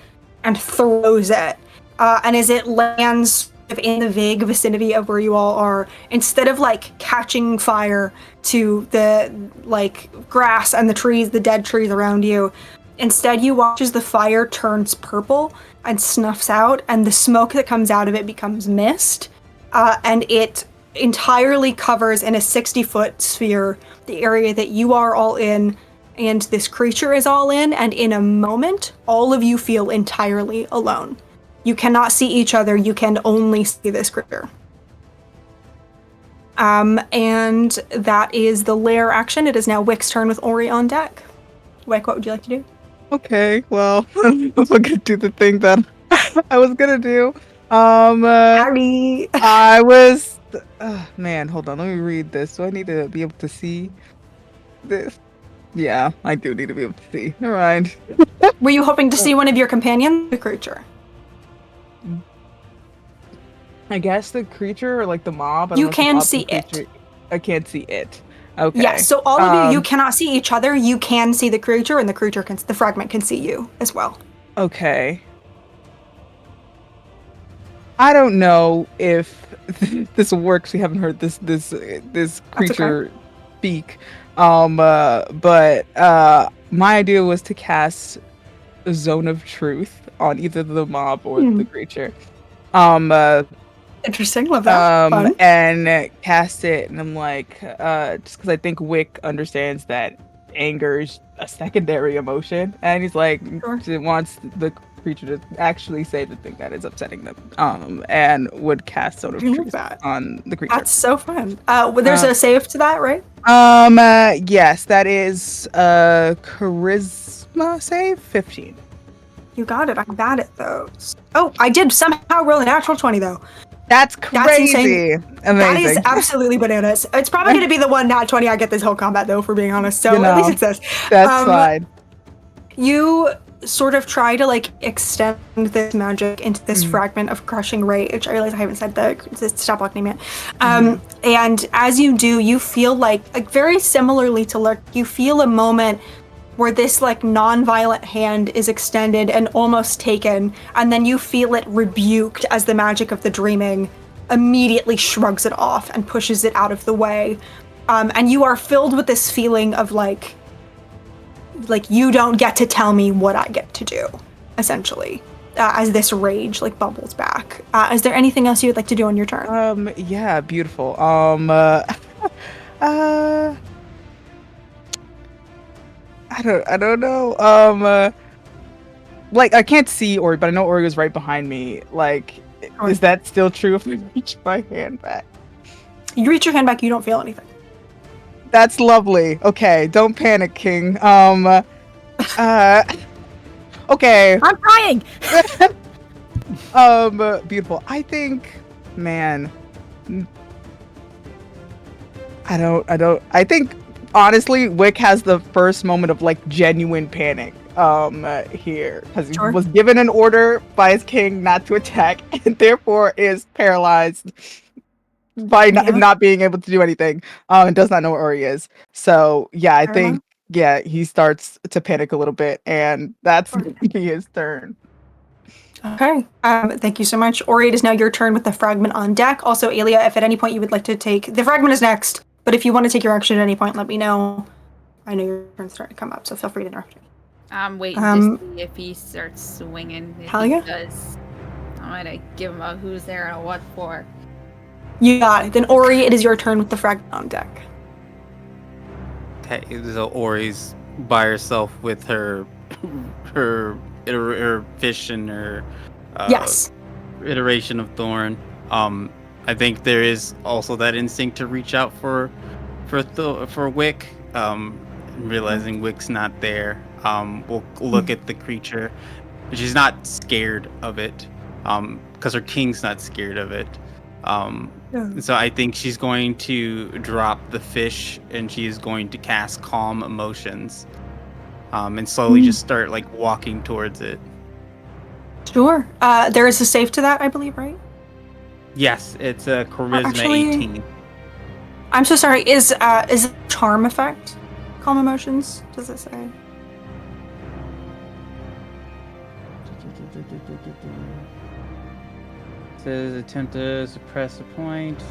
and throws it. And as it lands in the vague vicinity of where you all are, instead of like catching fire to the like grass and the trees, the dead trees around you, instead you watch as the fire turns purple and snuffs out, and the smoke that comes out of it becomes mist, and it entirely covers in a 60-foot sphere the area that you are all in and this creature is all in, and in a moment, all of you feel entirely alone. You cannot see each other, you can only see this creature. And that is the lair action. It is now Wick's turn with Ori on deck. Wick, what would you like to do? Okay, well, I'm gonna do the thing that I was gonna do. Howdy! I was... man, hold on, let me read this. Do I need to be able to see this? Yeah, I do need to be able to see. Never mind. Were you hoping to see one of your companions, the creature? I guess the creature or like the mob. I don't You know if the can mob's the see it. creature. I can't see it. Okay. Yes, so all of you cannot see each other. You can see the creature, and the creature can, the fragment can see you as well. Okay. I don't know if this works. We haven't heard this creature speak. But my idea was to cast a zone of truth on either the mob or the creature. Interesting, love that. Fun. And cast it, and I'm like, just because I think Wick understands that anger is a secondary emotion, and he's like, he wants the creature to actually say the thing that is upsetting them, and would cast Zone of Truth on the creature. That's so fun. There's a save to that, right? Yes, that is charisma save 15. You got it. I'm bad at those. Oh, I did somehow roll a natural 20 though. That's crazy. Insane. Amazing. That is absolutely bananas. It's probably going to be the one nat 20 I get this whole combat though, for being honest. So at least it's this. That's fine. You sort of try to like extend this magic into this fragment of crushing rage. I realize I haven't said the stat block name yet. And as you do, you feel like very similarly to Lurk, you feel a moment where this like non-violent hand is extended and almost taken, and then you feel it rebuked as the magic of the dreaming immediately shrugs it off and pushes it out of the way. And you are filled with this feeling of like you don't get to tell me what I get to do, essentially, as this rage like bubbles back. Is there anything else you would like to do on your turn? Yeah, beautiful. I don't know. Like I can't see Ori, but I know Ori was right behind me. Like, is that still true if I reach my hand back? You reach your hand back, you don't feel anything. That's lovely. Okay, don't panic, King. Okay. I'm crying. Beautiful. I think, man. I think honestly, Wick has the first moment of like genuine panic here, because he was given an order by his king not to attack, and therefore is paralyzed by not being able to do anything, and does not know where he is. So yeah, I think he starts to panic a little bit, and that's gonna be his turn. Okay. Thank you so much. Ori, it is now your turn with the fragment on deck. Also, Aelia, if at any point you would like to take the fragment is next, but if you want to take your action at any point, let me know. I know your turn's starting to come up, so feel free to interrupt me. I'm waiting to see if he starts swinging. If he does, I'm gonna give him a who's there and a what for. You got it. Then Ori, it is your turn with the fragment on deck. Okay, so Ori's by herself with her fish and her Yes. iteration of Thorn. I think there is also that instinct to reach out for Wick. Realizing Wick's not there, we'll look at the creature. She's not scared of it, because her king's not scared of it. So I think she's going to drop the fish, and she is going to cast Calm Emotions, and slowly just start like walking towards it. Sure. There is a save to that, I believe, right? Yes, it's a Charisma Actually- 18. I'm so sorry. Is it charm effect? Calm Emotions? Does it say? Says attempt to suppress a point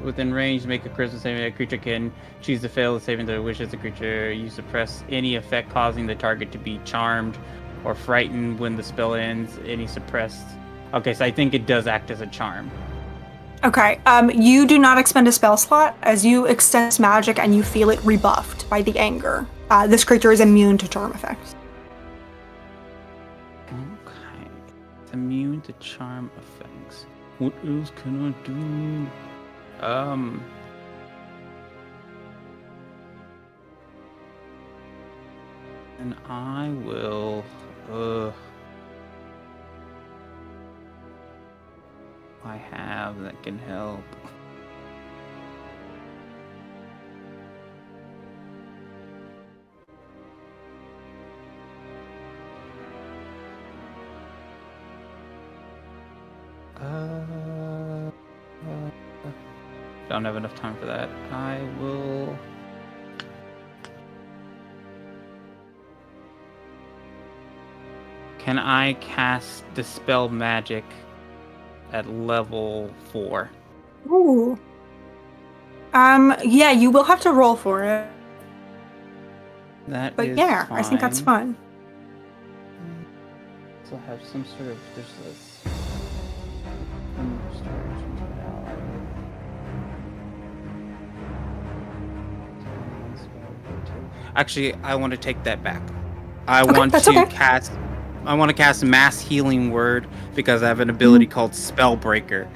within range. Make a charisma saving. A creature can choose to fail the saving throw. Wishes the creature you suppress any effect causing the target to be charmed or frightened when the spell ends. Any suppressed. Okay, so I think it does act as a charm. Okay. You do not expend a spell slot as you extend magic and you feel it rebuffed by the anger. This creature is immune to charm effects. Okay. It's immune to charm effects. What else can I do? And I will I have that can help. Don't have enough time for that. I will. Can I cast Dispel Magic at level 4? Ooh. Yeah, you will have to roll for it. That But is yeah, I think that's fun. So I have some sort of there's this. Actually, I want to take that back. I want to cast Mass Healing Word because I have an ability called Spellbreaker.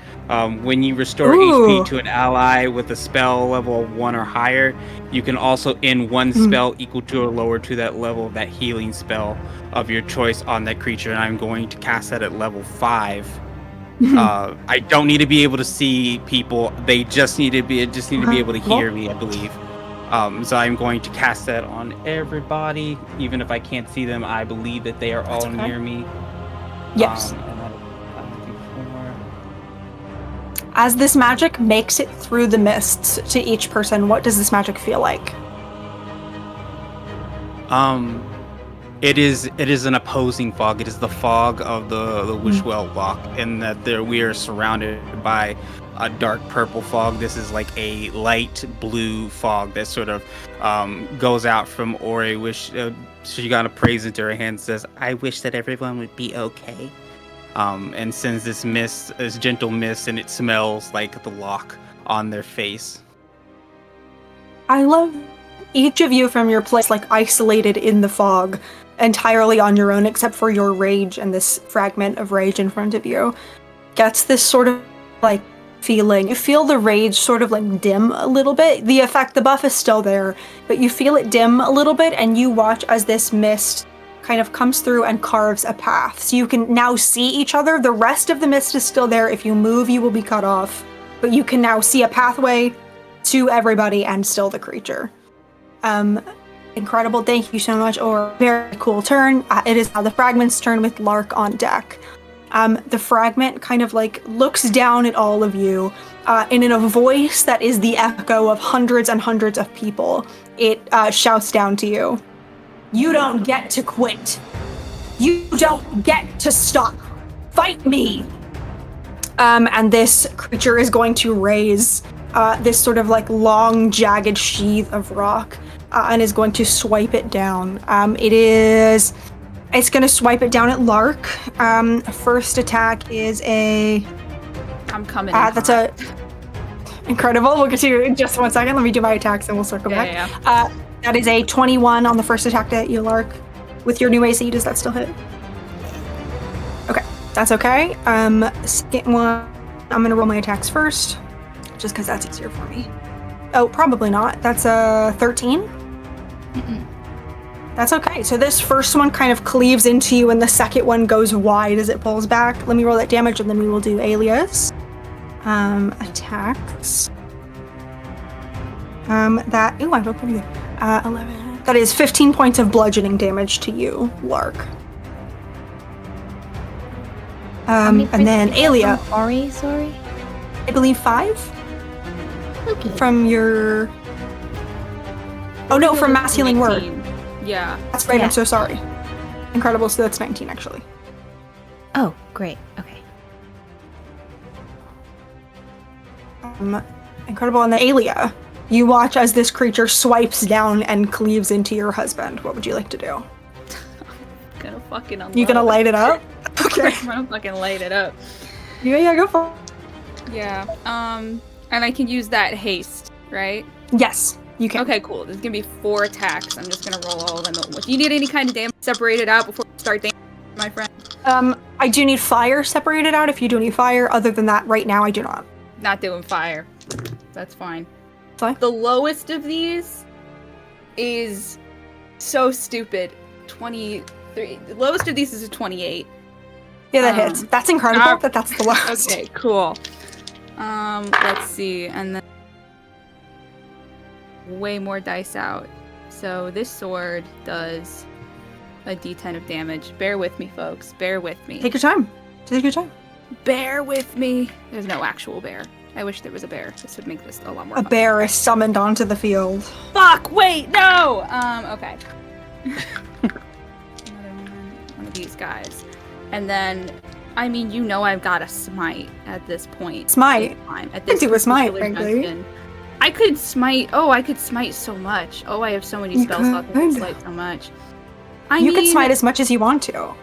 When you restore HP to an ally with a spell level 1 or higher, you can also end one spell equal to or lower to that level of that healing spell of your choice on that creature, and I'm going to cast that at level 5. I don't need to be able to see people; they just need to be able to hear me, I believe. So I'm going to cast that on everybody, even if I can't see them. I believe that they are all near me. Yes. And that'll be 4. As this magic makes it through the mists to each person, what does this magic feel like? It is an opposing fog. It is the fog of the Wishwell Loch, in that we are surrounded by a dark purple fog. This is like a light blue fog that sort of goes out from Ori. She got a praise into her hand, says, "I wish that everyone would be okay," and sends this mist, this gentle mist, and it smells like the loch on their face. I love each of you from your place, like isolated in the fog, entirely on your own, except for your rage and this fragment of rage in front of you. Gets this sort of like feeling. You feel the rage sort of like dim a little bit. The buff is still there, but you feel it dim a little bit, and you watch as this mist kind of comes through and carves a path. So you can now see each other. The rest of the mist is still there. If you move, you will be cut off, but you can now see a pathway to everybody and still the creature. Incredible. Thank you so much. Or very cool turn. It is now the fragment's turn with Lark on deck. The fragment kind of like looks down at all of you, and in a voice that is the echo of hundreds and hundreds of people, it shouts down to you. You don't get to quit. You don't get to stop. Fight me. And this creature is going to raise this sort of like long, jagged sheath of rock, and is going to swipe it down. It's going to swipe it down at Lark. First attack is a... I'm coming. That's a... Incredible. We'll get to you in just 1 second. Let me do my attacks and we'll circle back. Yeah. That is a 21 on the first attack to hit you, Lark. With your new AC, does that still hit? Okay. That's okay. Second one, I'm gonna roll my attacks first, just because that's easier for me. Oh, probably not. That's a 13. That's okay. So this first one kind of cleaves into you, and the second one goes wide as it pulls back. Let me roll that damage, and then we will do alias. Attacks. Ooh, I rolled pretty good. 11. That is 15 points of bludgeoning damage to you, Lark. And then Alia. Ori, sorry. I believe 5 Okay. from your. Oh no, from Mass Healing Word. Yeah. That's right. Yeah. I'm so sorry. Incredible. So that's 19 actually. Oh, great. Okay. Incredible. And the Alia. You watch as this creature swipes down and cleaves into your husband. What would you like to do? I'm gonna fucking unload. You gonna light it up? Okay. I'm gonna fucking light it up. Yeah, go for it. Yeah. And I can use that haste, right? Yes, you can. Okay, cool. There's gonna be 4 attacks. I'm just gonna roll all of them at once. Do you need any kind of damage separated out before we start damage, my friend? I do need fire separated out if you do need fire. Other than that, right now I do not. Not doing fire. That's fine. Fine. The lowest of these is so stupid. 23. The lowest of these is a 28. Yeah, that hits. That's incredible that that's the lowest. Okay, cool. Let's see, and then way more dice out. So this sword does a d10 of damage. Bear with me, folks. Bear with me. Take your time. Take your time. Bear with me. There's no actual bear. I wish there was a bear. This would make this a lot more A fun. bear is summoned onto the field. Fuck! Wait, no! Okay. One of these guys. And then, I mean, you know I've got a smite at this point. Smite? At this do a smite, particular frankly. junction. I could smite. Oh, I could smite so much. Oh, I have so many You spell slots. I could could. smite so much. You can smite as much as you want to.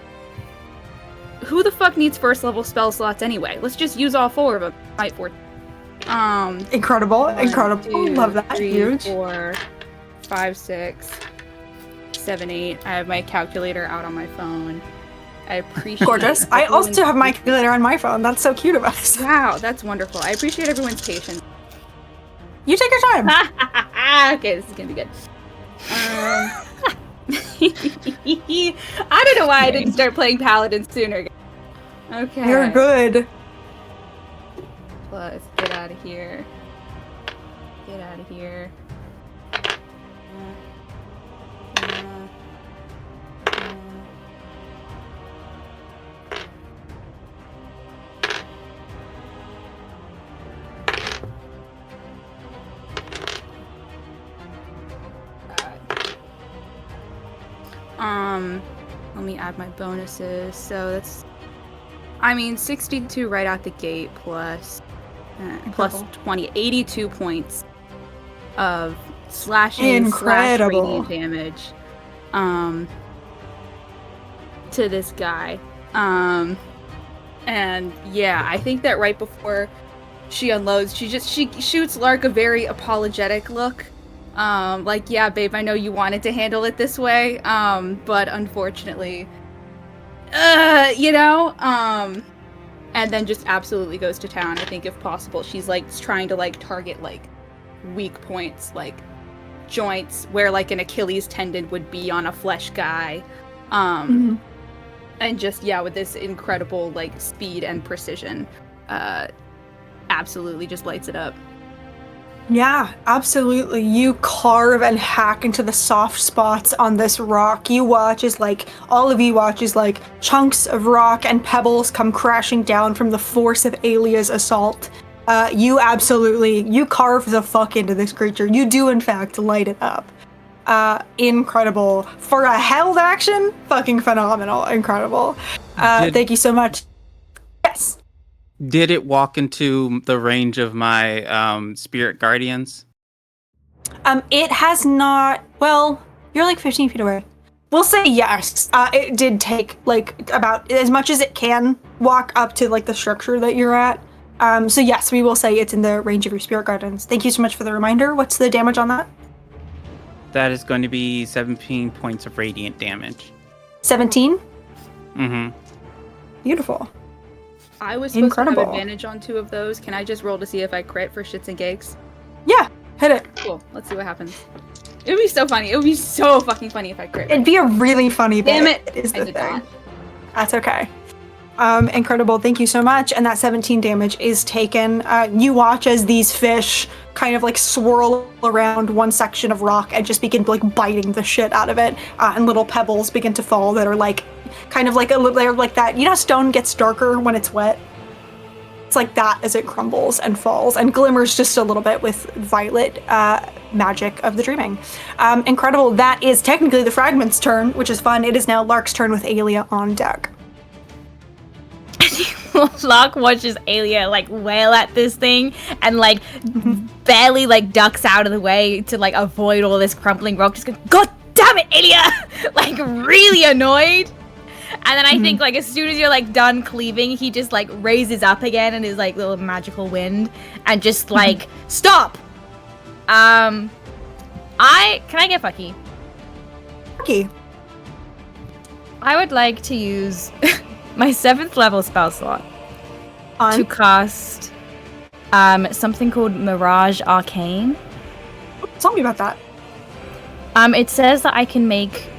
Who the fuck needs first level spell slots anyway? Let's just use all 4 of them. Smite 4. Incredible. 1, Incredible. 2, Love that. 3, Huge. 4, 5, 6, 7, 8. I have my calculator out on my phone. I appreciate Gorgeous. I also have my calculator on my phone. That's so cute of us. Wow, that's wonderful. I appreciate everyone's patience. You take your time. Okay, this is gonna be good. I don't know why I didn't start playing Paladin sooner. Okay. You're good. Plus, get out of here. Get out of here. Let me add my bonuses. So that's, I mean, 62 right out the gate plus 20, 82 points of slashing Incredible. slash radiant damage to this guy. And yeah, I think that right before she unloads, she shoots Lark a very apologetic look. Like, yeah, babe, I know you wanted to handle it this way, but unfortunately, and then just absolutely goes to town. I think if possible, she's like trying to like target like weak points, like joints where like an Achilles tendon would be on a flesh guy. And just, yeah, with this incredible like speed and precision, absolutely just lights it up. Yeah, absolutely. You carve and hack into the soft spots on this rock. You watch as all of you watch as chunks of rock and pebbles come crashing down from the force of Alia's assault. You carve the fuck into this creature. You do in fact light it up. Incredible. For a held action, fucking phenomenal. Incredible. Thank you so much. Yes. Did it walk into the range of my spirit guardians? It has not. Well, you're 15 feet away. We'll say yes. It did take about as much as it can walk up to the structure that you're at. So yes, we will say it's in the range of your spirit guardians. Thank you so much for the reminder. What's the damage on that? That is going to be 17 points of radiant damage. 17? Mm-hmm. Beautiful. I was supposed to Incredible. have advantage on 2 of those. Can I just roll to see if I crit for shits and gigs? Yeah, hit it. Cool. Let's see what happens. It would be so funny. It would be so fucking funny if I crit. It'd be a really funny bit. Damn it! Is I the did thing. not. That's okay. Incredible. Thank you so much. And that 17 damage is taken. You watch as these fish kind of like swirl around one section of rock and just begin like biting the shit out of it. And little pebbles begin to fall that are like kind of like a little, they're like that. You know, stone gets darker when it's wet. It's like that as it crumbles and falls and glimmers just a little bit with violet magic of the dreaming. Incredible. That is technically the fragment's turn, which is fun. It is now Lark's turn with Aelia on deck. Lark watches Aelia like wail at this thing and like barely like ducks out of the way to like avoid all this crumbling rock. Just goes, God damn it, Aelia! Like really annoyed. And then I think like as soon as you're like done cleaving, he just like raises up again in his like little magical wind and just like stop. Can I get fucky? Fucky. I would like to use my 7th level spell slot to cast something called Mirage Arcane. Tell me about that. It says that I can make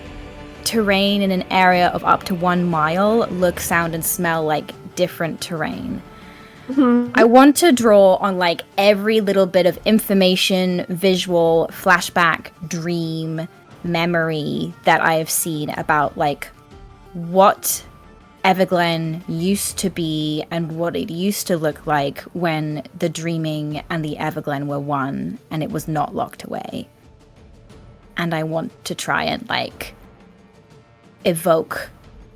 terrain in an area of up to 1 mile look, sound, and smell like different terrain. I want to draw on like every little bit of information, visual, flashback, dream, memory that I have seen about like what Everglen used to be and what it used to look like when the Dreaming and the Everglen were one and it was not locked away. And I want to try and like evoke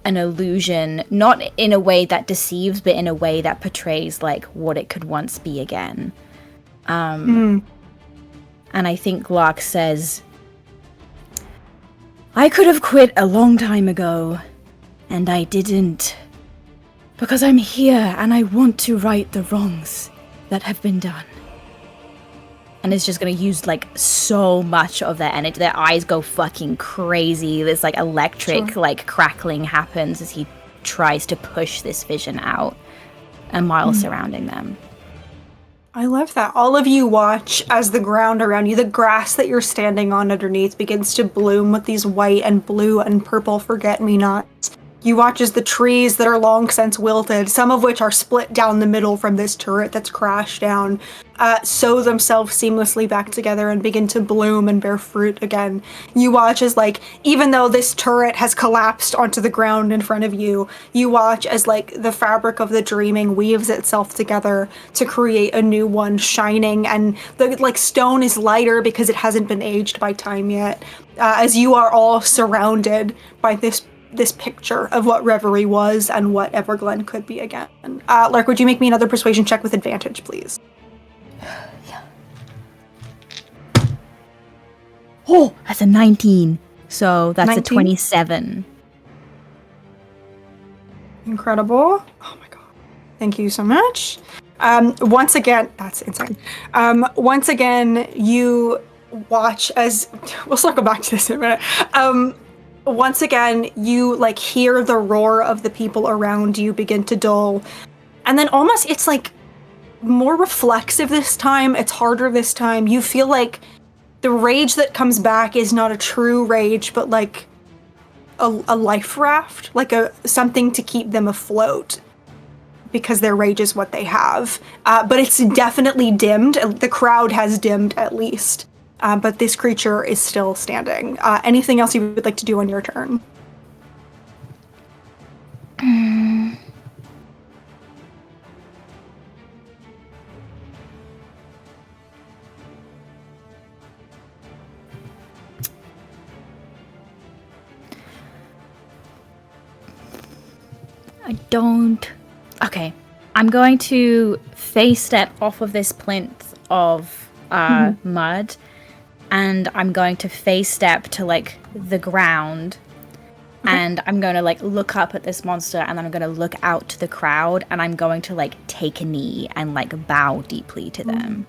an illusion, not in a way that deceives, but in a way that portrays like what it could once be again. And I think Lark says, I could have quit a long time ago, and I didn't. Because I'm here and I want to right the wrongs that have been done. And it's just going to use like so much of their energy. Their eyes go fucking crazy. This like electric like crackling happens as he tries to push this vision out. A mile surrounding them. I love that. All of you watch as the ground around you, the grass that you're standing on underneath, begins to bloom with these white and blue and purple forget-me-nots. You watch as the trees that are long since wilted, some of which are split down the middle from this turret that's crashed down, sew themselves seamlessly back together and begin to bloom and bear fruit again. You watch as, like, even though this turret has collapsed onto the ground in front of you, you watch as, like, the fabric of the dreaming weaves itself together to create a new one, shining, and the, like, stone is lighter because it hasn't been aged by time yet, as you are all surrounded by this picture of what Reverie was and what Everglen could be again. Lark, would you make me another persuasion check with advantage, please? Yeah. Oh, that's a 19. So that's 19? a 27. Incredible. Oh my god. Thank you so much. Once again, that's insane. Once again, you watch as, we'll circle back to this in a minute. Once again, you like hear the roar of the people around you begin to dull. And then almost it's like more reflexive this time. It's harder this time. You feel like the rage that comes back is not a true rage, but like a life raft, like something to keep them afloat. Because their rage is what they have. But it's definitely dimmed. The crowd has dimmed at least. But this creature is still standing. Anything else you would like to do on your turn? I don't... Okay. I'm going to face step off of this plinth of mud. And I'm going to face step to, like, the ground. Okay. And I'm going to, like, look up at this monster. And then I'm going to look out to the crowd. And I'm going to, like, take a knee and, like, bow deeply to them.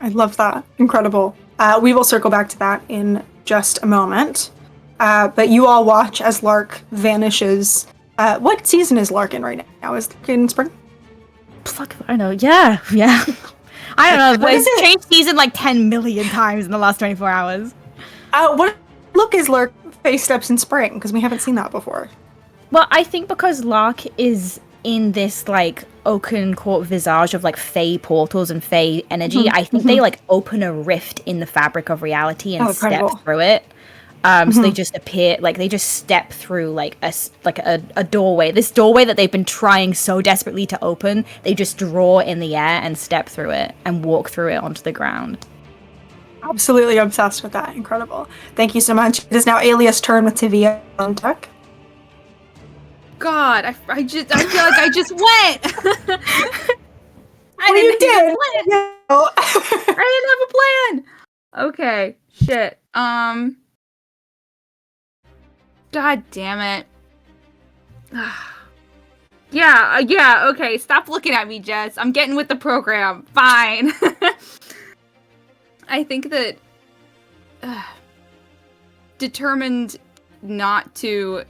I love that. Incredible. We will circle back to that in just a moment. But you all watch as Lark vanishes What season is Lark in right now? Is Lark in spring? Fuck if I know. Yeah. I don't know, but What is it's it? changed season like 10 million times in the last 24 hours. What look is Lark face steps in spring? Because we haven't seen that before. Well, I think because Lark is in this like oaken court visage of like fey portals and fey energy, I think they like open a rift in the fabric of reality and step incredible. through it. So they just appear, like they just step through like a doorway. This doorway that they've been trying so desperately to open, they just draw in the air and step through it and walk through it onto the ground. Absolutely obsessed with that. Incredible. Thank you so much. It is now Alia's turn with Tavia on deck. God, I feel like I just went. You did. I didn't have a plan. Okay, shit. God damn it. Yeah, okay. Stop looking at me, Jess. I'm getting with the program. Fine. I think that determined not to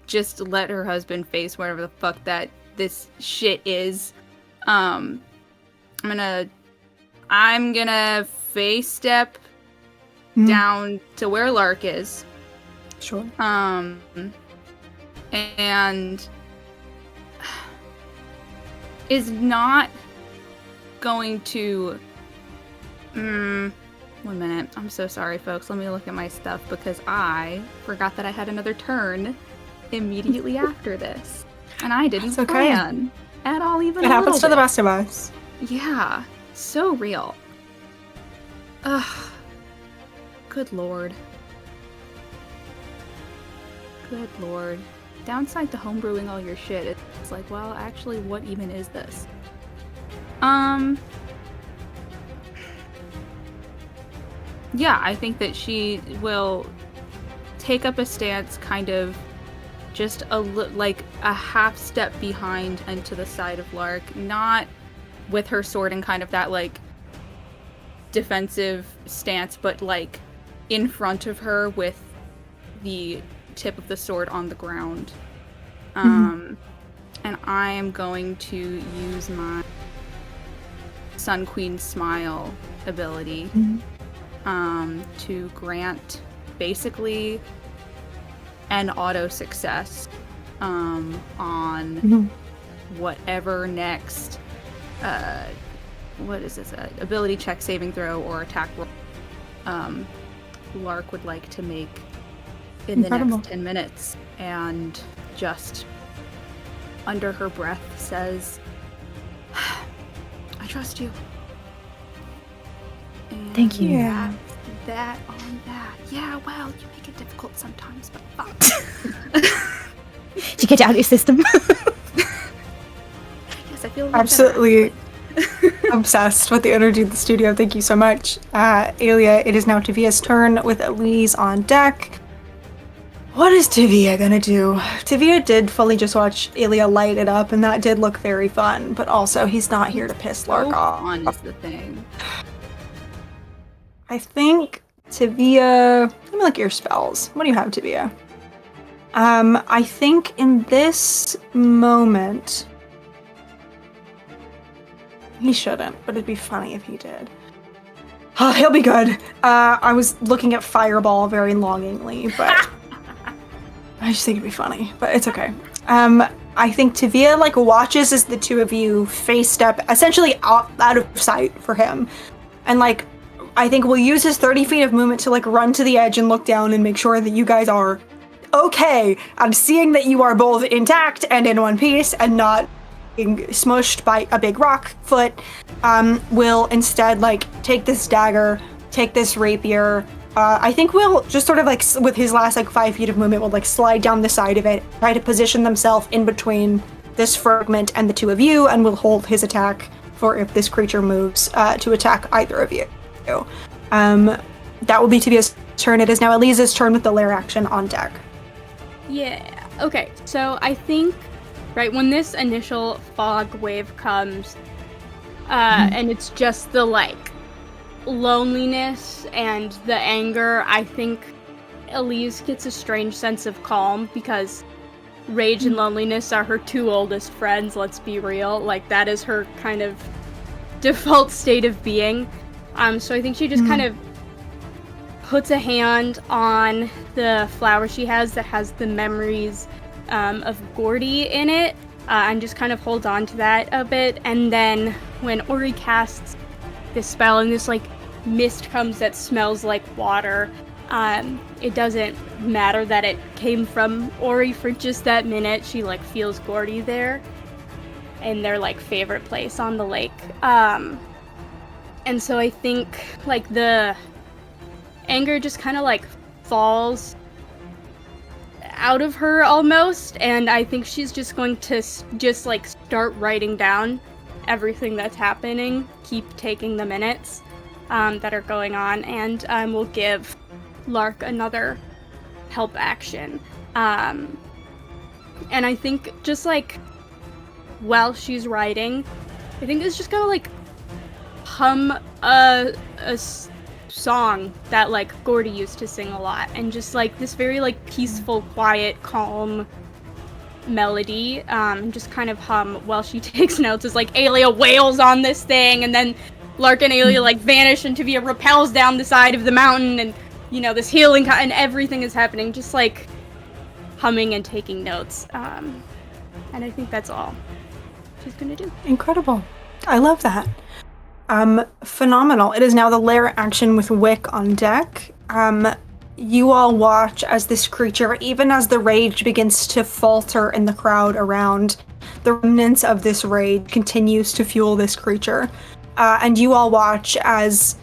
just let her husband face whatever the fuck that this shit is. I'm gonna face step down to where Lark is. Sure. And is not going to 1 minute. I'm so sorry, folks. Let me look at my stuff because I forgot that I had another turn immediately after this. And I didn't It's okay. plan at all, even It a happens to little the bit. best of us. Yeah, so real. Ugh. Good lord. Good lord. Downside to homebrewing all your shit, it's like, well, actually, what even is this? Yeah, I think that she will take up a stance kind of just like a half step behind and to the side of Lark, not with her sword in kind of that like defensive stance, but like in front of her with the tip of the sword on the ground. And I am going to use my Sun Queen Smile ability to grant basically an auto success on whatever next what is this, ability check, saving throw, or attack roll Lark would like to make in the next 10 minutes, and just under her breath says, I trust you. And Thank you. Yeah. that on that. Yeah, well, you make it difficult sometimes, but fuck. Did you get it out of your system? Yes, I feel a little Absolutely obsessed with the energy of the studio. Thank you so much. Alia, it is now Tavia's turn with Elise on deck. What is Tavia gonna do? Tavia did fully just watch Alia light it up, and that did look very fun, but also he's not here to piss Lark off. on is the thing. I think Tavia, let me look at your spells. What do you have, Tavia? I think in this moment, he shouldn't, but it'd be funny if he did. He'll be good. I was looking at Fireball very longingly, but I just think it'd be funny, but it's okay. I think Tavia like watches as the two of you face step essentially out of sight for him, and like I think we'll use his 30 feet of movement to like run to the edge and look down and make sure that you guys are okay. I'm seeing that you are both intact and in one piece and not being smushed by a big rock foot. We'll instead like take this dagger, take this rapier. I think we'll just sort of like with his last like 5 feet of movement, we'll like slide down the side of it, try to position themselves in between this fragment and the two of you, and we'll hold his attack for if this creature moves to attack either of you. That will be Tavia's turn. It is now Elise's turn with the lair action on deck. Yeah. Okay. So I think, right, when this initial fog wave comes, and it's just the like loneliness and the anger, I think Elise gets a strange sense of calm because rage and loneliness are her two oldest friends, let's be real. Like, that is her kind of default state of being. So I think she just kind of puts a hand on the flower she has that has the memories of Gordy in it, and just kind of holds on to that a bit. And then when Ori casts this spell and this like mist comes that smells like water, it doesn't matter that it came from Ori for just that minute. She like feels Gordy there in their like favorite place on the lake. And so I think like the anger just kind of like falls out of her almost, and I think she's just going to just like start writing down everything that's happening, keep taking the minutes that are going on, and we'll give Lark another help action. And I think just like while she's writing, I think it's just gonna like hum a song that like Gordy used to sing a lot, and just like this very like peaceful, quiet, calm melody, just kind of hum while she takes notes as like Aelia wails on this thing, and then Lark and Aelia like vanish, and Tavia rappels down the side of the mountain, and you know, this healing and everything is happening, just like humming and taking notes. And I think that's all she's gonna do. Incredible. I love that. Phenomenal. It is now the lair action with Wick on deck. You all watch as this creature, even as the rage begins to falter in the crowd around, the remnants of this rage continues to fuel this creature. And you all watch as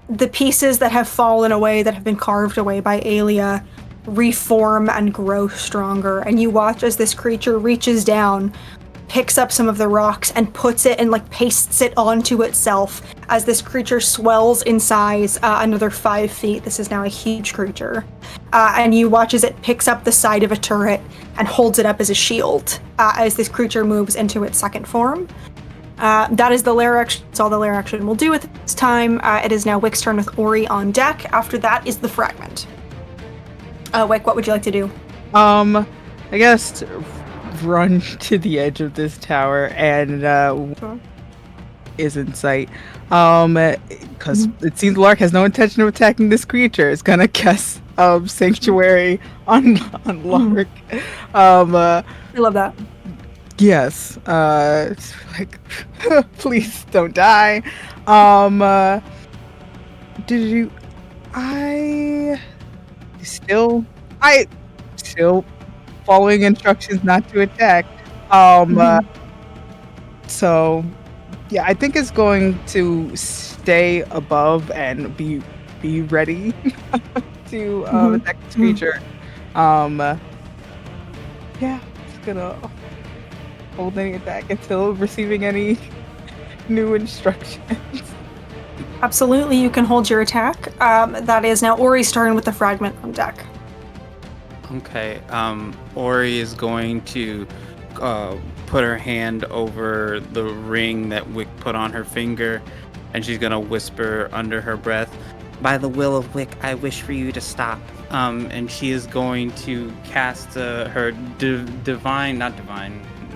the pieces that have fallen away, that have been carved away by Aelia, reform and grow stronger. And you watch as this creature reaches down, picks up some of the rocks and puts it and like pastes it onto itself as this creature swells in size another 5 feet. This is now a huge creature. And you watch as it picks up the side of a turret and holds it up as a shield as this creature moves into its second form. That is the lair action. That's all the lair action will do at this time. It is now Wick's turn with Ori on deck. After that is the fragment. Wick, what would you like to do? I guess run to the edge of this tower and is in sight. Because it seems Lark has no intention of attacking this creature. It's gonna cast Sanctuary on Lark. I love that. Yes. It's like, please don't die. Did you? I still following instructions not to attack. So yeah, I think it's going to stay above and be ready to attack this creature. Yeah, it's gonna hold any attack until receiving any new instructions. Absolutely, you can hold your attack. That is now Ori's turn with the fragment on deck. Okay, Ori is going to put her hand over the ring that Wick put on her finger, and she's gonna whisper under her breath, "By the will of Wick, I wish for you to stop." And she is going to cast her not divine,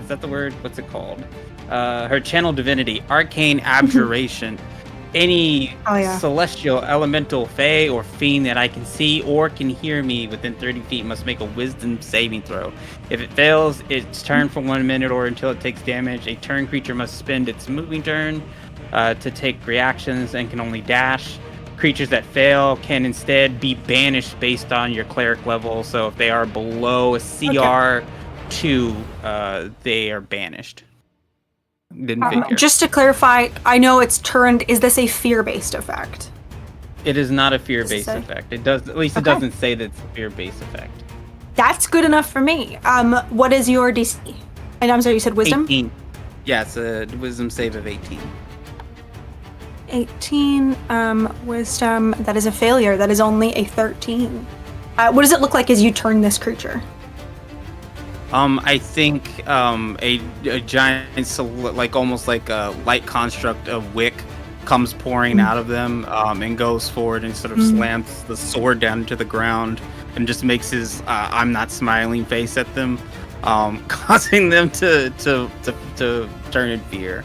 is that the word? What's it called? Her channel divinity, arcane abjuration. Any celestial, elemental, fae, or fiend that I can see or can hear me within 30 feet must make a wisdom saving throw. If it fails, it's turn for 1 minute or until it takes damage. A turn creature must spend its moving turn to take reactions and can only dash. Creatures that fail can instead be banished based on your cleric level. So if they are below a CR 2, they are banished. Didn't figure. Just to clarify, I know it's turned. Is this a fear-based effect? It is not a fear-based effect. It does, at least it doesn't say that it's a fear-based effect. That's good enough for me. What is your DC? And I'm sorry, you said wisdom? 18. Yeah, it's a wisdom save of 18. 18, wisdom. That is a failure. That is only a 13. What does it look like as you turn this creature? I think a giant, like almost like a light construct of Wick comes pouring out of them and goes forward and sort of slams the sword down into the ground and just makes his I'm not smiling face at them. causing them to turn in fear.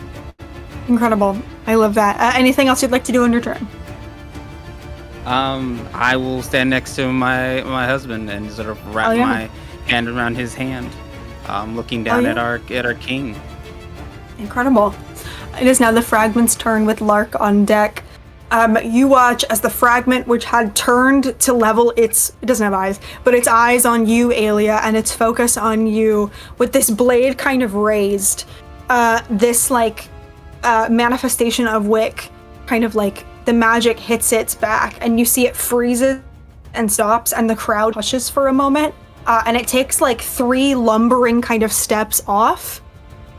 Incredible. I love that. Anything else you'd like to do on your turn? I will stand next to my husband and sort of wrap my hand around his hand, looking down at our king. Incredible. It is now the fragment's turn with Lark on deck. You watch as the fragment, which had turned to level it doesn't have eyes, but its eyes on you, Aelia, and its focus on you, with this blade kind of raised, this manifestation of Wick, kind of like the magic hits its back, and you see it freezes and stops, and the crowd hushes for a moment, and it takes like 3 lumbering kind of steps off.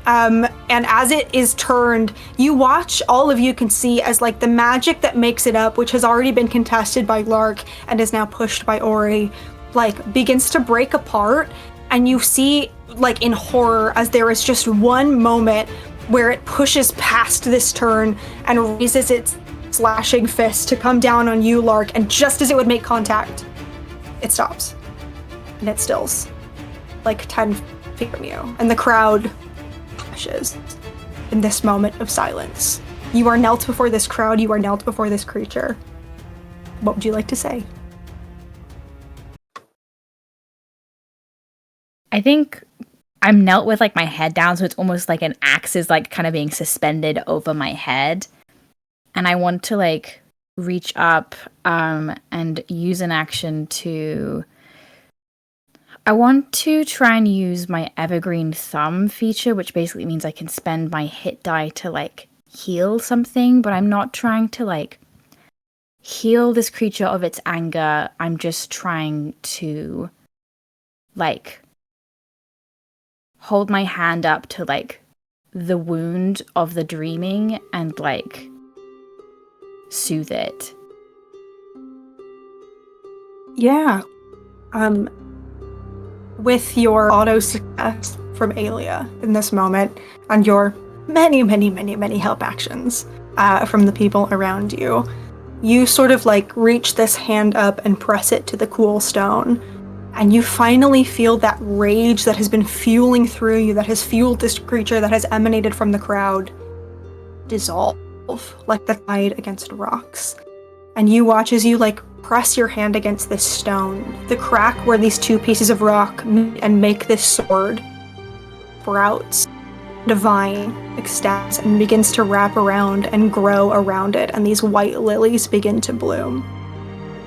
And as it is turned, you watch, all of you can see as like the magic that makes it up, which has already been contested by Lark and is now pushed by Ori, like begins to break apart. And you see like in horror as there is just one moment where it pushes past this turn and raises its slashing fist to come down on you, Lark. And just as it would make contact, it stops and it stills like 10 feet from you. And the crowd in this moment of silence. You are knelt before this crowd, you are knelt before this creature. What would you like to say? I think I'm knelt with like my head down, so it's almost like an axe is like kind of being suspended over my head. And I want to like reach up and use an action to... I want to try and use my evergreen thumb feature, which basically means I can spend my hit die to like heal something, but I'm not trying to like heal this creature of its anger. I'm just trying to like hold my hand up to like the wound of the dreaming and like soothe it. Yeah. With your auto success from Aelia in this moment, and your many help actions from the people around you, you sort of like reach this hand up and press it to the cool stone, and you finally feel that rage that has been fueling through you, that has fueled this creature, that has emanated from the crowd, dissolve like the tide against rocks. And you watch as you like press your hand against this stone. The crack where these 2 pieces of rock meet and make this sword sprouts. Divine extends and begins to wrap around and grow around it, and these white lilies begin to bloom.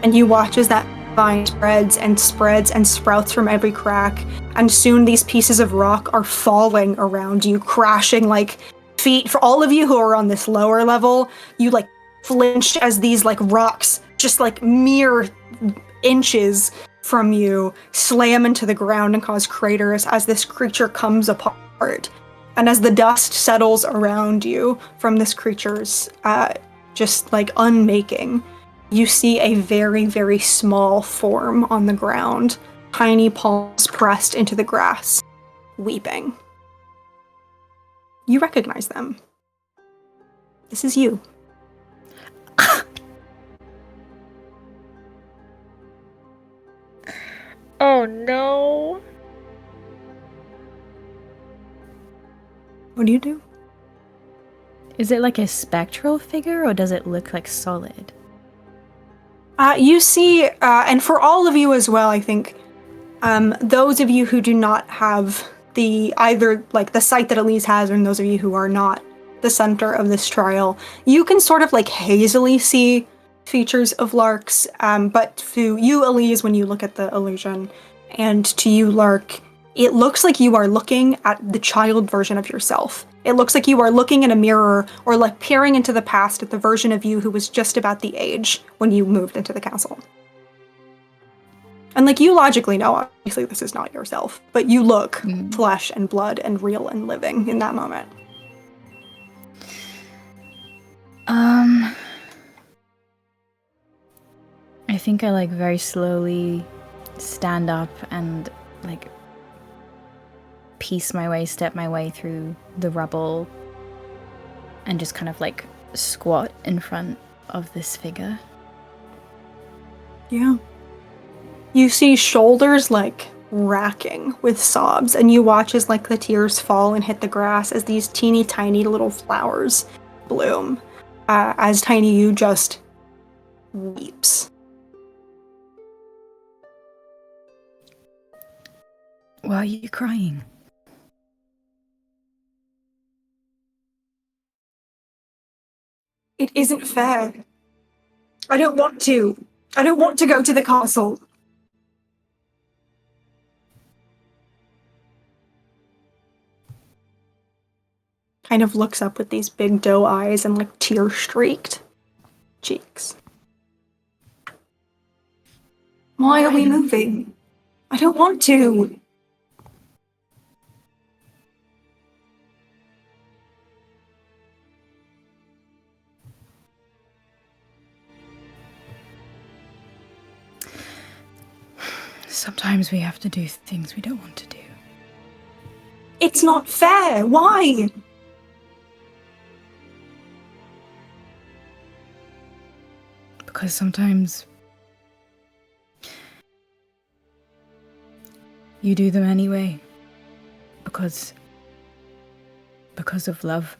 And you watch as that vine spreads and sprouts from every crack, and soon these pieces of rock are falling around you, crashing like feet. For all of you who are on this lower level, you like flinch as these like rocks just like mere inches from you slam into the ground and cause craters as this creature comes apart. And as the dust settles around you from this creature's just like unmaking, you see a very small form on the ground, tiny palms pressed into the grass, weeping. You recognize them. This is you. Oh no. What do you do? Is it like a spectral figure, or does it look like solid? You see, and for all of you as well, I think, those of you who do not have either like the sight that Elise has, and those of you who are not the center of this trial, you can sort of like hazily see features of Lark's, but to you, Elise, when you look at the illusion, and to you, Lark, it looks like you are looking at the child version of yourself. It looks like you are looking in a mirror, or like peering into the past at the version of you who was just about the age when you moved into the castle. And like you logically know, obviously this is not yourself, but you look flesh and blood and real and living in that moment. I think I like very slowly stand up and like step my way through the rubble and just kind of like squat in front of this figure. Yeah. You see shoulders like racking with sobs, and you watch as like the tears fall and hit the grass as these teeny tiny little flowers bloom, as Tiny You just weeps. Why are you crying? It isn't fair. I don't want to. I don't want to go to the castle. Kind of looks up with these big doe eyes and like tear-streaked cheeks. Why are we moving? I don't want to. Sometimes we have to do things we don't want to do. It's not fair. Why? Because sometimes you do them anyway. Because of love.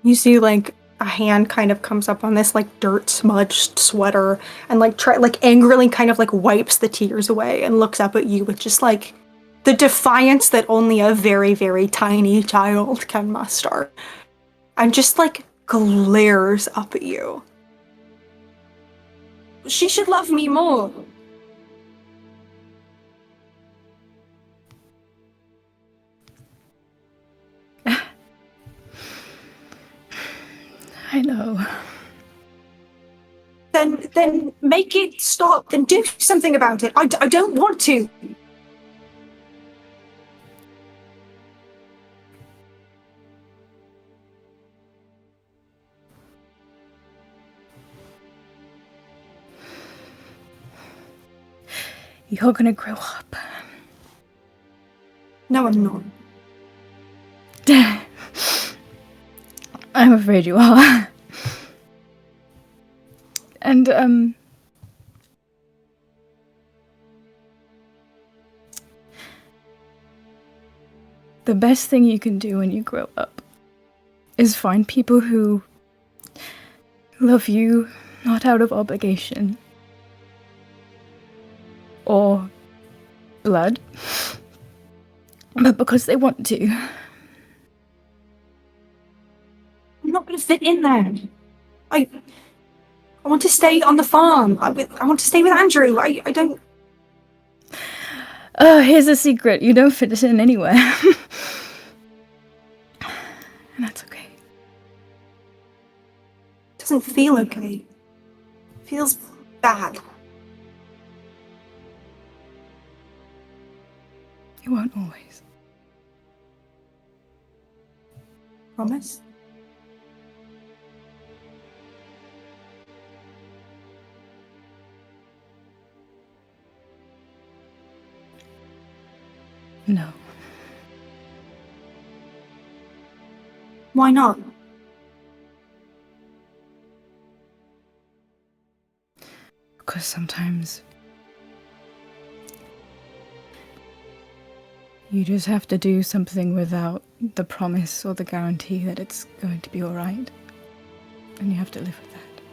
You see, like, a hand kind of comes up on this, like, dirt-smudged sweater and, like, angrily kind of, like, wipes the tears away and looks up at you with just, like, the defiance that only a very, very tiny child can muster. And just, like, glares up at you. She should love me more. I know. Then make it stop. Then do something about it. I don't want to. You're gonna grow up. No, I'm not. I'm afraid you are. And, the best thing you can do when you grow up is find people who love you not out of obligation or blood, but because they want to. I'm not going to fit in there. I want to stay on the farm. I want to stay with Andrew. I don't... Here's a secret. You don't fit in anywhere. And that's okay. It doesn't feel okay. It feels bad. It won't always. Promise? No. Why not? Because sometimes you just have to do something without the promise or the guarantee that it's going to be alright. And you have to live with that.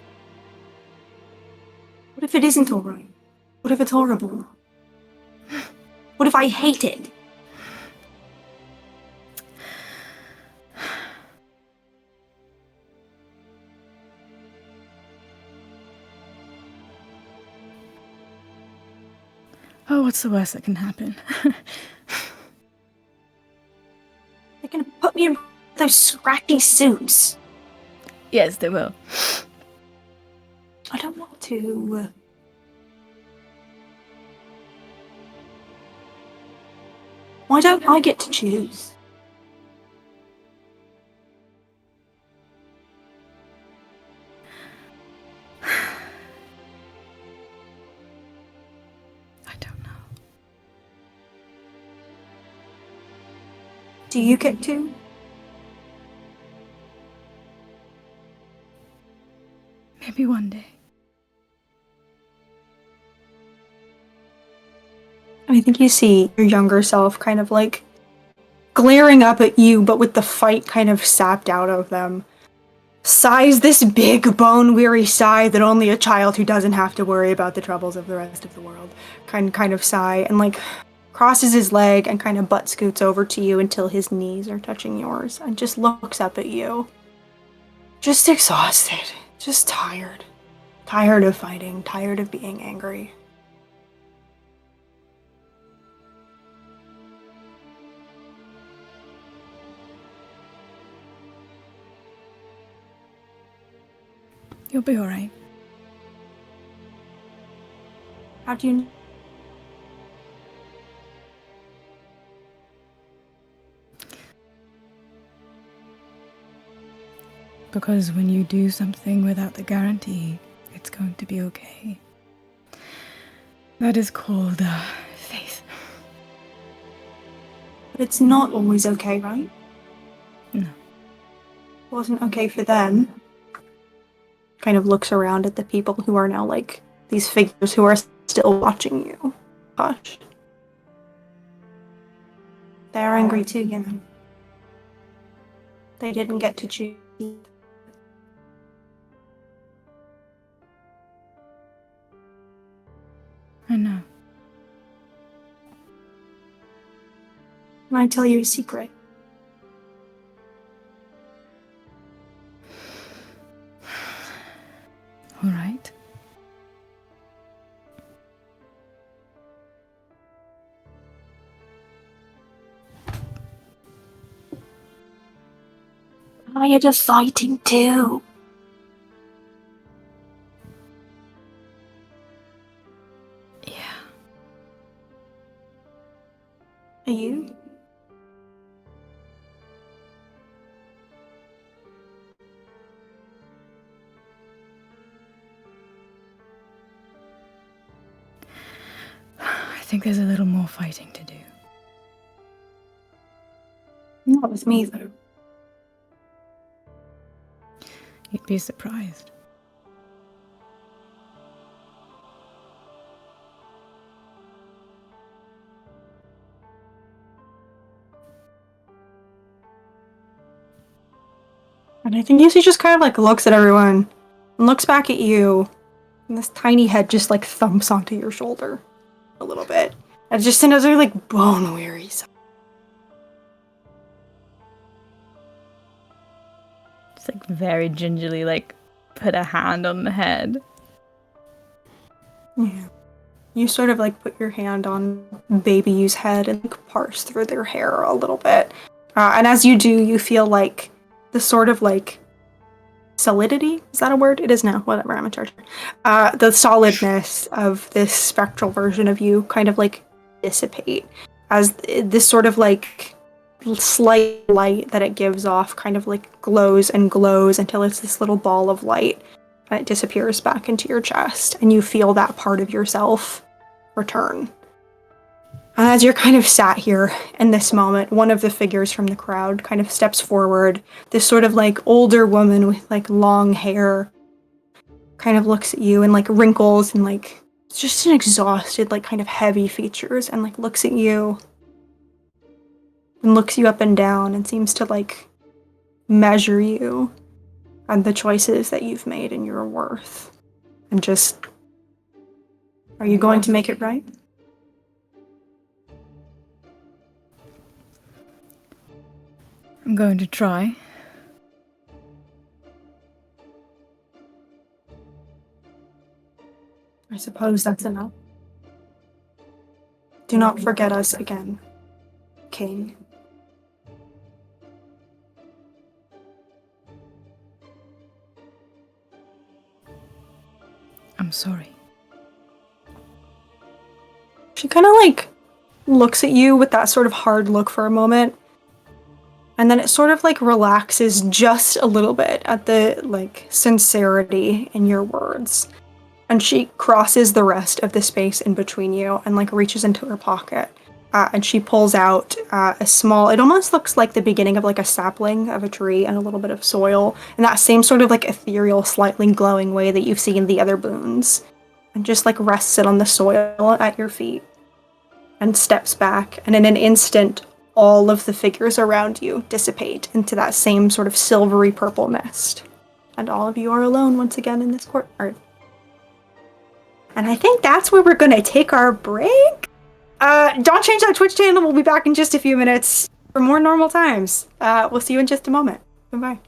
What if it isn't alright? What if it's horrible? What if I hate it? Oh, what's the worst that can happen? They're gonna put me in those scratchy suits. Yes, they will. I don't want to. Why don't I get to choose? I don't know. Do you get to? Maybe one day. I think you see your younger self kind of like glaring up at you, but with the fight kind of sapped out of them. Sighs this big, bone-weary sigh that only a child who doesn't have to worry about the troubles of the rest of the world kind of sigh, and like crosses his leg and kind of butt scoots over to you until his knees are touching yours, and just looks up at you. Just exhausted, just tired. Tired of fighting, tired of being angry. You'll be alright. How do you... Because when you do something without the guarantee, it's going to be okay. That is called faith. But it's not always okay, right? No. It wasn't okay for them. Kind of looks around at the people who are now like these figures who are still watching you. Hushed. They're angry too, you know. They didn't get to choose. I know. Can I tell you a secret? Alright. You're just fighting too. Yeah. Are you? I think there's a little more fighting to do. Not with me, though. You'd be surprised. And I think Yusi just kind of like looks at everyone and looks back at you. And this tiny head just like thumps onto your shoulder a little bit. And just another like bone weary sigh. Just like very gingerly like put a hand on the head. Yeah. You sort of like put your hand on Baby Yu's head and like, parse through their hair a little bit. And as you do, you feel like the sort of like solidity, is that a word? It is now, whatever, I'm in charge. The solidness of this spectral version of you kind of like dissipate as this sort of like slight light that it gives off kind of like glows and glows until it's this little ball of light and it disappears back into your chest and you feel that part of yourself return. And as you're kind of sat here in this moment, one of the figures from the crowd kind of steps forward. This sort of like older woman with like long hair kind of looks at you and like wrinkles and like just an exhausted, like kind of heavy features and like looks at you and looks you up and down and seems to like measure you and the choices that you've made and your worth. And just, are you going to make it right? I'm going to try. I suppose that's enough. Do not forget us again, King. I'm sorry. She kind of like looks at you with that sort of hard look for a moment. And then it sort of like relaxes just a little bit at the like sincerity in your words. And she crosses the rest of the space in between you and like reaches into her pocket. And she pulls out a small, it almost looks like the beginning of like a sapling of a tree and a little bit of soil. And that same sort of like ethereal, slightly glowing way that you've seen the other boons. And just like rests it on the soil at your feet. and steps back, and in an instant, all of the figures around you dissipate into that same sort of silvery purple mist. And all of you are alone once again in this courtyard. And I think that's where we're gonna take our break. Don't change that Twitch channel. We'll be back in just a few minutes for more normal times. We'll see you in just a moment. Goodbye.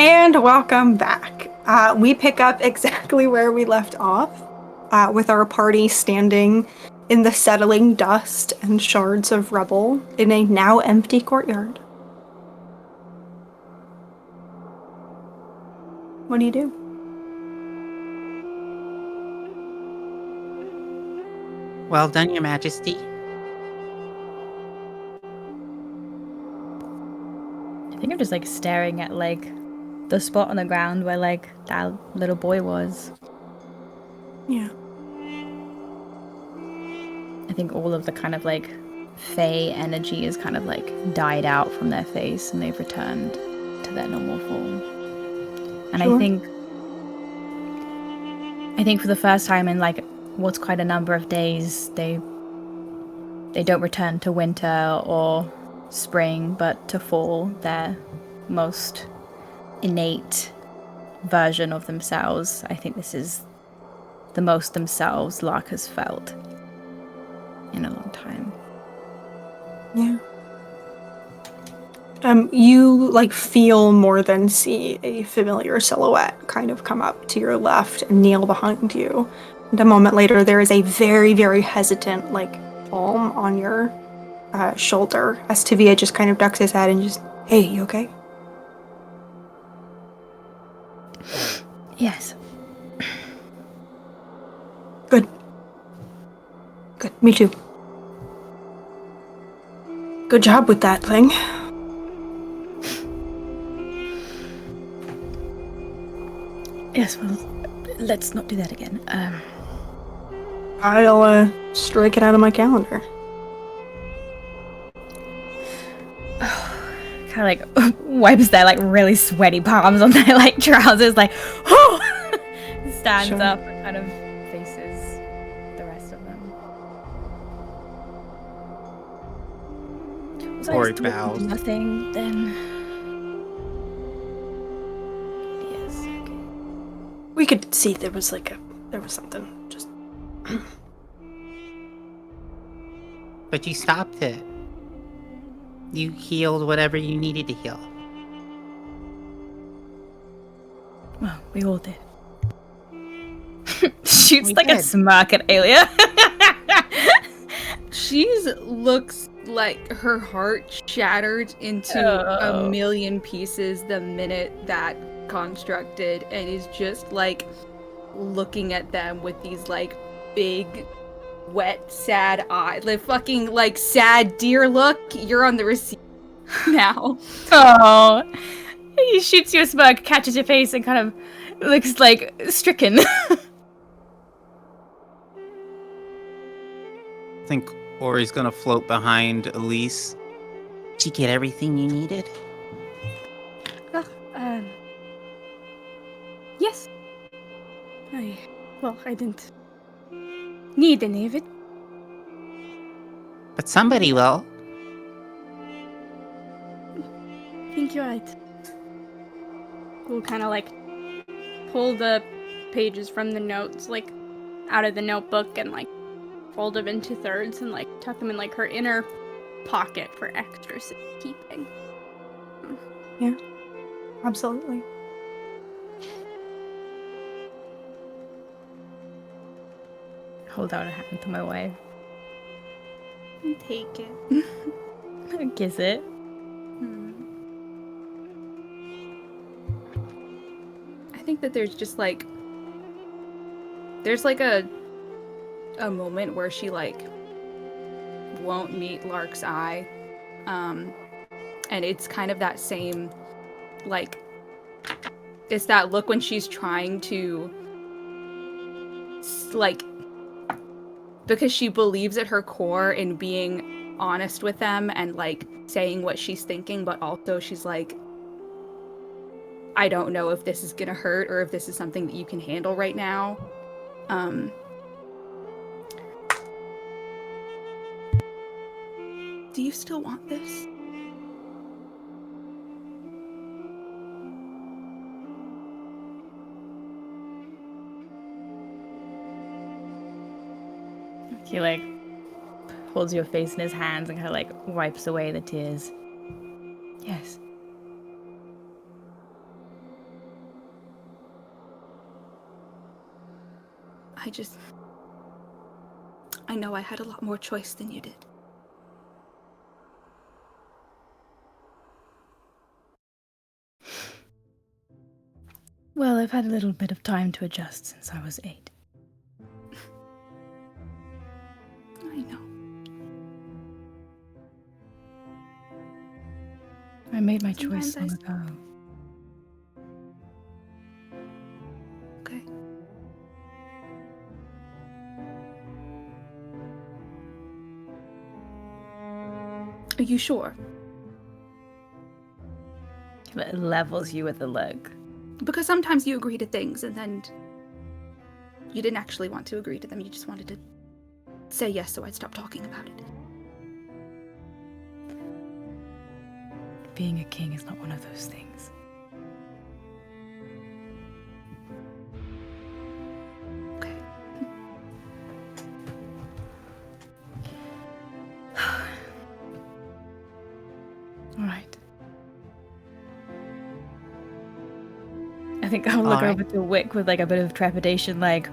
And welcome back. We pick up exactly where we left off, with our party standing in the settling dust and shards of rubble in a now empty courtyard. What do you do? Well done, Your Majesty. I think I'm just like staring at like the spot on the ground where like that little boy was. Yeah. I think all of the kind of like fey energy is kind of like died out from their face and they've returned to their normal form. And Sure. I think for the first time in like what's quite a number of days, they don't return to winter or spring, but to fall, their most innate version of themselves. I think this is the most themselves Lark has felt in a long time. Yeah. You like feel more than see a familiar silhouette kind of come up to your left and kneel behind you. And a moment later, there is a very, very hesitant like palm on your shoulder as Tavia just kind of ducks his head and just, "Hey, you okay?" Yes. Good. Good. Me too. Good job with that thing. Yes, well, let's not do that again. I'll strike it out of my calendar. Kind of like wipes their like really sweaty palms on their like trousers, like, oh, stands Sure. up and kind of faces the rest of them. Was I Ori just doing bows. nothing then? Yes. Okay. We could see there was something. Just But you stopped it. You healed whatever you needed to heal. Well, we all did. Shoots We like a did. smirk at Alia. She's looks like her heart shattered into Oh. a million pieces the minute that constructed, and is just like looking at them with these like big, wet, sad eyes. Like fucking like sad deer look. You're on the receipt now. Oh. He shoots you a smirk, catches your face, and kind of looks like stricken. I think Ori's gonna float behind Elise. Did you get everything you needed? Yes. I didn't need any of it. But somebody will. I think you're right. We'll kind of like pull the pages from the notes like out of the notebook and like fold them into thirds and like tuck them in like her inner pocket for extra safekeeping. absolutely. Hold out a hand to my wife. Take it. Kiss it. I think that there's just like there's like a moment where she like won't meet Lark's eye, and it's kind of that same like it's that look when she's trying to like, because she believes at her core in being honest with them and like saying what she's thinking, but also she's like, I don't know if this is gonna hurt or if this is something that you can handle right now. Do you still want this? He like holds your face in his hands and kind of like wipes away the tears. Yes. I know I had a lot more choice than you did. Well, I've had a little bit of time to adjust since I was 8. I know. I made my choice Sometimes long ago. Okay. Are you sure? It levels you with a look. Because sometimes you agree to things and then you didn't actually want to agree to them. You just wanted to say yes so I'd stop talking about it. Being a king is not one of those things. Okay. All right. I think I'll look Alright. over to Wick with like a bit of trepidation, like,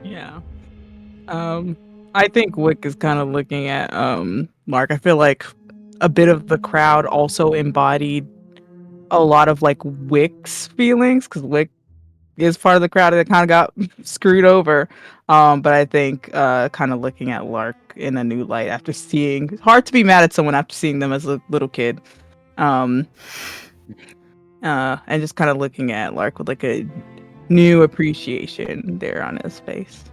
Yeah. I think Wick is kind of looking at Mark. I feel like a bit of the crowd also embodied a lot of like Wick's feelings because Wick is part of the crowd that kind of got screwed over. But I think kind of looking at Lark in a new light after seeing, it's hard to be mad at someone after seeing them as a little kid. And just kind of looking at Lark with like a new appreciation there on his face.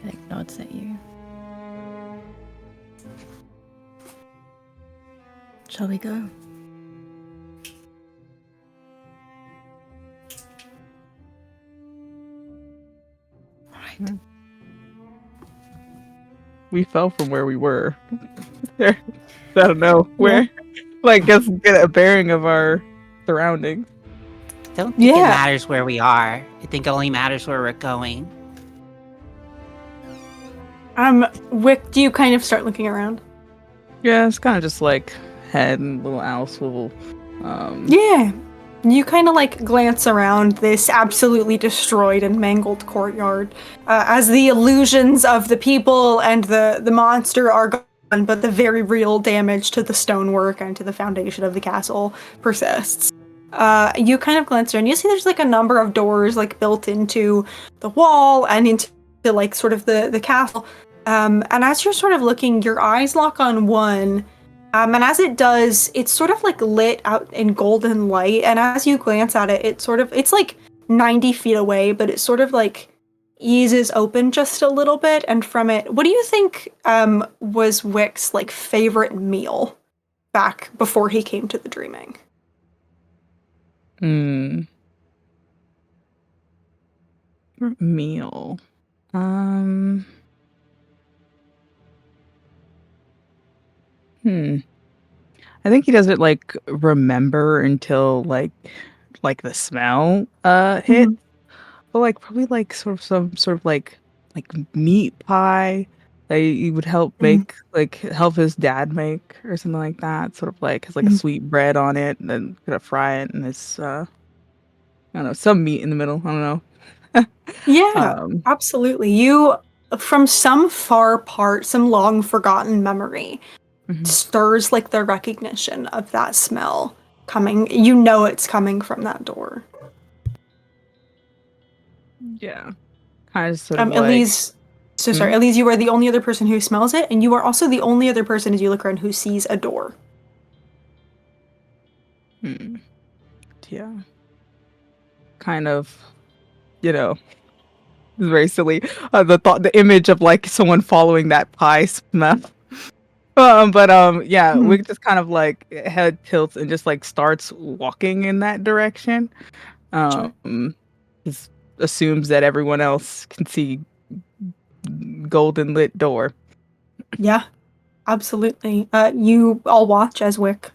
He like nods at you. Shall we go? Right. We fell from where we were. I don't know where. Like, just get a bearing of our surroundings. Don't think it Yeah. matters where we are. I think it only matters where we're going. Wick, do you kind of start looking around? Yeah, it's kind of just like head and little owl swivel. Yeah. You kind of like glance around this absolutely destroyed and mangled courtyard as the illusions of the people and the monster are gone, but the very real damage to the stonework and to the foundation of the castle persists. You kind of glance around. You see there's like a number of doors like built into the wall and into like sort of the castle. And as you're sort of looking, your eyes lock on one. And as it does, it's sort of like lit out in golden light. And as you glance at it, it's like 90 feet away, but it sort of like eases open just a little bit. And from it, what do you think was Wick's like favorite meal back before he came to the dreaming? Meal. I think he doesn't like remember until like the smell hit. But like probably like sort of some sort of like meat pie that he would help make, like help his dad make or something like that. Sort of like has like a sweet bread on it and then gonna fry it and it's I don't know, some meat in the middle. I don't know. Yeah, absolutely. You, from some far part, some long forgotten memory, stirs like the recognition of that smell coming. You know it's coming from that door. Yeah. Kind of sort of like... Elise, sorry, Elise, you are the only other person who smells it, and you are also the only other person as you look around who sees a door. Yeah. Kind of, you know, it's very silly. The image of like someone following that pie smell. Yeah, we just kind of like head tilts and just like starts walking in that direction. Just assumes that everyone else can see golden lit door. Yeah, absolutely. You all watch as Wick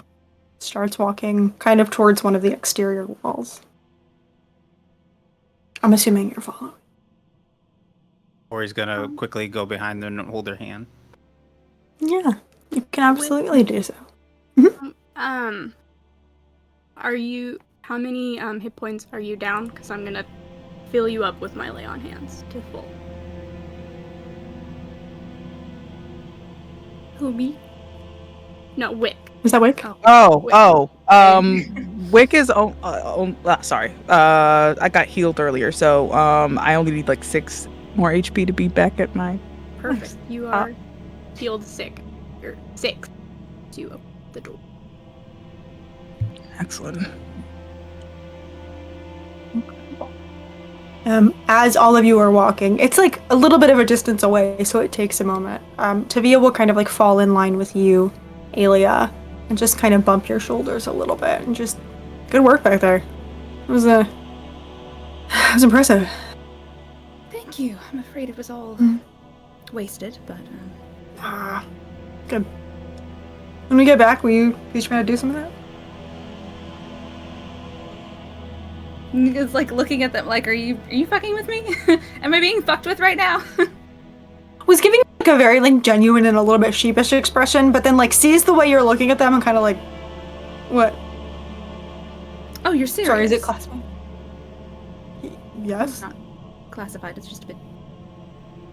starts walking kind of towards one of the exterior walls. I'm assuming you're following. Or he's gonna quickly go behind them and hold their hand. Yeah, you can absolutely do so. Are you, how many hit points are you down? Because I'm gonna fill you up with my lay on hands to full. Who, me? No, Wick. Is that Wick? Wick is sorry. I got healed earlier, so I only need like 6 more HP to be back at my... Perfect. You are healed 6. Or 6. You open the door. Excellent. As all of you are walking, it's like a little bit of a distance away, so it takes a moment. Tavia will kind of like fall in line with you, Aelia, and just kind of bump your shoulders a little bit, and just good work back there. It was impressive. Thank you. I'm afraid it was all wasted, but Good. When we get back, will you please try to do some of that? it's like looking at them like, are you fucking with me? Am I being fucked with right now? Was giving like a very like genuine and a little bit sheepish expression, but then like sees the way you're looking at them and kind of like, what? Oh, you're serious? Sorry, is it classified? Yes. It's not classified. It's just a bit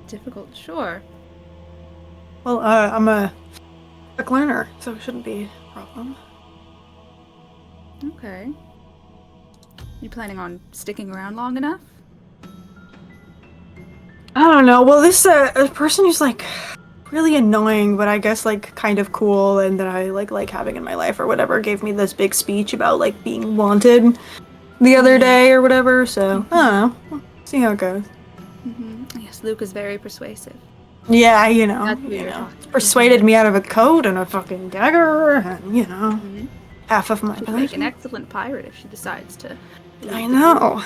difficult. Sure. Well, I'm a quick learner, so it shouldn't be a problem. Okay. You planning on sticking around long enough? I don't know. Well, this a person who's like really annoying, but I guess like kind of cool, and that I like having in my life or whatever, gave me this big speech about like being wanted. the other day or whatever. So I don't know. See how it goes. Yes, Luke is very persuasive. Yeah, That's what you're talking about. persuaded me out of a coat and a fucking dagger, and half of my She'd make an position. excellent pirate if she decides to. I know.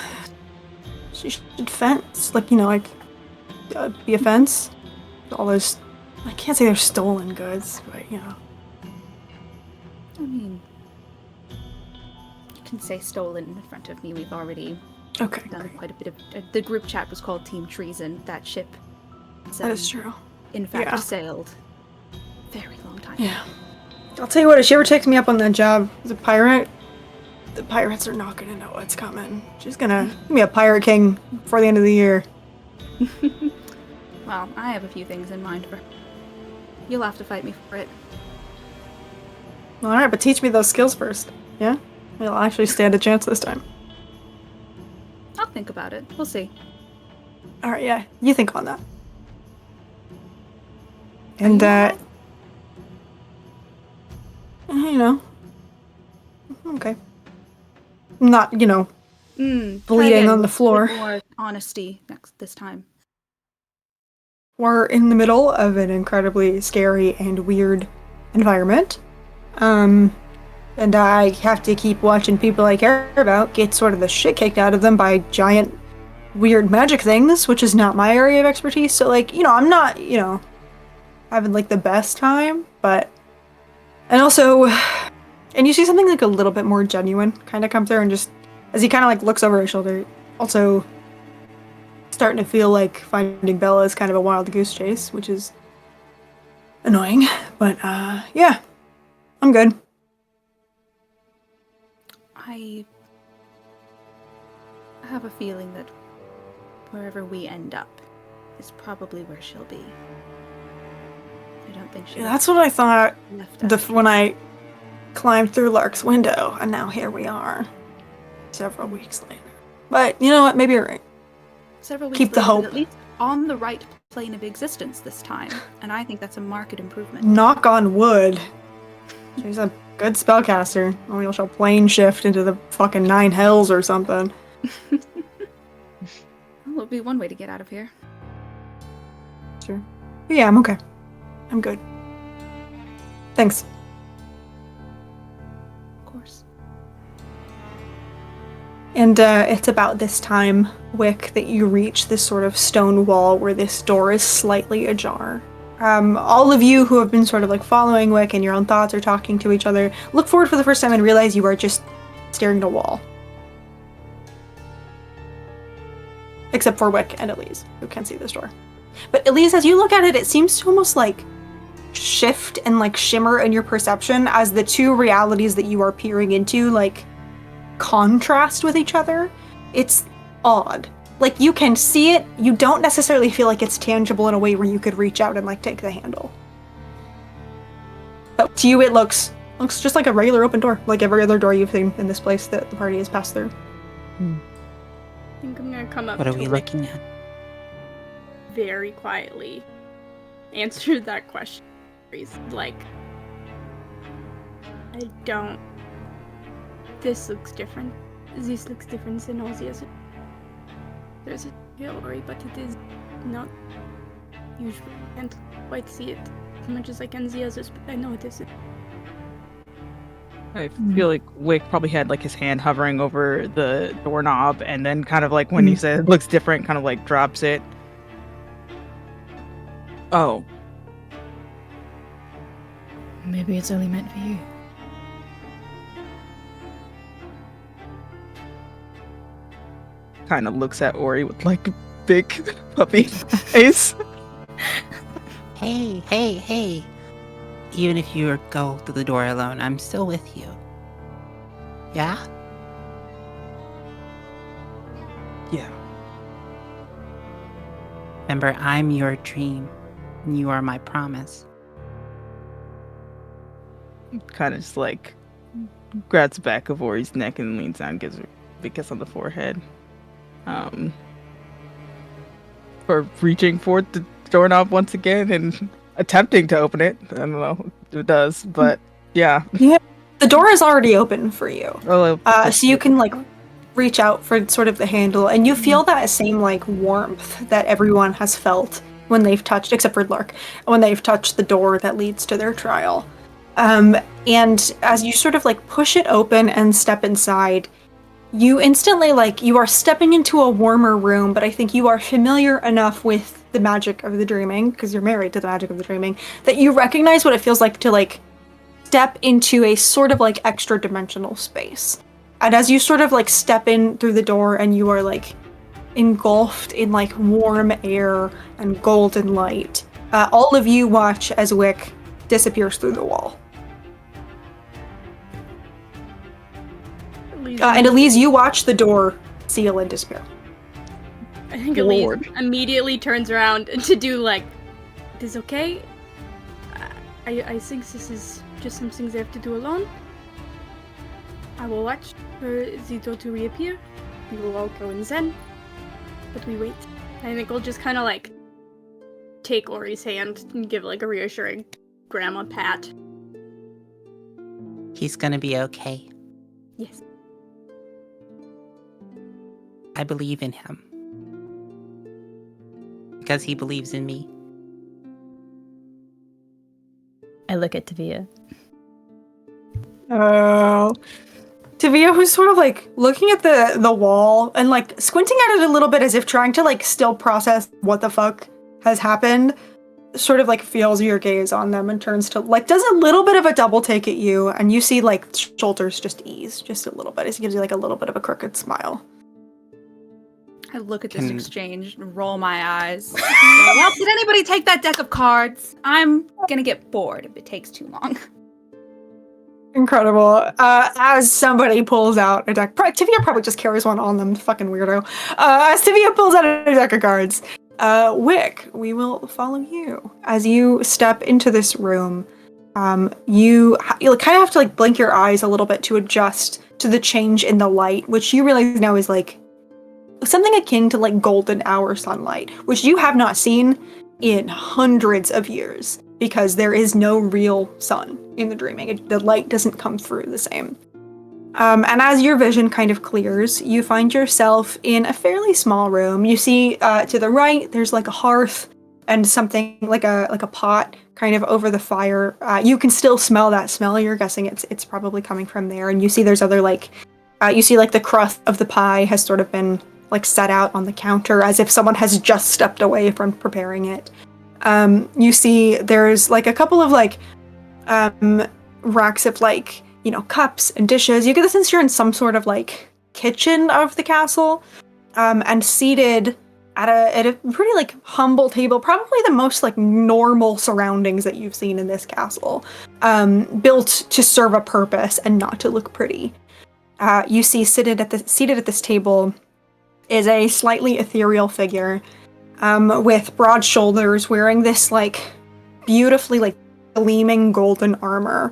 She should fence, be a fence. All those, I can't say they're stolen goods, but I mean, you can say stolen in front of me. We've already Okay, done great. quite a bit of. The group chat was called Team Treason. That ship, That is true. in fact, Yeah. sailed very long time. Yeah. I'll tell you what, if she ever takes me up on that job as a pirate, the pirates are not gonna know what's coming. She's gonna be a pirate king before the end of the year. Well, I have a few things in mind for her. You'll have to fight me for it. Alright, but teach me those skills first. Yeah? I'll actually stand a chance this time. I'll think about it. We'll see. Alright, yeah. You think on that. And, okay. Not, Try bleeding again on the with a bit floor. More honesty this time. We're in the middle of an incredibly scary and weird environment. And I have to keep watching people I care about get sort of the shit kicked out of them by giant weird magic things, which is not my area of expertise. So, I'm not, having, the best time, but... And also... And you see something, a little bit more genuine kind of come through, and just... As he kind of, looks over his shoulder, also... starting to feel like finding Bella is kind of a wild goose chase, which is... annoying. But, yeah. I'm good. I have a feeling that wherever we end up is probably where she'll be. I don't think she'll That's what I thought left us. when I climbed through Lark's window, and now here we are. Several weeks later. But, you know what? Maybe you're right. Several weeks keep the later, hope. but at least on the right plane of existence this time, and I think that's a marked improvement. Knock on wood. She's a good spellcaster. Or you'll shall plane shift into the fucking 9 hells or something. Well, it'll be one way to get out of here. Sure. But yeah, I'm okay. I'm good. Thanks. Of course. And it's about this time, Wick, that you reach this sort of stone wall where this door is slightly ajar. All of you who have been sort of following Wick and your own thoughts or talking to each other, look forward for the first time and realize you are just staring at a wall. Except for Wick and Elise, who can see this door. But Elise, as you look at it, it seems to almost shift and shimmer in your perception as the two realities that you are peering into contrast with each other. It's odd. You can see it, you don't necessarily feel like it's tangible in a way where you could reach out and take the handle. But to you it looks just like a regular open door, like every other door you've seen in this place that the party has passed through. I think I'm gonna come up What are to we Wick looking at? very quietly. Answer that question. He's I don't. This looks different. This looks different than all the others. There's a gallery, but it is not usual. I can't quite see it as much as I can the others, but I know it isn't. I feel like Wick probably had his hand hovering over the doorknob, and then kind of when you said it looks different, kind of drops it. Oh. Maybe it's only meant for you. Kind of looks at Ori with big puppy face. Hey. Even if you go through the door alone, I'm still with you. Yeah? Yeah. Remember, I'm your dream, and you are my promise. Kind of just grabs the back of Ori's neck and leans down and gives her a big kiss on the forehead. For reaching for the doorknob once again and attempting to open it. I don't know if it does, but yeah. Yeah. The door is already open for you. Oh, So you can reach out for sort of the handle, and you feel that same like warmth that everyone has felt when they've touched, except for Lark, when they've touched the door that leads to their trial. And as you sort of like push it open and step inside, you instantly like you are stepping into a warmer room, but I think you are familiar enough with the magic of the dreaming, because you're married to the magic of the dreaming, that you recognize what it feels like to like step into a sort of like extra dimensional space. And as you sort of like step in through the door and you are like engulfed in like warm air and golden light, all of you watch as Wick disappears through the wall. And Elise, you watch the door seal and disappear. I think Elise immediately turns around to do like, "This okay? I think this is just some things I have to do alone. I will watch for the door to reappear. We will all go in Zen, but we wait." I think we'll just kind of like take Ori's hand and give like a reassuring grandma pat. He's gonna be okay. Yes. I believe in him. Because he believes in me. I look at Tavia. Oh. Tavia, who's sort of like looking at the wall and like squinting at it a little bit as if trying to like still process what the fuck has happened, sort of like feels your gaze on them and turns to like does a little bit of a double take at you, and you see like shoulders just ease just a little bit as he gives you like a little bit of a crooked smile. I look at this exchange and roll my eyes. Well, did anybody take that deck of cards? I'm gonna get bored if it takes too long. Incredible. As somebody pulls out a deck, Tavia probably just carries one on them, fucking weirdo. As Tavia pulls out a deck of cards, Wick, we will follow you. As you step into this room, you kind of have to like blink your eyes a little bit to adjust to the change in the light, which you realize now is like something akin to like golden hour sunlight, which you have not seen in hundreds of years because there is no real sun in the dreaming. The light doesn't come through the same. And as your vision kind of clears, you find yourself in a fairly small room. You see to the right, there's like a hearth and something like a pot kind of over the fire. You can still smell that smell. You're guessing it's probably coming from there. And you see there's other like, you see like the crust of the pie has sort of been like set out on the counter as if someone has just stepped away from preparing it. You see there's like a couple of like racks of like, you know, cups and dishes. You get the sense you're in some sort of like kitchen of the castle, and seated at a pretty like humble table, probably the most like normal surroundings that you've seen in this castle, built to serve a purpose and not to look pretty. You see seated at this table is a slightly ethereal figure, with broad shoulders, wearing this like beautifully like gleaming golden armor.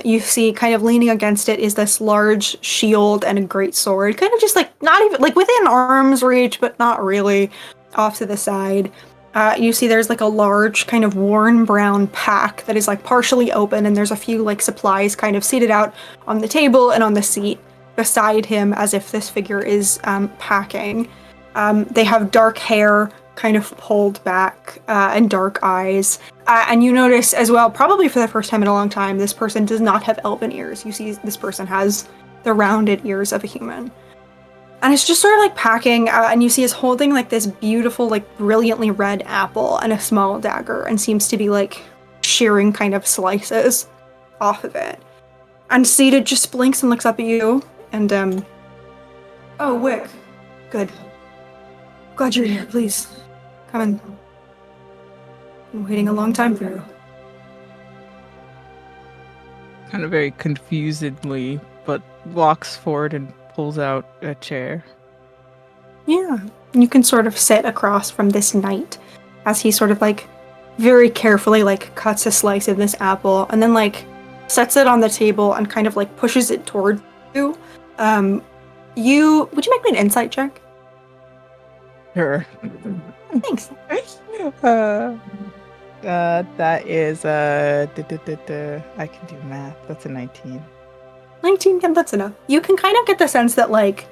You see kind of leaning against it is this large shield and a great sword, kind of just like not even like within arm's reach, but not really, off to the side. You see there's like a large kind of worn brown pack that is like partially open, and there's a few like supplies kind of seated out on the table and on the seat beside him as if this figure is packing. They have dark hair kind of pulled back, and dark eyes. And you notice as well, probably for the first time in a long time, this person does not have elven ears. You see this person has the rounded ears of a human. And it's just sort of like packing, and you see is holding like this beautiful, like brilliantly red apple and a small dagger, and seems to be like shearing kind of slices off of it. And seated just blinks and looks up at you, and oh, Wick. Good. Glad you're here, please. Come in. Been waiting a long time for you. Kind of very confusedly, but walks forward and pulls out a chair. Yeah. You can sort of sit across from this knight as he sort of like very carefully like cuts a slice of this apple and then like sets it on the table and kind of like pushes it toward you. Would you make me an insight check? Sure. Thanks. That is I can do math. That's a 19. 19, yeah, that's enough. You can kind of get the sense that like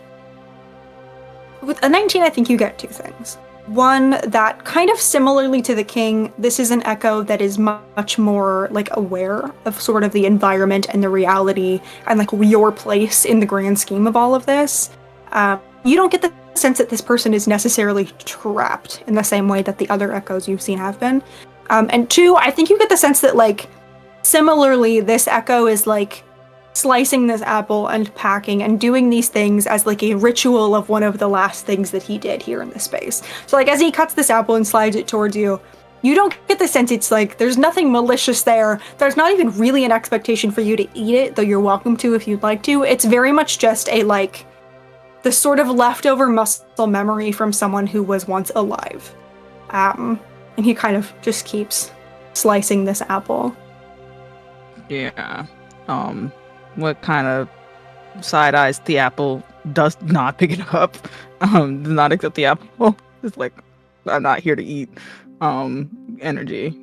With a 19, I think you get two things. One, that kind of similarly to the king, this is an echo that is much more like aware of sort of the environment and the reality and like your place in the grand scheme of all of this. You don't get the sense that this person is necessarily trapped in the same way that the other echoes you've seen have been. And two, I think you get the sense that like similarly, this echo is like slicing this apple and packing and doing these things as like a ritual of one of the last things that he did here in this space. So like as he cuts this apple and slides it towards you, you don't get the sense it's like there's nothing malicious there. There's not even really an expectation for you to eat it, though you're welcome to if you'd like to. It's very much just a like the sort of leftover muscle memory from someone who was once alive. And he kind of just keeps slicing this apple. Yeah. What kind of side eyes the apple does not pick it up. Does not accept the apple. It's like I'm not here to eat. Energy.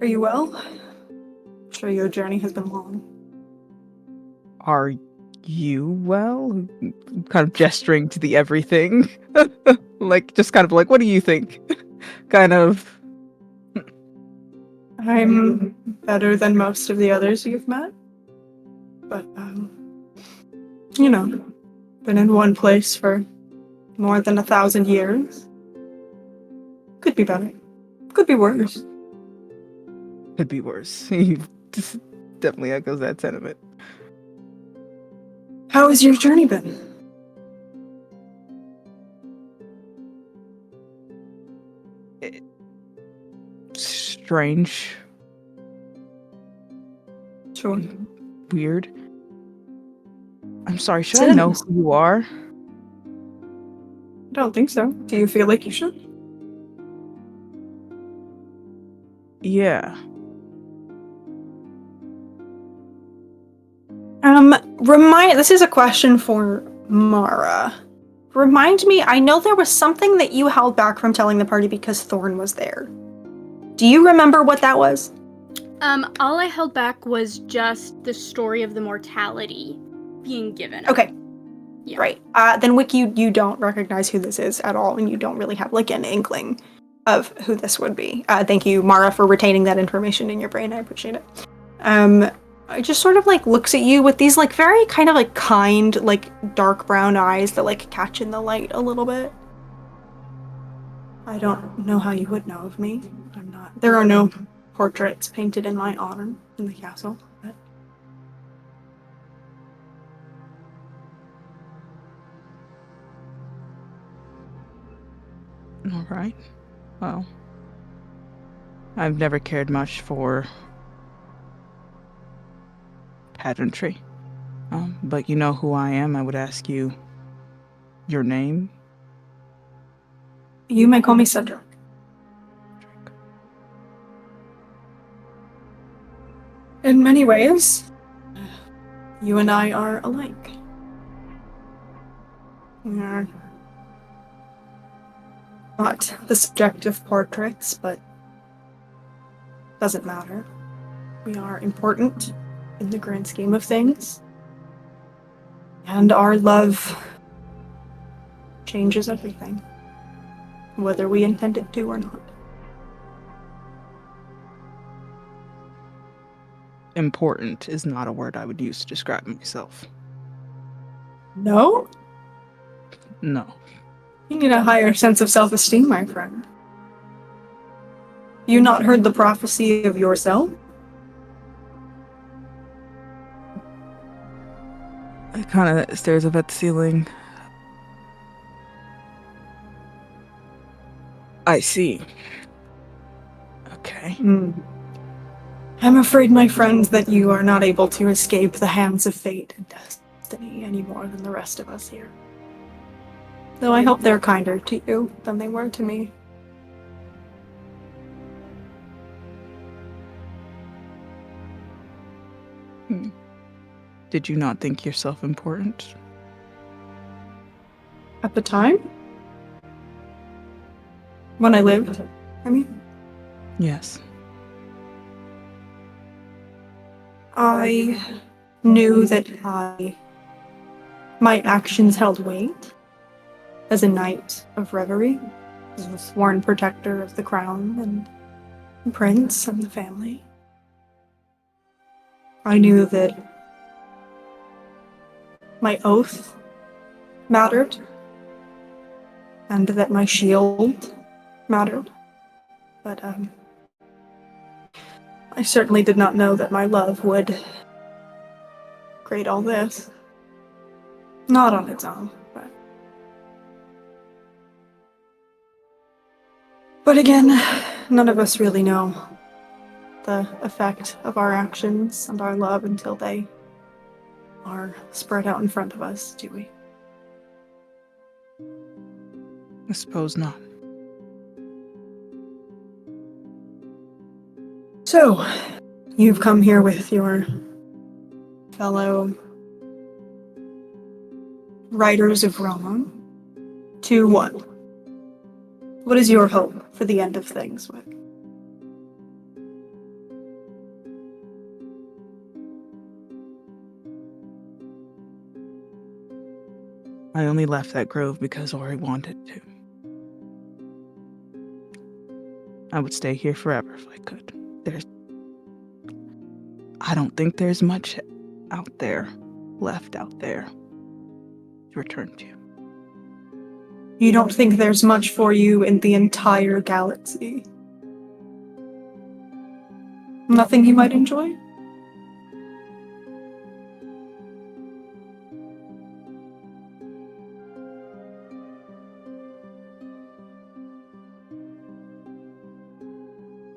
Are you well? I'm sure your journey has been long. Are you well? Kind of gesturing to the everything. Like just kind of like, what do you think? Kind of. I'm better than most of the others you've met. But, you know, been in one place for more than 1,000 years. Could be better. Could be worse. Could be worse. He just definitely echoes that sentiment. How has your journey been? Strange. Sure. Weird. I'm sorry, should I know who you are? I don't think so. Do you feel like you should? Yeah. This is a question for Mara. Remind me, I know there was something that you held back from telling the party because Thorn was there. Do you remember what that was? All I held back was just the story of the mortality being given. Okay. Yeah. Right. Then Wiki, you don't recognize who this is at all, and you don't really have like an inkling of who this would be. Thank you, Mara, for retaining that information in your brain. I appreciate it. I just sort of like looks at you with these like very kind of like kind, like dark brown eyes that like catch in the light a little bit. I don't know how you would know of me. I'm not. There are no portraits painted in my honor in the castle. But... All right. Well, I've never cared much for pageantry. But you know who I am. I would ask you your name. You may call me Cedric. In many ways, you and I are alike. We are not the subject of portraits, but doesn't matter. We are important in the grand scheme of things. And our love changes everything, whether we intend it to or not. Important is not a word I would use to describe myself. No? No. You need a higher sense of self-esteem, my friend. You not heard the prophecy of yourself? I kind of stares up at the ceiling. I see. Okay. I'm afraid, my friend, that you are not able to escape the hands of fate and destiny any more than the rest of us here. Though I hope they're kinder to you than they were to me. Did you not think yourself important? At the time? When I lived, I mean? Yes. I knew that my actions held weight, as a knight of Reverie, as a sworn protector of the crown and prince and the family. I knew that my oath mattered, and that my shield mattered. But, I certainly did not know that my love would create all this. Not on its own, but... But again, none of us really know the effect of our actions and our love until they are spread out in front of us, do we? I suppose not. So, you've come here with your fellow writers of wrong to what? What is your hope for the end of things, Wick? I only left that grove because Ori wanted to. I would stay here forever if I could. I don't think there's much left out there to return to. You don't think there's much for you in the entire galaxy? Nothing you might enjoy?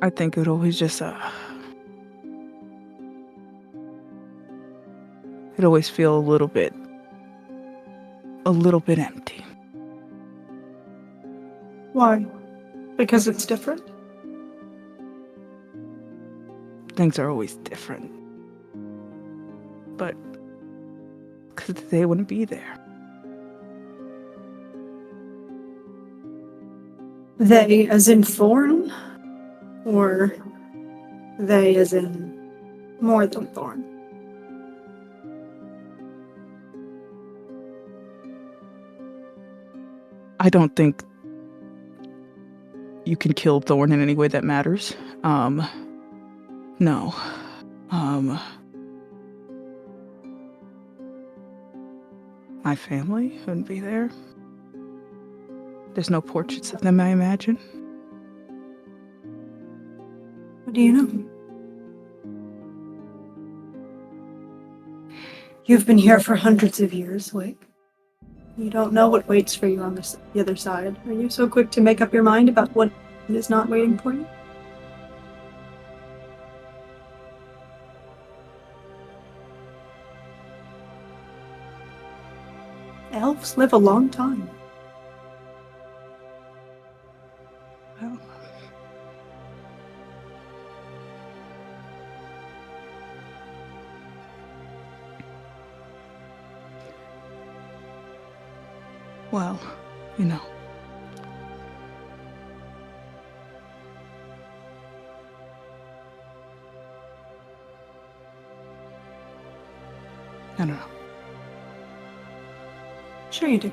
I think it would always just, it'd always feel a little bit empty. Why? Because it's different? Things are always different. But, because they wouldn't be there. They as in Thorn? Or they as in more than Thorn? I don't think you can kill Thorn in any way that matters. No. My family wouldn't be there. There's no portraits of them, I imagine. What do you know? You've been here for hundreds of years, Wick. You don't know what waits for you on the other side. Are you so quick to make up your mind about what is not waiting for you? Elves live a long time. Well, you know. I don't know. Sure you do.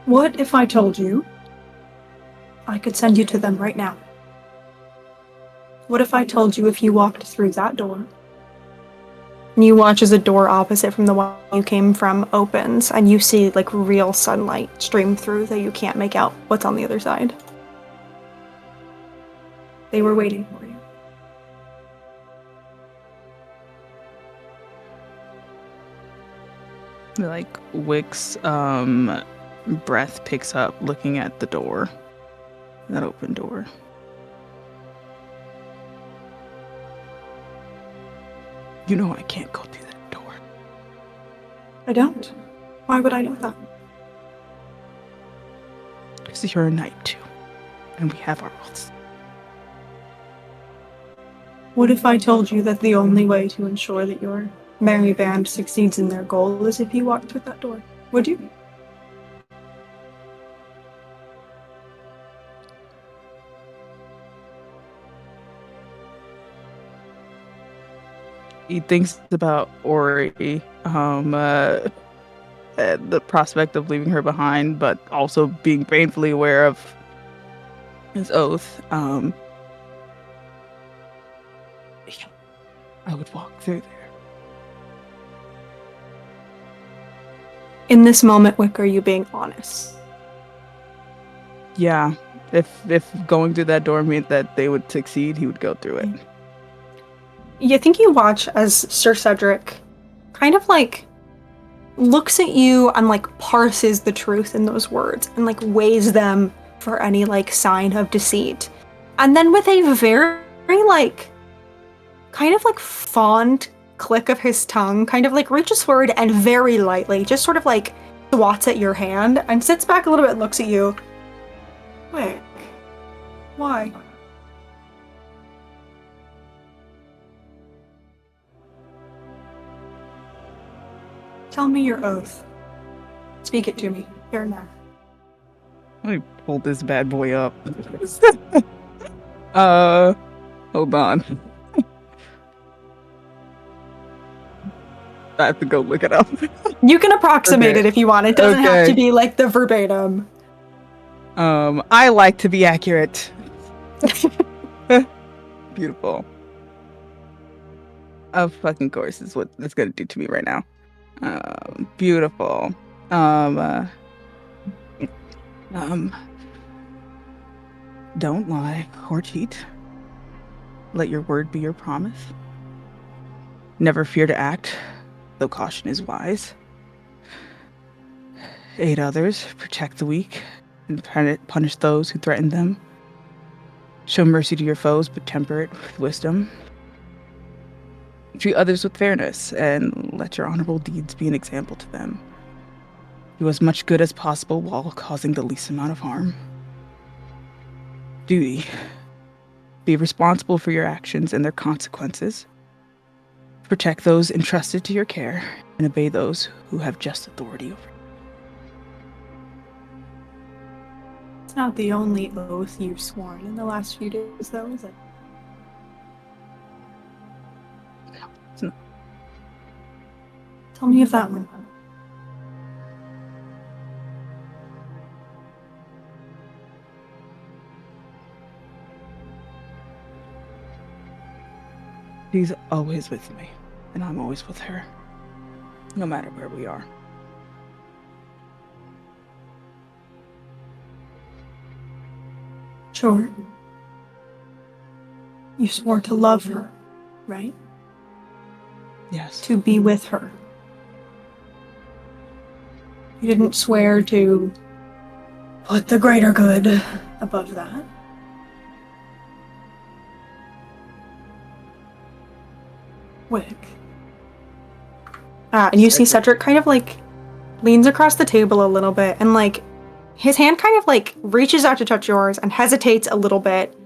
What if I told you I could send you to them right now? What if I told you if you walked through that door, and you watch as a door opposite from the one you came from opens, and you see like real sunlight stream through that you can't make out what's on the other side? They were waiting for you. Like Wick's breath picks up looking at the door. That open door. You know I can't go through that door. I don't. Why would I know that? Because you're a knight too. And we have our oaths. What if I told you that the only way to ensure that your merry band succeeds in their goal is if you walked through that door? Would you? He thinks about Ori, the prospect of leaving her behind, but also being painfully aware of his oath. Yeah, I would walk through there. In this moment, Wick, are you being honest? Yeah, if going through that door meant that they would succeed, he would go through it. You think you watch as Sir Cedric kind of like looks at you and like parses the truth in those words and like weighs them for any like sign of deceit. And then with a very like kind of like fond click of his tongue, kind of like reaches forward and very lightly just sort of like swats at your hand and sits back a little bit and looks at you. Wait, why? Tell me your oath. Speak it to me, here and now. Let me pull this bad boy up. Hold on. I have to go look it up. You can approximate Okay. it if you want. It doesn't have to Okay. be like the verbatim. I like to be accurate. Beautiful. Of fucking course is what it's gonna do to me right now. Beautiful. Don't lie or cheat. Let your word be your promise. Never fear to act, though caution is wise. Aid others, protect the weak, and punish those who threaten them. Show mercy to your foes, but temper it with wisdom. Treat others with fairness, and let your honorable deeds be an example to them. Do as much good as possible while causing the least amount of harm. Duty. Be responsible for your actions and their consequences. Protect those entrusted to your care, and obey those who have just authority over you. It's not the only oath you've sworn in the last few days, though, is it? It's not. Tell me of that one. She's always with me, and I'm always with her, no matter where we are. Sure. You swore to love her, right? Yes. To be with her. You didn't swear to put the greater good above that. Wick. And you see Cedric kind of like leans across the table a little bit and like his hand kind of like reaches out to touch yours and hesitates a little bit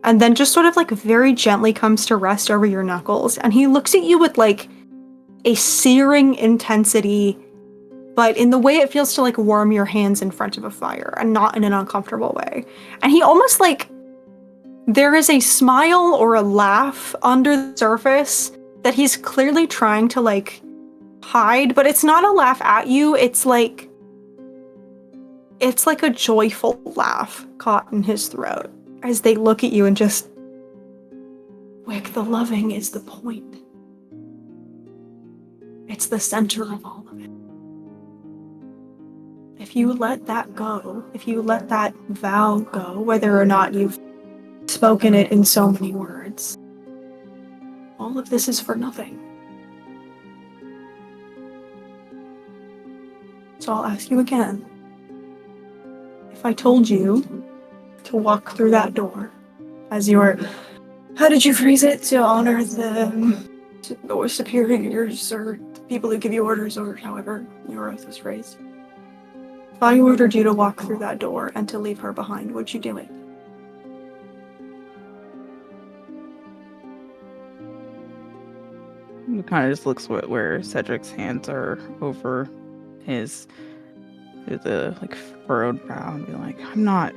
and then just sort of like very gently comes to rest over your knuckles and he looks at you with like a searing intensity, but in the way it feels to like warm your hands in front of a fire and not in an uncomfortable way. And he almost like there is a smile or a laugh under the surface that he's clearly trying to like hide, but it's not a laugh at you. It's like a joyful laugh caught in his throat as they look at you and just, Wick, the loving is the point. It's the center of all of it. If you let that go, if you let that vow go, whether or not you've spoken it in so many words, all of this is for nothing. So I'll ask you again. If I told you to walk through that door as your, how did you phrase it, to honor the or superiors or the people who give you orders or however your oath was phrased. If I ordered you to walk through that door and to leave her behind, would you do it? He kind of just looks where Cedric's hands are over his like furrowed brow and be like, I'm not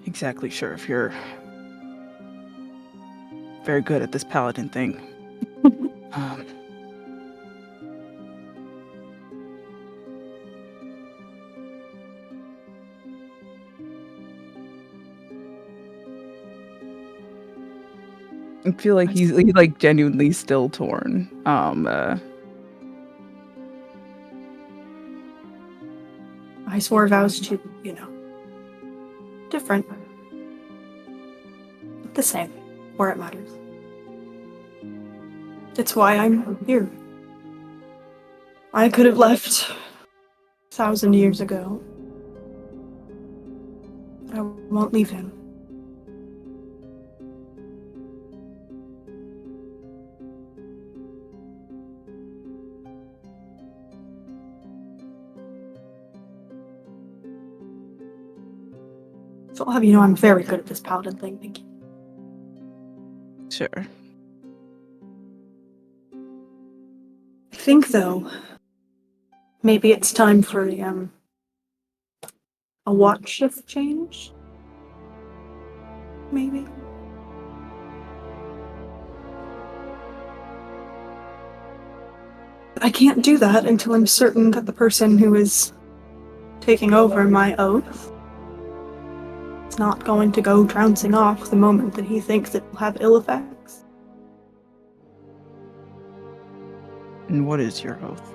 exactly sure if you're very good at this paladin thing. um, I feel like he's like genuinely still torn. I swore vows to, different. But the same, where it matters. It's why I'm here. I could have left 1,000 years ago. But I won't leave him. So I'll have you know I'm very good at this paladin thing, thank you. sure. I think, though, maybe it's time for a watch shift change? Maybe? I can't do that until I'm certain that the person who is taking over my oath is not going to go trouncing off the moment that he thinks it will have ill effects. And what is your oath?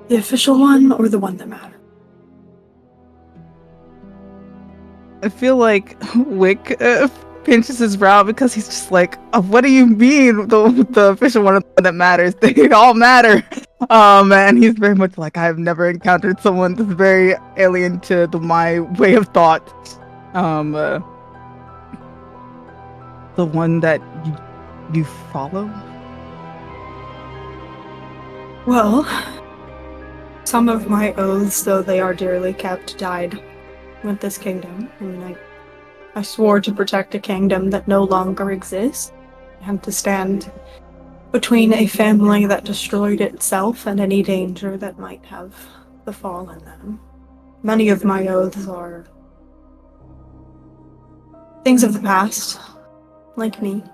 The official one or the one that matters? I feel like Wick pinches his brow because he's just like, what do you mean the official one that matters? They all matter. And he's very much like, I've never encountered someone that's very alien to my way of thought. The one that you follow? Well, some of my oaths, though they are dearly kept, died with this kingdom. I mean, I swore to protect a kingdom that no longer exists, and to stand between a family that destroyed itself and any danger that might have befallen them. Many of my oaths are things of the past, like me.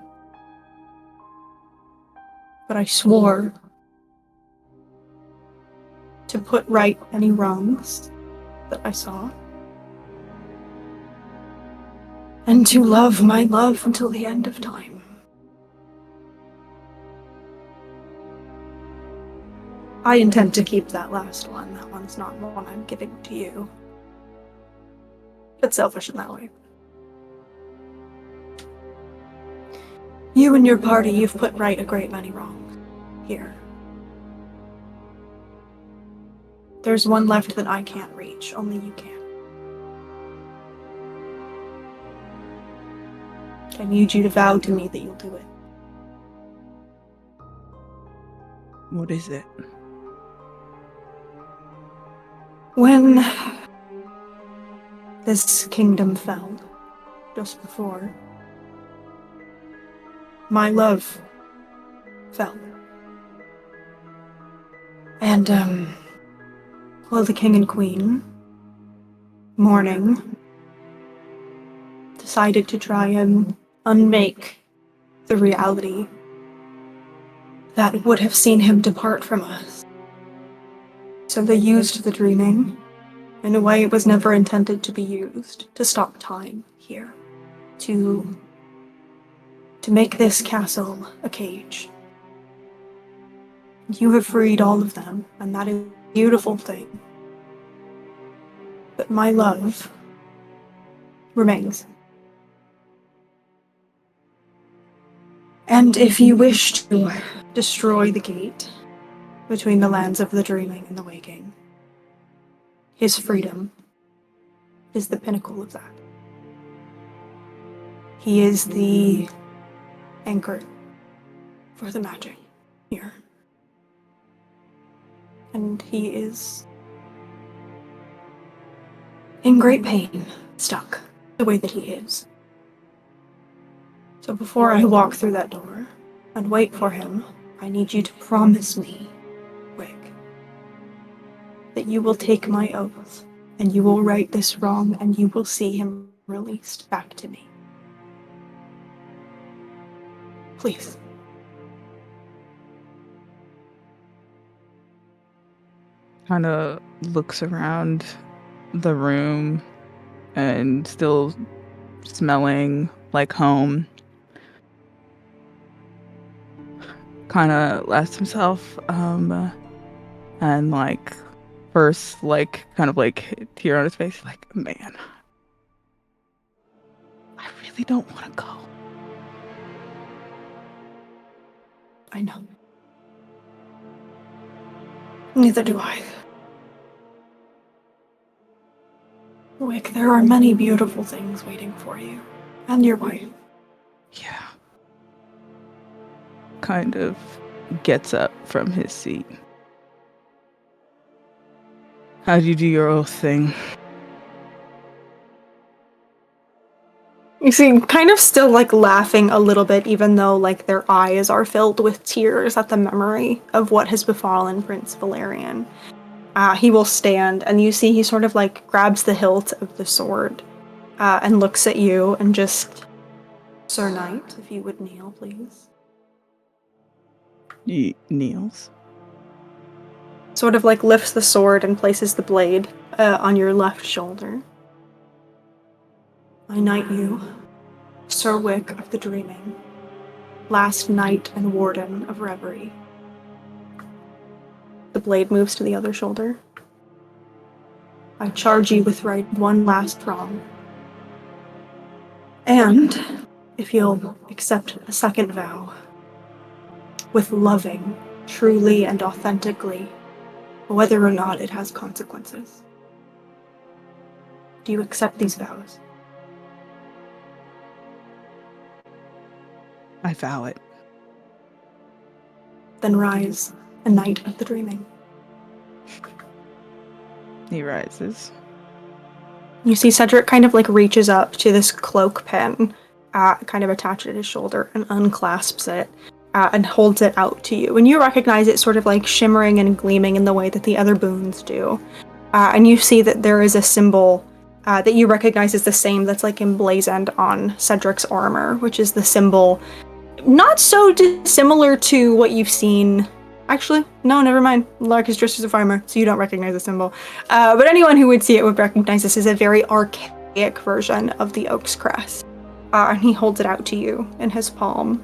But I swore to put right any wrongs that I saw, and to love my love until the end of time. I intend to keep that last one. That one's not one I'm giving to you. It's selfish in that way. You and your party, you've put right a great many wrongs here. There's one left that I can't reach, only you can. I need you to vow to me that you'll do it. What is it? When this kingdom fell, just before, my love fell. And, well, the king and queen, mourning, decided to try and unmake the reality that would have seen him depart from us. So they used the dreaming in a way it was never intended to be used, to stop time here, to make this castle a cage. You have freed all of them, and that is a beautiful thing. But my love remains. And if you wish to destroy the gate between the lands of the dreaming and the waking, his freedom is the pinnacle of that. He is the anchor for the magic here. And he is in great pain, stuck the way that he is. So before I walk through that door and wait for him, I need you to promise me, Wick, that you will take my oath and you will right this wrong and you will see him released back to me. Please. Kind of looks around the room and still smelling like home. Kind of laughs himself, and like first, like kind of like tear on his face, like, man, I really don't want to go. I know. Neither do I. Wick, there are many beautiful things waiting for you. And your wife. Yeah. Kind of gets up from his seat. How'd you do your oath thing? You see, kind of still like laughing a little bit, even though like their eyes are filled with tears at the memory of what has befallen Prince Valerian. He will stand, and you see he sort of like grabs the hilt of the sword and looks at you and just, Sir Knight, if you would kneel, please. He kneels. Sort of like lifts the sword and places the blade on your left shoulder. I knight you, Sir Wick of the Dreaming, last knight and warden of Reverie. The blade moves to the other shoulder. I charge you with right one last wrong. And, if you'll accept a second vow, with loving, truly and authentically, whether or not it has consequences. Do you accept these vows? I vow it. Then rise, a knight of the Dreaming. He rises. You see Cedric kind of like reaches up to this cloak pin, kind of attached at his shoulder, and unclasps it, and holds it out to you. And you recognize it sort of like shimmering and gleaming in the way that the other boons do. And you see that there is a symbol that you recognize as the same that's like emblazoned on Cedric's armor, which is the symbol not so dissimilar to what you've seen. Actually, no, never mind. Lark is dressed as a farmer, so you don't recognize the symbol. But anyone who would see it would recognize this as a very archaic version of the oak's crest. And he holds it out to you in his palm.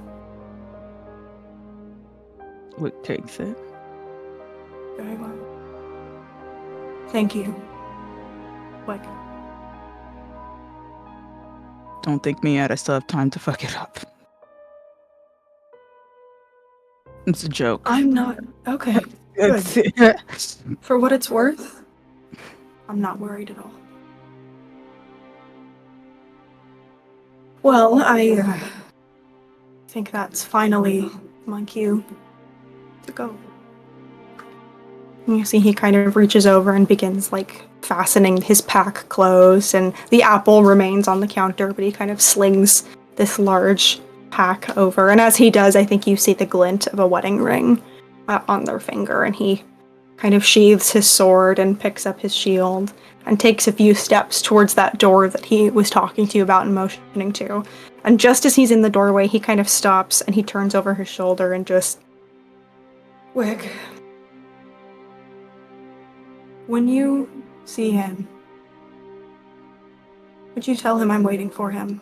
Wick takes it. Very well. Thank you. Wick. Don't think me out. I still have time to fuck it up. It's a joke. I'm not... Okay. It's- For what it's worth, I'm not worried at all. Well, I think that's finally my cue to go. And you see he kind of reaches over and begins like fastening his pack closed, and the apple remains on the counter, but he kind of slings this large pack over. And as he does, I think you see the glint of a wedding ring on their finger, and he kind of sheathes his sword and picks up his shield and takes a few steps towards that door that he was talking to you about and motioning to. And just as he's in the doorway, he kind of stops and he turns over his shoulder and just... Wick, when you see him, would you tell him I'm waiting for him?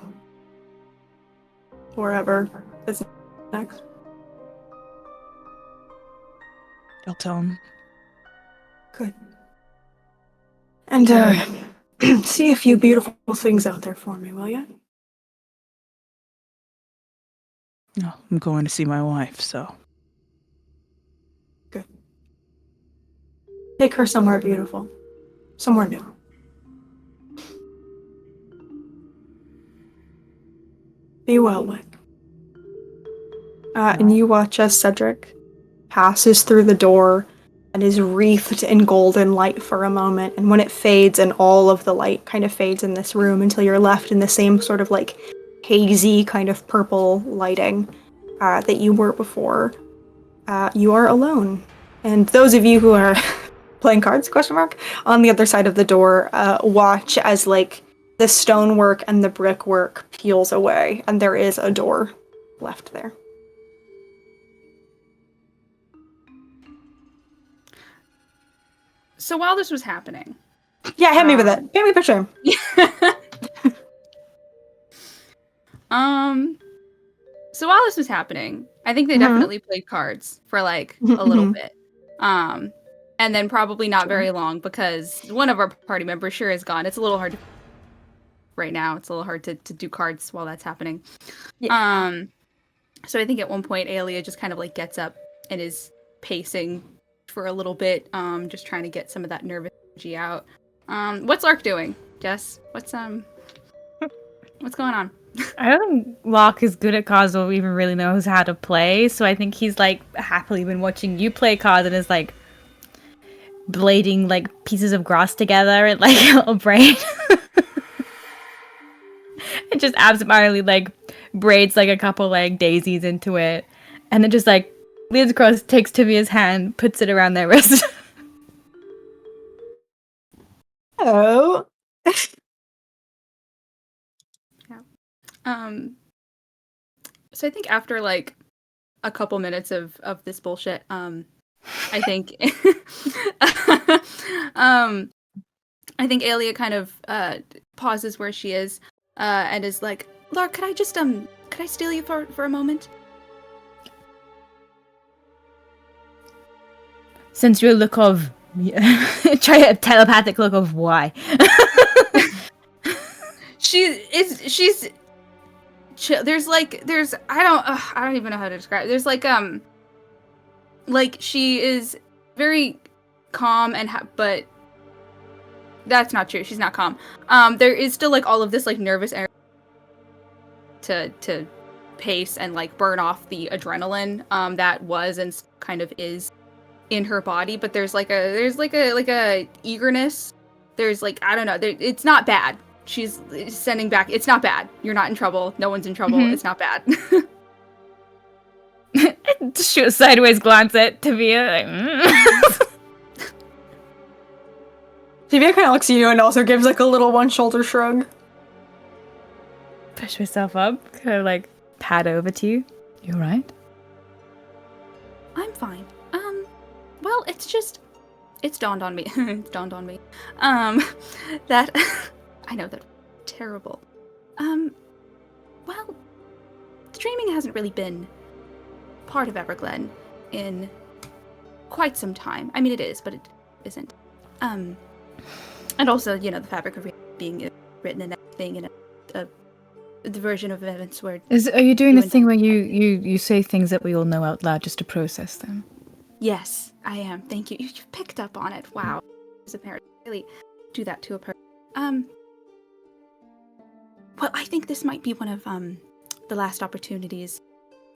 Wherever is next. I'll tell him. Good. And, see a few beautiful things out there for me, will you? No, I'm going to see my wife, so. Good. Take her somewhere beautiful. Somewhere new. Be well, Wick. And you watch as Cedric passes through the door and is wreathed in golden light for a moment, and when it fades and all of the light kind of fades in this room until you're left in the same sort of like hazy kind of purple lighting that you were before, you are alone. And those of you who are playing cards, question mark, on the other side of the door, watch as like the stonework and the brickwork peels away, and there is a door left there. So while this was happening, Yeah, hit me with it. Paint me a picture. So while this was happening, I think they definitely played cards for like a little bit. And then probably not very long because one of our party members sure is gone. It's a little hard right now. It's a little hard to do cards while that's happening. Yeah. So I think at one point Aelia just kind of like gets up and is pacing for a little bit, just trying to get some of that nervous energy out. What's Lark doing, Jess? What's going on? I don't think Lark is good at cards or even really knows how to play, so I think he's like happily been watching you play cards and is like blading like pieces of grass together and like a little braid. It just absentmindedly like braids like a couple like daisies into it, and then just like leans across, takes Tivia's hand, puts it around their wrist. Oh. So I think after like a couple minutes of this bullshit, I think I think Aelia kind of pauses where she is and is like, Lark, could I just could I steal you for a moment? Since your look of try a telepathic look of why. She's chill. There's I don't even know how to describe it. There's like she is very calm and but that's not true. She's not calm. There is still like all of this like nervous energy to pace and like burn off the adrenaline that was and kind of is in her body, but there's like a eagerness. There's like, I don't know, it's not bad. She's sending back, it's not bad. You're not in trouble. No one's in trouble. It's not bad. Just shoot a sideways glance at Tavia. Like, Tavia kind of looks at you and also gives like a little one shoulder shrug. Push myself up, kind of like pat over to you. You alright? I'm fine. Well, it's dawned on me. That I know that terrible. Well, streaming hasn't really been part of Everglen in quite some time. I mean, it is, but it isn't. And also, you know, the fabric of being written and everything in the version of events where. Are you doing the thing where you say things that we all know out loud just to process them? Yes, I am. Thank you. You picked up on it. Wow. As a parent, really do that to a person. Well, I think this might be one of the last opportunities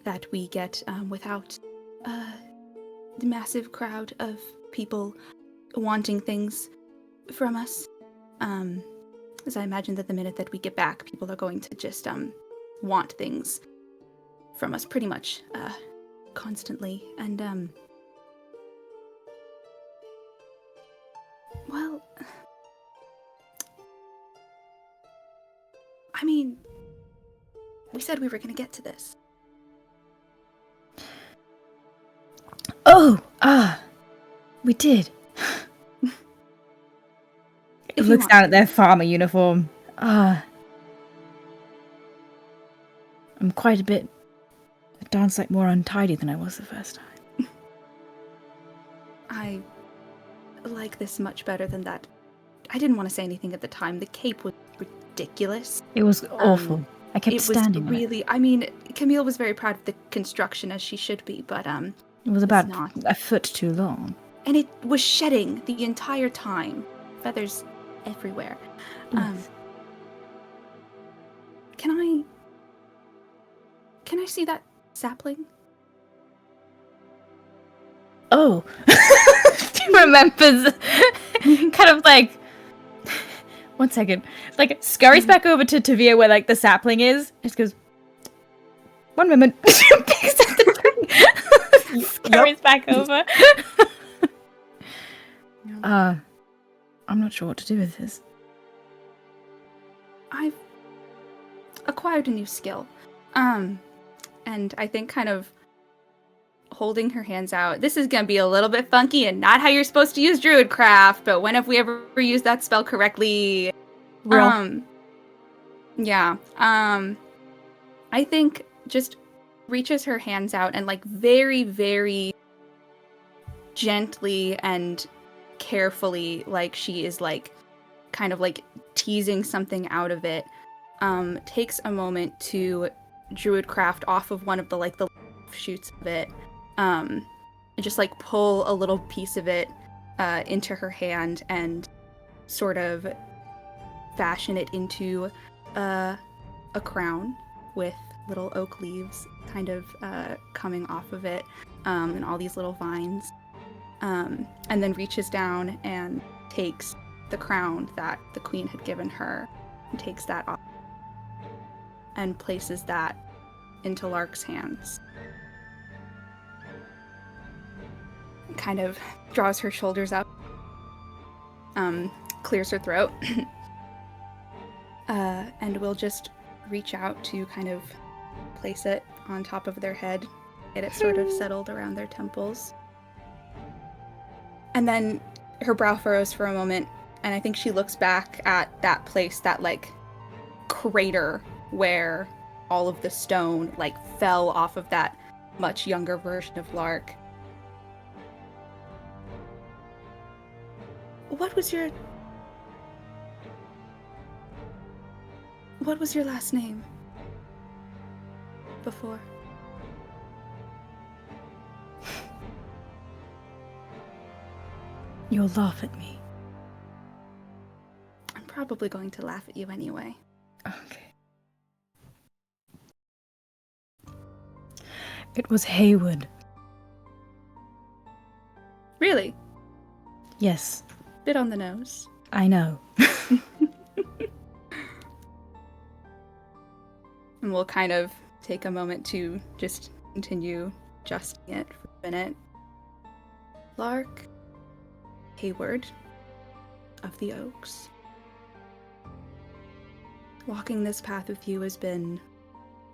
that we get without the massive crowd of people wanting things from us. As I imagine that the minute that we get back, people are going to just want things from us pretty much constantly. And well, I mean, we said we were going to get to this. Oh, we did. It If you looks want down to. at their farmer uniform. I'm quite a bit. It dance like more untidy than I was the first time. I like this much better than that. I didn't want to say anything at the time. The cape was ridiculous. It was awful. I kept It standing was on it. really. I mean, Camille was very proud of the construction, as she should be, but It was about not. a foot too long. And it was shedding the entire time. Feathers everywhere. Yes. Can I see that sapling? Oh. She remembers. Kind of like. 1 second. Like, scurries back over to Tavia where, like, the sapling is. Just goes. 1 moment. Picks up the twig. Scurries back over. I'm not sure what to do with this. acquired a new skill. And I think kind of holding her hands out. This is gonna be a little bit funky and not how you're supposed to use Druidcraft, but when have we ever used that spell correctly? Real. Yeah. I think just reaches her hands out and like very, very gently and carefully, like she is like kind of like teasing something out of it, takes a moment to Druidcraft off of one of the like the shoots of it, and just like pull a little piece of it into her hand and sort of fashion it into a crown with little oak leaves kind of coming off of it, and all these little vines, and then reaches down and takes the crown that the queen had given her and takes that off and places that into Lark's hands. Kind of draws her shoulders up, clears her throat, and will just reach out to kind of place it on top of their head, get it sort of settled around their temples. And then her brow furrows for a moment, and I think she looks back at that place, that like crater where all of the stone like fell off of that much younger version of Lark. What was your last name before? You'll laugh at me. I'm probably going to laugh at you anyway. Okay. It was Haywood. Really? Yes, Bit on the nose. I know. And we'll kind of take a moment to just continue adjusting it for a minute. Lark Hayward of the Oaks. Walking this path with you has been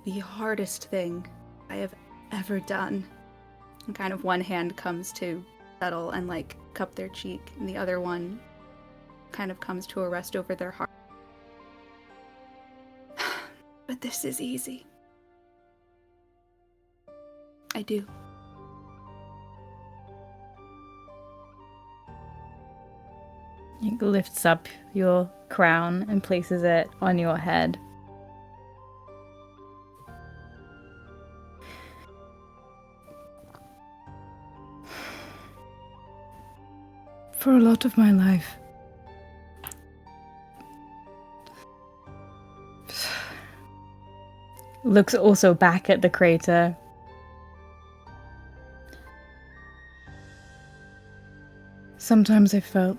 the hardest thing I have ever done. And kind of one hand comes to settle and like cup their cheek, and the other one kind of comes to a rest over their heart. But this is easy. I do. He lifts up your crown and places it on your head. For a lot of my life, looks also back at the crater. Sometimes I felt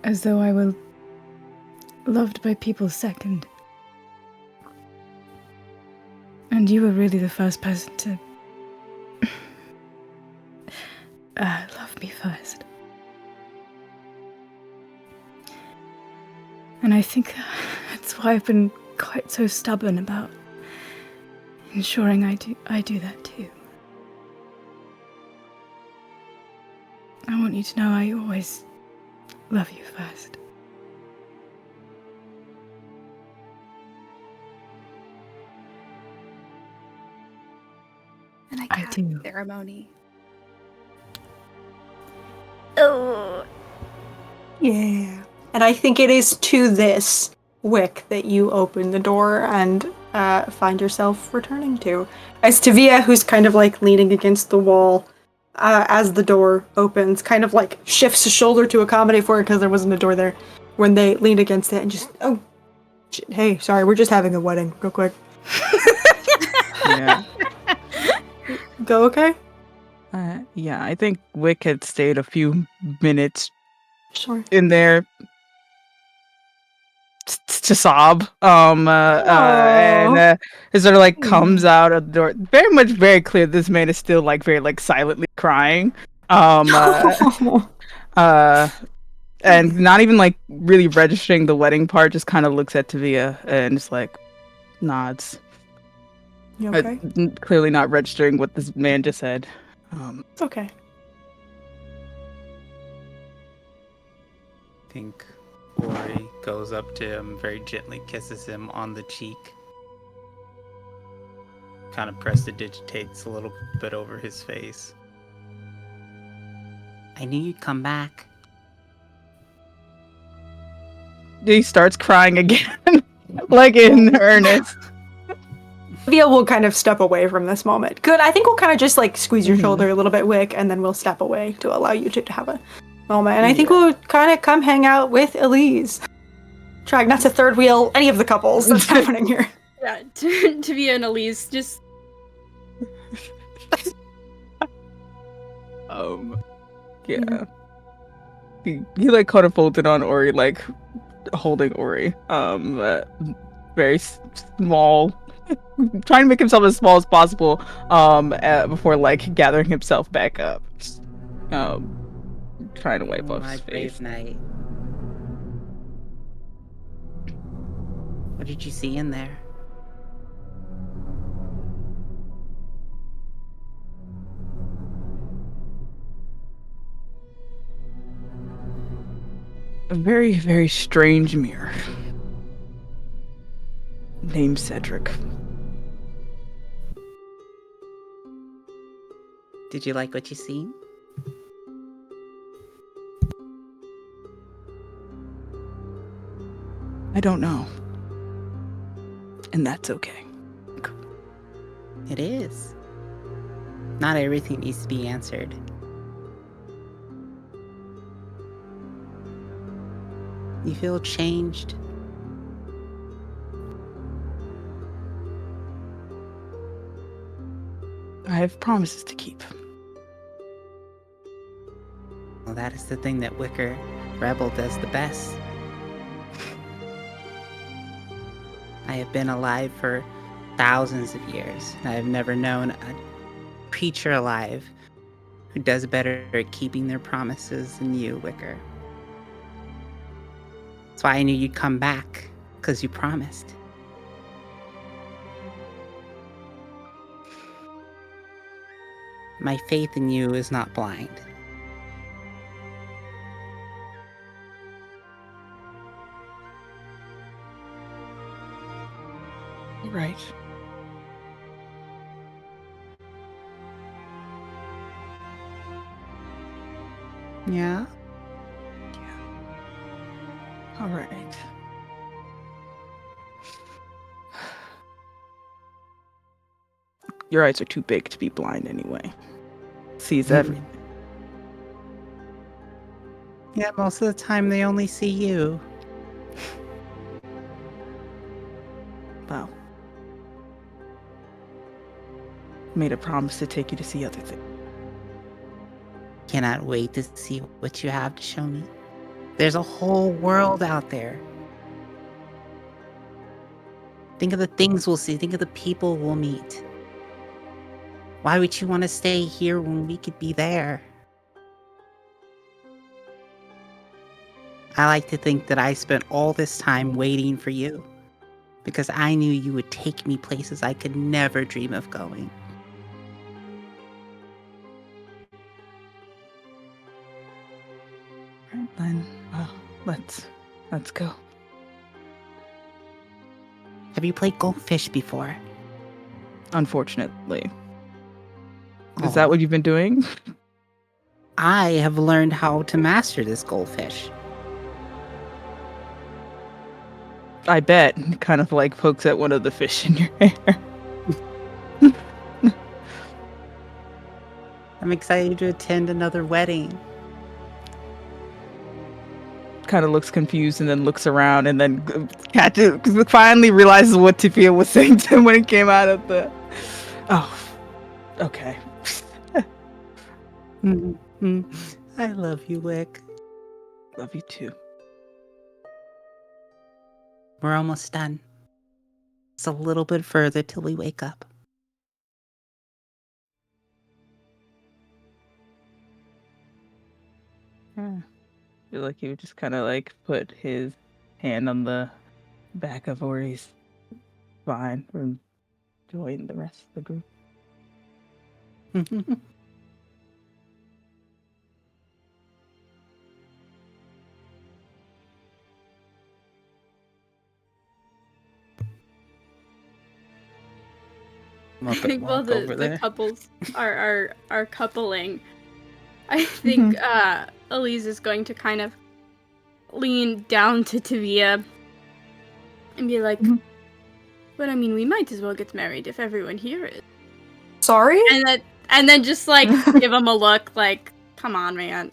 as though I were loved by people second. And you were really the first person to love me first. And I think that's why I've been quite so stubborn about ensuring I do that too. I want you to know I always love you first. And I I cast do. ceremony. Oh. Yeah. And I think it is to this wick that you open the door and find yourself returning to. As Tavia, who's kind of like leaning against the wall as the door opens, kind of like shifts a shoulder to accommodate for it because there wasn't a door there when they leaned against it and just, oh, shit, hey, sorry, we're just having a wedding, real quick. Yeah. Go okay? Yeah, I think Wick had stayed a few minutes Sure. in there to sob. And it sort of like comes out of the door. Very clear this man is still like very like silently crying. And not even like really registering the wedding part, just kind of looks at Tavia and just like, nods. You okay? Clearly not registering what this man just said. It's okay. I think Ori goes up to him, very gently kisses him on the cheek. Kind of prestidigitates a little bit over his face. I knew you'd come back. He starts crying again, like in earnest. Olivia will kind of step away from this moment. Good. I think we'll kind of just like squeeze your Mhm. shoulder a little bit, Wick, and then we'll step away to allow you to have a moment. And I think we'll kind of come hang out with Elise. Trying not to third wheel any of the couples that's happening here. Yeah, Tavia and Elise just Yeah. He like kind of folded on Ori, like holding Ori. Very small, trying to make himself as small as possible. Before like gathering himself back up. Trying to wipe off My his face. brave knight. What did you see in there? A very, very strange mirror. Named Cedric. Did you like what you seen? I don't know. And that's okay. It is. Not everything needs to be answered. You feel changed. I have promises to keep. Well, that is the thing that Wicker Rebel does the best. I have been alive for thousands of years, and I have never known a creature alive who does better at keeping their promises than you, Wicker. That's why I knew you'd come back, because you promised. My faith in you is not blind. Right. Yeah? All right. Your eyes are too big to be blind anyway. Sees everything. Yeah, most of the time they only see you. Well. Made a promise to take you to see other things. Cannot wait to see what you have to show me. There's a whole world out there. Think of the things we'll see. Think of the people we'll meet. Why would you want to stay here when we could be there? I like to think that I spent all this time waiting for you because I knew you would take me places I could never dream of going. Right then. Well, let's go. Have you played goldfish before? Unfortunately. Is Oh. that what you've been doing? I have learned how to master this goldfish. I bet. Kind of like pokes at one of the fish in your hair. I'm excited to attend another wedding. Kind of looks confused and then looks around and then finally realizes what Tifia was saying to him when it came out of the... Oh, okay. I love you, Wick. Love you too. We're almost done. It's a little bit further till we wake up. I feel like he would just kind of like put his hand on the back of Ori's fine. We're join the rest of the group. I think while the couples are coupling, I think Elise is going to kind of lean down to Tavia and be like, but I mean, we might as well get married if everyone here is. Sorry? And then just like give him a look like, come on, man.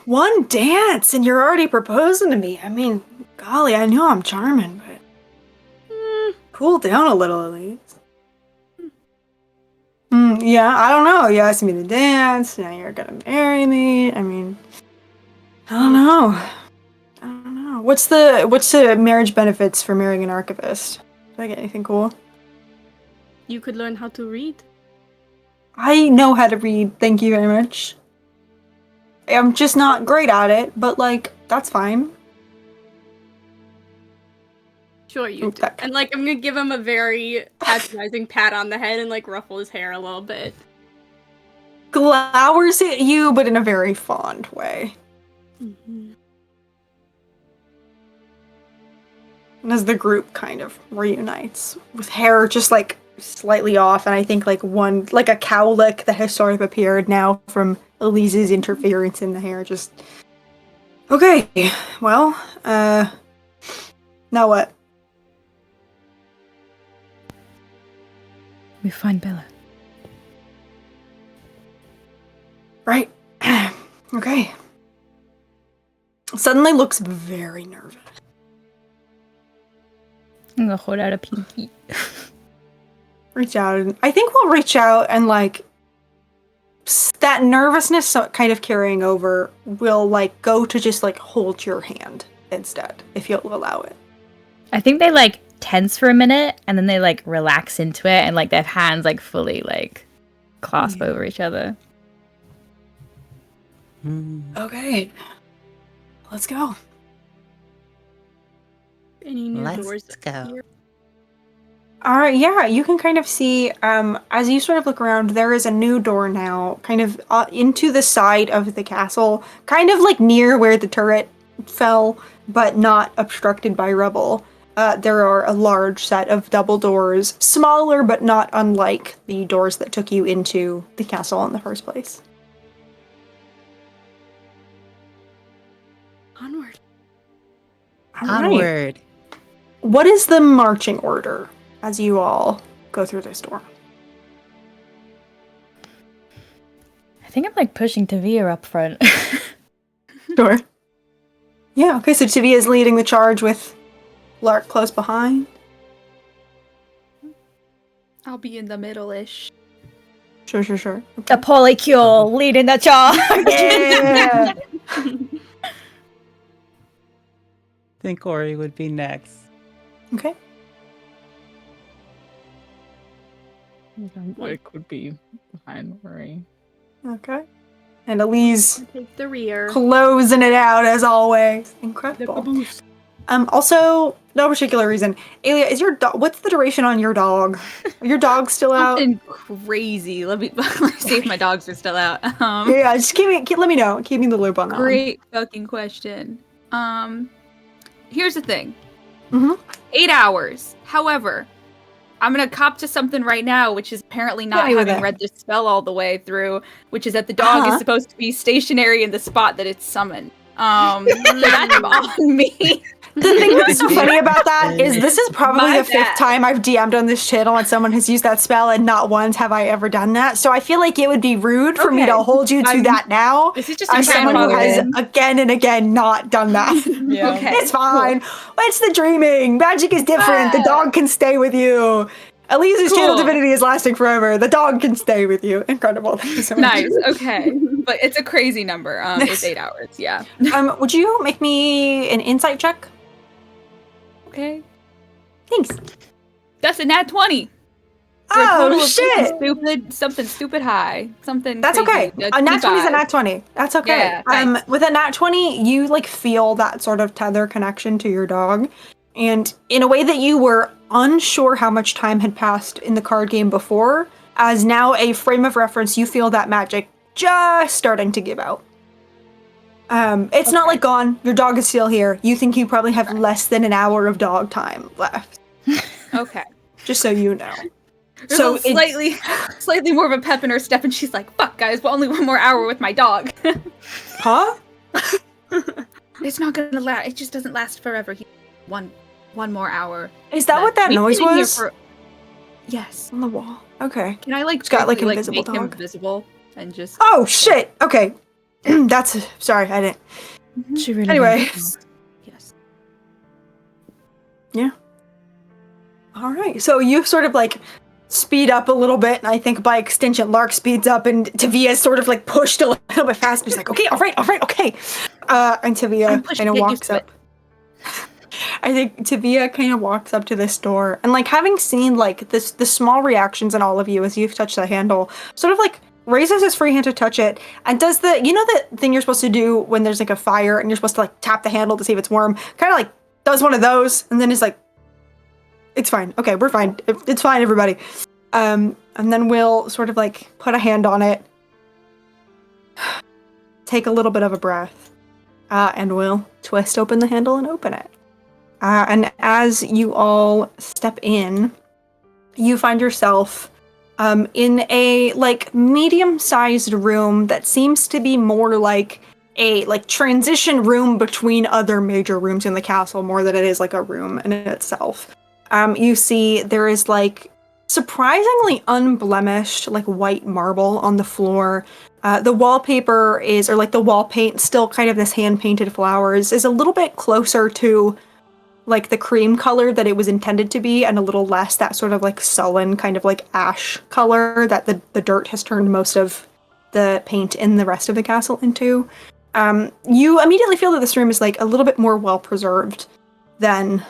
One dance and you're already proposing to me. I mean, golly, I know I'm charming, but cool down a little, Elise. Yeah, I don't know. You asked me to dance. Now you're gonna marry me. I mean, I don't know. What's the marriage benefits for marrying an archivist? Did I get anything cool? You could learn how to read. I know how to read. Thank you very much. I'm just not great at it, but like that's fine. Sure you do. And like I'm gonna give him a very patronizing pat on the head and like ruffle his hair a little bit. Glowers at you, but in a very fond way. Mm-hmm. And as the group kind of reunites, with hair just like slightly off, and I think like a cowlick that has sort of appeared now from Elise's interference in the hair. Just okay. Well, now what? We find Bella. Right. Okay. Suddenly looks very nervous. I'm gonna hold out a pinky. Reach out, and I think we'll reach out and like that nervousness kind of carrying over will like go to just like hold your hand instead, if you'll allow it. I think they like tense for a minute and then they like relax into it and like their hands like fully like clasp over each other. Okay. Let's go. Any new doors? Let's go. Alright, yeah, you can kind of see, as you sort of look around, there is a new door now, kind of into the side of the castle, kind of like near where the turret fell, but not obstructed by rubble. There are a large set of double doors, smaller but not unlike the doors that took you into the castle in the first place. Onward. Alright. Onward. What is the marching order as you all go through this door? I think I'm like pushing Tavia up front. Sure. Yeah, okay, so Tavia is leading the charge with Lark close behind. I'll be in the middle-ish. Sure. The polycule leading the charge. Yeah! I think Ori would be next. Okay. Wick would be behind Marie. Okay. And Elise Take the rear. closing it out as always. Incredible. Also, no particular reason. Alia, is your dog? What's the duration on your dog? Are your dogs still out? Something crazy. Let me see if my dogs are still out. Yeah, just let me know. Keep me in the loop on that. Great fucking question. Here's the thing. Mhm. 8 hours. However, I'm gonna cop to something right now, which is apparently not Hit me with having it. read this spell all the way through, which is that the dog is supposed to be stationary in the spot that it's summoned. So that's on me. The thing that's so funny about that is this is probably My the fifth bad. time I've DM'd on this channel and someone has used that spell, and not once have I ever done that. So I feel like it would be rude for me Okay. to hold you to that now. This is just As someone who has grandfather. again and again not done that. Yeah. Okay. It's fine. It's the dreaming. Magic is different. The dog can stay with you. Elise's channel Cool. divinity is lasting forever. The dog can stay with you. Incredible. Thank you so much. Nice. Okay. But it's a crazy number. It's 8 hours. Yeah. Would you make me an insight check? Okay. Thanks. That's a nat 20. For a Oh total of shit! something stupid high. Something That's crazy. okay. A nat 20 is a nat 20. That's okay. Yeah, nice. With a nat 20, you like feel that sort of tether connection to your dog, And in a way that you were unsure how much time had passed in the card game before, as now a frame of reference, you feel that magic just starting to give out. It's not like gone. Your dog is still here. You think you probably have less than an hour of dog time left. Okay. Just so you know. There's So a slightly more of a pep in her step, and she's like, "Fuck, guys, well, only one more hour with my dog." Huh? It's not gonna last. It just doesn't last forever. One more hour. Is that what that We've noise been in here was? Yes. On the wall. Okay. Can I It's got, like, quickly, invisible make him dog. visible and just? Oh shit. Okay. That's sorry. I didn't. She really Anyway. does. Yes. All right. So you sort of like speed up a little bit, and I think by extension, Lark speeds up, and Tavia's sort of like pushed a little bit faster. He's like, okay, all right, okay. And Tavia kind of walks up. I think Tavia kind of walks up to this door, and like having seen like the small reactions in all of you as you've touched the handle, sort of like raises his free hand to touch it, and does the the thing you're supposed to do when there's like a fire, and you're supposed to like tap the handle to see if it's warm. Kind of like does one of those, and then is like, it's fine. Okay, we're fine. It's fine, everybody. And then we'll sort of like put a hand on it, take a little bit of a breath, and we'll twist open the handle and open it. And as you all step in, you find yourself in a like medium-sized room that seems to be more like a like transition room between other major rooms in the castle, more than it is like a room in itself. You see there is like surprisingly unblemished like white marble on the floor. The wallpaper is, or like the wall paint, still kind of this hand-painted flowers, is a little bit closer to like the cream color that it was intended to be, and a little less that sort of like sullen kind of like ash color that the dirt has turned most of the paint in the rest of the castle into. You immediately feel that this room is like a little bit more well preserved than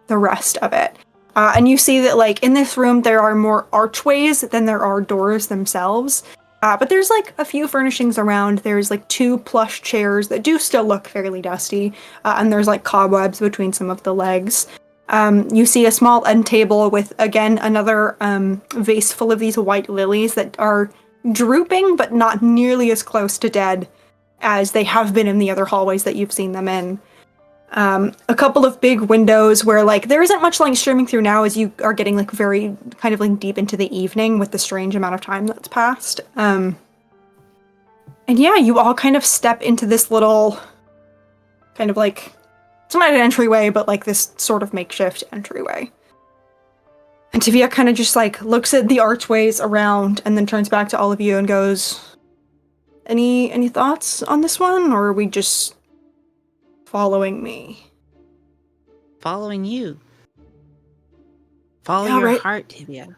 the rest of it. And you see that like in this room there are more archways than there are doors themselves. But there's like a few furnishings around. There's like 2 plush chairs that do still look fairly dusty. And there's like cobwebs between some of the legs. You see a small end table with, again, another vase full of these white lilies that are drooping, but not nearly as close to dead as they have been in the other hallways that you've seen them in. A couple of big windows where like there isn't much light streaming through now, as you are getting like very kind of like deep into the evening with the strange amount of time that's passed. And yeah, you all kind of step into this little kind of like, it's not an entryway, but like this sort of makeshift entryway. And Tavia kind of just like looks at the archways around and then turns back to all of you and goes, any thoughts on this one, or are we just following me? Following you. Follow Yeah, your right. heart, Tibia.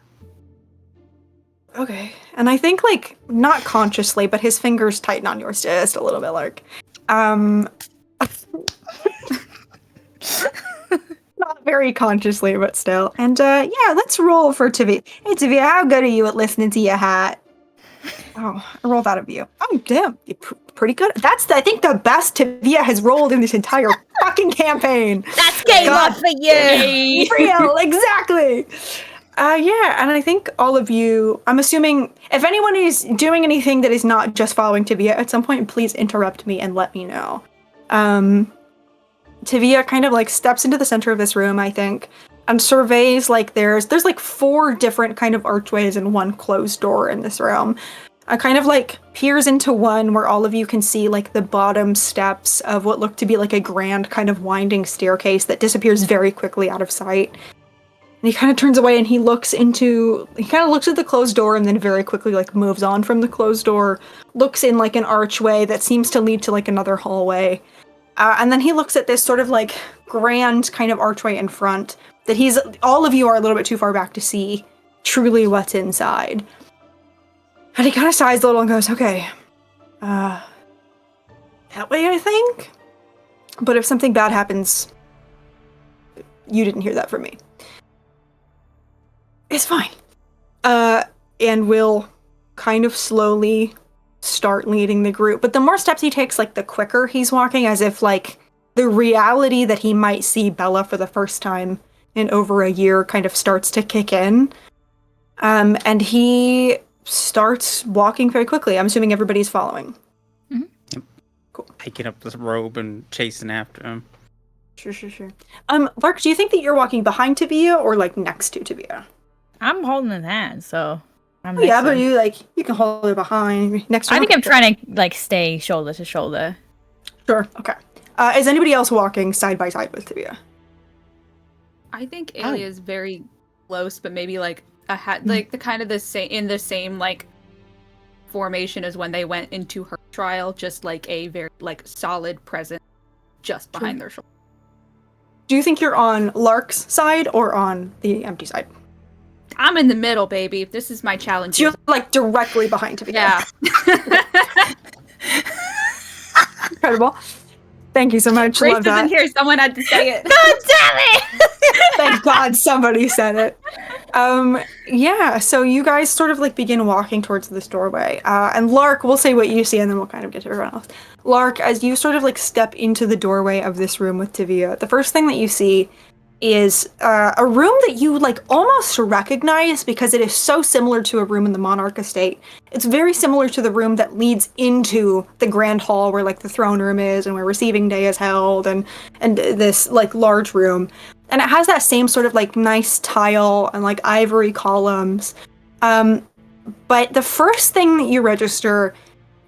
Okay. And I think, like, not consciously, but his fingers tighten on yours just a little bit, like, not very consciously, but still. And, yeah, let's roll for Tavia. Hey, Tavia, how good are you at listening to your hat? Oh, I rolled out of you. Oh, damn. You're pretty good. That's, I think, the best Tavia has rolled in this entire fucking campaign. That's game on for you! Real, exactly. Yeah, and I think all of you, I'm assuming, if anyone is doing anything that is not just following Tavia at some point, please interrupt me and let me know. Tavia kind of like steps into the center of this room, I think, and surveys like there's like 4 different kind of archways and 1 closed door in this room. I kind of like peers into one where all of you can see like the bottom steps of what look to be like a grand kind of winding staircase that disappears very quickly out of sight. And he kind of turns away and he kind of looks at the closed door and then very quickly like moves on from the closed door, looks in like an archway that seems to lead to like another hallway. And then he looks at this sort of like grand kind of archway in front that all of you are a little bit too far back to see truly what's inside. And he kind of sighs a little and goes, okay, that way I think? But if something bad happens, you didn't hear that from me. It's fine. And we'll kind of slowly start leading the group. But the more steps he takes, like, the quicker he's walking, as if, like, the reality that he might see Bella for the first time in over a year kind of starts to kick in. And he starts walking very quickly. I'm assuming everybody's following. Picking up this robe and chasing after him. Sure. Lark, do you think that you're walking behind Tavia or like next to Tavia? I'm holding his hand, so I'm Yeah, next to but him. you can hold it behind next to I him. think I'm trying to like stay shoulder to shoulder. Sure, okay. Is anybody else walking side by side with Tavia? I think Alia is very close, but maybe like like the kind of the same in the same like formation as when they went into her trial, just like a very like solid presence just behind their shoulder. Do you think you're on Lark's side or on the empty side? I'm in the middle, baby. This is my challenge. So you're like directly behind Tavia. Yeah. Incredible. Thank you so much. Grace Love that. isn't here. Someone had to say it. God damn it! Thank God somebody said it. Yeah, so you guys sort of like begin walking towards this doorway. And Lark, we'll say what you see and then we'll kind of get to everyone else. Lark, as you sort of like step into the doorway of this room with Tavia, the first thing that you see is a room that you like almost recognize because it is so similar to a room in the Monarch Estate. It's very similar to the room that leads into the Grand Hall where like the throne room is and where receiving day is held and this like large room. And it has that same sort of like nice tile and like ivory columns. But the first thing that you register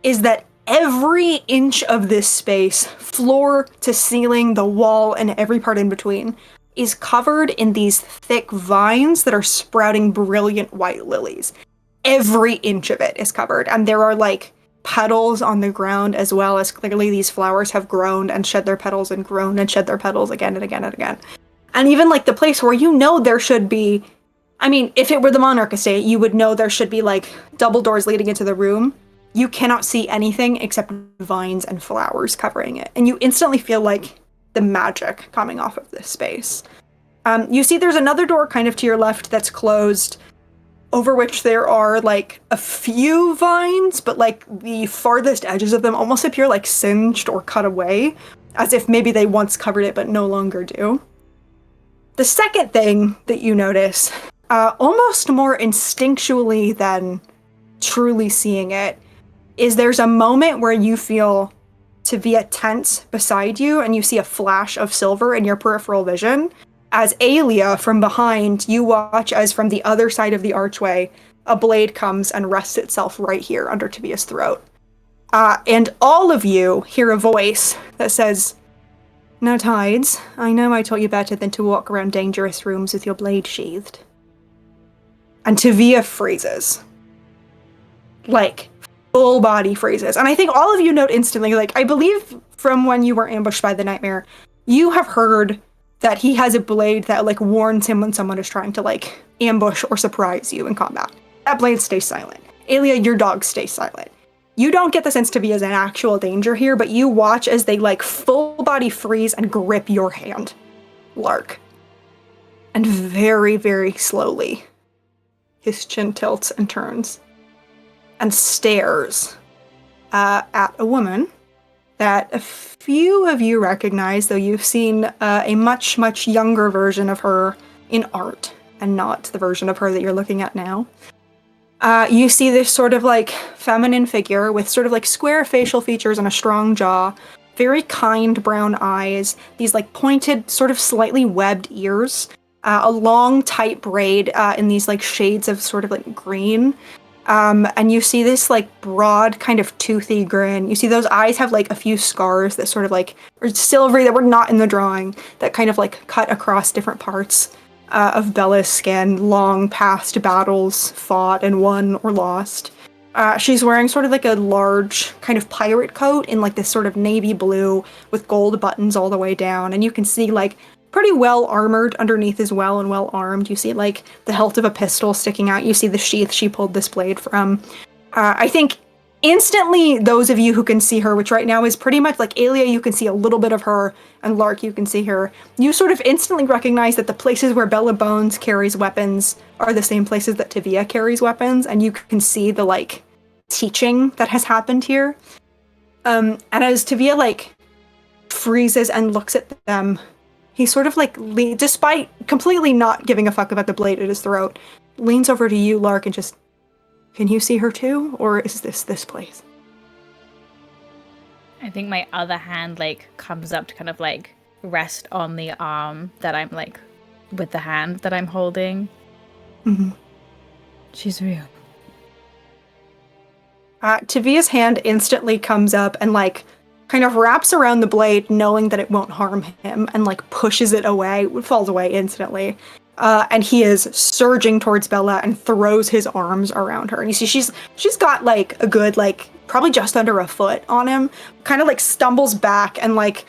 is that every inch of this space, floor to ceiling, the wall, and every part in between, is covered in these thick vines that are sprouting brilliant white lilies. Every inch of it is covered, and there are like petals on the ground as well, as clearly these flowers have grown and shed their petals and grown and shed their petals again and again and again. And even like the place where you know there should be, I mean, if it were the Monarch Estate, you would know there should be like double doors leading into the room. You cannot see anything except vines and flowers covering it. And you instantly feel like the magic coming off of this space. You see there's another door kind of to your left that's closed, over which there are like a few vines, but like the farthest edges of them almost appear like singed or cut away, as if maybe they once covered it but no longer do. The second thing that you notice, almost more instinctually than truly seeing it, is there's a moment where you feel Tavia tense beside you, and you see a flash of silver in your peripheral vision. As Alia, from behind, you watch as from the other side of the archway, a blade comes and rests itself right here under Tavia's throat. And all of you hear a voice that says, "Now, Tides, I know I taught you better than to walk around dangerous rooms with your blade sheathed." And Tavia freezes. Like, full body freezes. And I think all of you note instantly, like, I believe from when you were ambushed by the nightmare, you have heard that he has a blade that, like, warns him when someone is trying to, like, ambush or surprise you in combat. That blade stays silent. Alia, your dog stays silent. You don't get the sense to be as an actual danger here, but you watch as they, like, full body freeze and grip your hand, Lark. And very, very slowly, his chin tilts and turns and stares at a woman that a few of you recognize, though you've seen a much, much younger version of her in art, and not the version of her that you're looking at now. You see this sort of like feminine figure with sort of like square facial features and a strong jaw, very kind brown eyes, these like pointed, sort of slightly webbed ears, a long tight braid in these like shades of sort of like green. And you see this like broad kind of toothy grin. You see those eyes have like a few scars that sort of like are silvery that were not in the drawing, that kind of like cut across different parts of Bella's skin, long past battles fought and won or lost. She's wearing sort of like a large kind of pirate coat in like this sort of navy blue with gold buttons all the way down. And you can see like pretty well armored underneath as well, and well armed. You see like the hilt of a pistol sticking out. You see the sheath she pulled this blade from. I think instantly those of you who can see her, which right now is pretty much like Alia, you can see a little bit of her, and Lark, you can see her. You sort of instantly recognize that the places where Bella Bones carries weapons are the same places that Tavia carries weapons, and you can see the like teaching that has happened here. And as Tavia like freezes and looks at them. He sort of like, despite completely not giving a fuck about the blade at his throat, leans over to you, Lark, and just, can you see her too? Or is this place? I think my other hand like comes up to kind of like rest on the arm that I'm like with the hand that I'm holding. Mm-hmm. She's real. Tavia's hand instantly comes up and like kind of wraps around the blade, knowing that it won't harm him, and like pushes it away. It falls away instantly. And he is surging towards Bella and throws his arms around her. And you see she's got like a good like probably just under a foot on him, kind of like stumbles back and like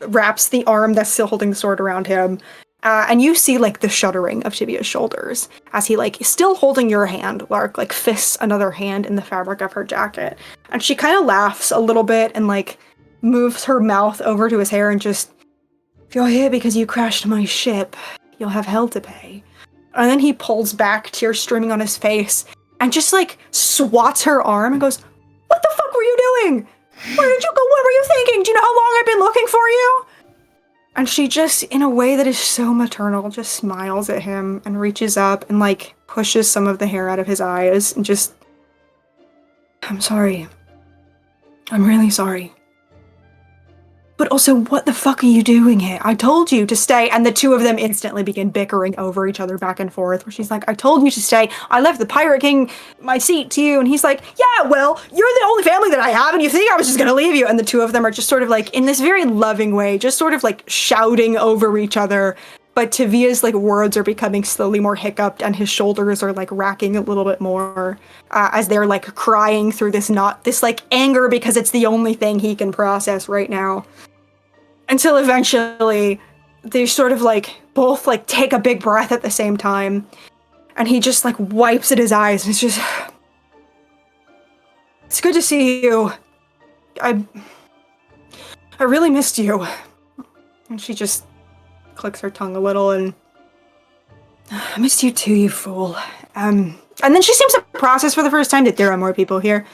wraps the arm that's still holding the sword around him. And you see like the shuddering of Tibia's shoulders as he like still holding your hand, Lark, like fists another hand in the fabric of her jacket. And she kind of laughs a little bit and like moves her mouth over to his hair and just, if you're here because you crashed my ship, you'll have hell to pay. And then he pulls back, tears streaming on his face, and just like swats her arm and goes, what the fuck were you doing? Where did you go? What were you thinking? Do you know how long I've been looking for you? And she just, in a way that is so maternal, just smiles at him and reaches up and like pushes some of the hair out of his eyes and just, I'm sorry. I'm really sorry. But also, what the fuck are you doing here? I told you to stay. And the two of them instantly begin bickering over each other back and forth, where she's like, I told you to stay. I left the Pirate King my seat to you. And he's like, yeah, well, you're the only family that I have, and you think I was just gonna leave you. And the two of them are just sort of like, in this very loving way, just sort of like shouting over each other. But Tavia's like words are becoming slowly more hiccuped, and his shoulders are like racking a little bit more as they're like crying through this like anger because it's the only thing he can process right now. Until eventually they sort of like both like take a big breath at the same time, and he just like wipes at his eyes and it's just, it's good to see you. I really missed you. And she just clicks her tongue a little and, I missed you too, you fool. And then she seems to process for the first time that there are more people here,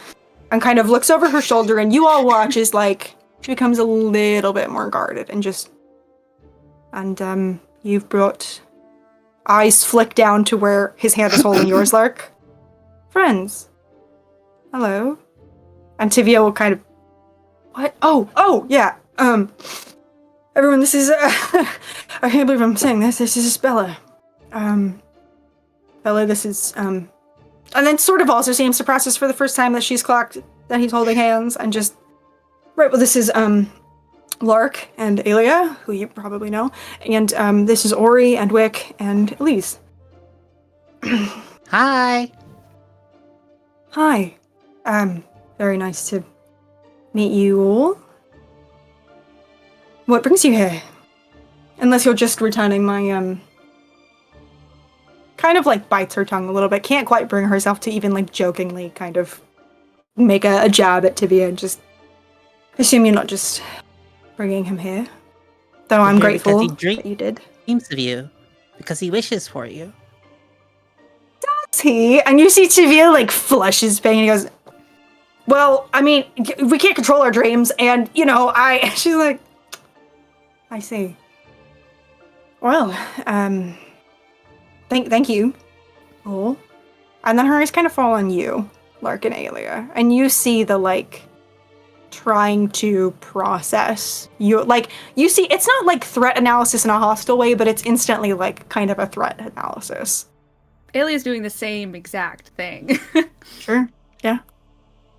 and kind of looks over her shoulder, and you all watch as like she becomes a little bit more guarded and just, and you've brought, eyes flick down to where his hand is holding yours, Lark. Friends. Hello. And Tivia will kind of, what? Oh, yeah. Everyone, this is, I can't believe I'm saying this. This is Bella. Bella, this is, and then sort of also seems to process for the first time that she's clocked that he's holding hands, and just, right, well, this is, Lark and Aelia, who you probably know, and, this is Ori and Wick and Elise. Hi. Hi. Very nice to meet you all. What brings you here? Unless you're just returning my, kind of like bites her tongue a little bit, can't quite bring herself to even like jokingly kind of make a jab at Tivia, and just assume you're not just bringing him here. Though I'm grateful that you did. Dreams of you, because he wishes for you. Does he? And you see Tivia like flushes pain, and he goes, well, I mean, we can't control our dreams, and, you know, she's like, I see. Well, thank you. Oh. And then her eyes kind of fall on you, Lark and Aelia, and you see the, like, trying to process you, like, you see, it's not like threat analysis in a hostile way, but it's instantly like kind of a threat analysis. Alia's doing the same exact thing. Sure. Yeah.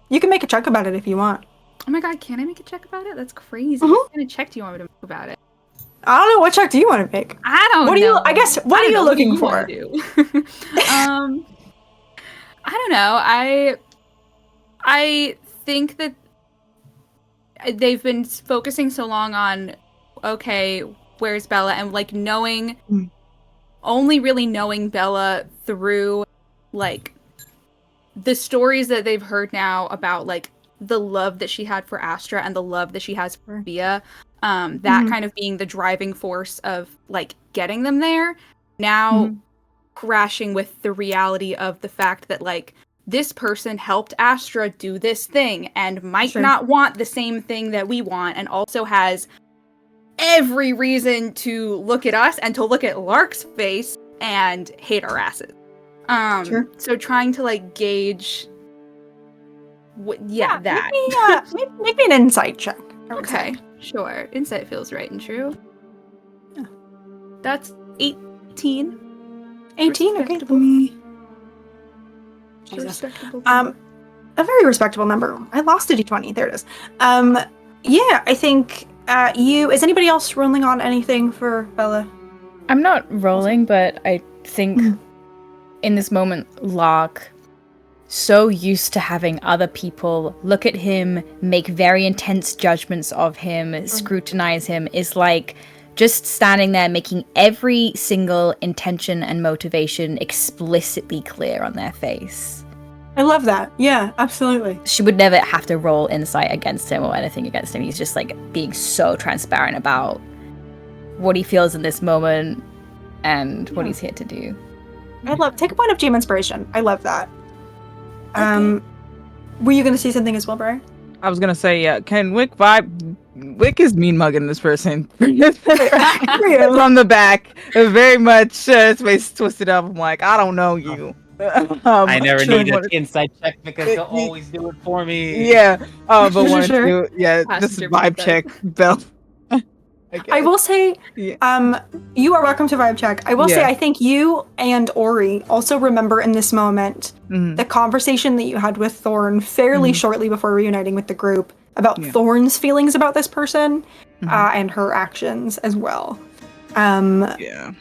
You can make a check about it if you want. Oh my god, can I make a check about it? That's crazy. Mhm. What kind of check do you want me to make about it? I don't know, what check do you want to make? I don't know. What are you looking for? I don't know. I think that they've been focusing so long on, okay, where's Bella, and like knowing, only really knowing Bella through like the stories that they've heard now about like the love that she had for Astra and the love that she has for Via, that kind of being the driving force of like getting them there. Now crashing with the reality of the fact that like this person helped Astra do this thing and might not want the same thing that we want, and also has every reason to look at us and to look at Lark's face and hate our asses. Sure. So trying to like gauge that. Make me an insight check. I would Okay, say. sure. Insight feels right and true. That's 18. 18. Okay. Respectable. Jesus. Respectable. A very respectable number. I lost a d20. There it is. Yeah, I think you. Is anybody else rolling on anything for Bella? I'm not rolling, but I think in this moment, Lark, so used to having other people look at him, make very intense judgments of him, scrutinize him, is like just standing there making every single intention and motivation explicitly clear on their face. I love that. Yeah, absolutely. She would never have to roll insight against him or anything against him. He's just like being so transparent about what he feels in this moment and what he's here to do. Take a point of GM inspiration. I love that. Were you going to say something as well, Brian? I was gonna say, yeah, can Wick vibe? Wick is mean mugging this person from the back. Very much his face twisted up. I'm like, I don't know you. I never sure need an wanted- inside check because he'll always do it for me. Yeah, but wanted Sure. to, yeah, just Passenger vibe feedback. check, Bell. I will say, Yeah. you are welcome to vibe check. I will say, Yeah. I think you and Ori also remember in this moment Mhm. the conversation that you had with Thorn fairly shortly before reuniting with the group about Yeah. Thorn's feelings about this person and her actions as well. Yeah. Can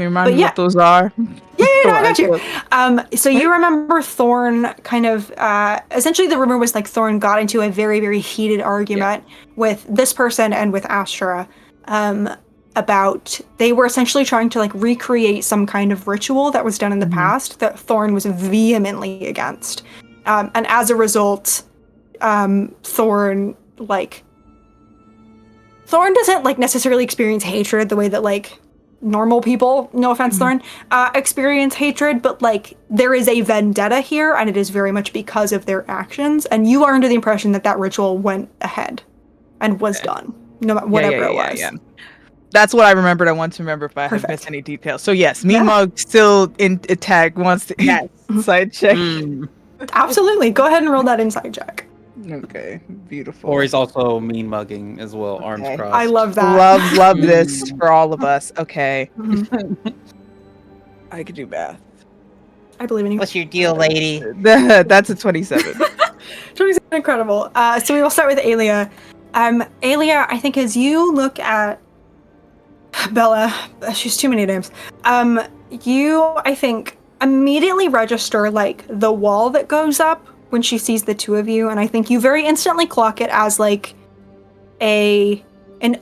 you remind But me yeah. what those are? Yeah, no, I got you. So you remember Thorn kind of, essentially the rumor was like Thorn got into a very, very heated argument with this person and with Astra about, they were essentially trying to like recreate some kind of ritual that was done in the past that Thorn was vehemently against. And as a result, Thorn doesn't like necessarily experience hatred the way that like normal people, no offense, Thorn, experience hatred, but like there is a vendetta here, and it is very much because of their actions. And you are under the impression that that ritual went ahead and was done, no matter whatever it was. Yeah. That's what I remembered. I want to remember if I have Perfect. missed any details. So yes, Mean Yeah. Mug still in attack, wants to side check. Absolutely. Go ahead and roll that inside check. Okay, beautiful. Or he's also mean mugging as well, arms Okay. crossed. I love that. Love this for all of us. Okay, I could do math. I believe in you. What's your deal, lady? That's a 27. Totally incredible. So we will start with Aelia. Aelia, I think as you look at Bella, she's too many names. You, I think, immediately register like the wall that goes up when she sees the two of you, and I think you very instantly clock it as like an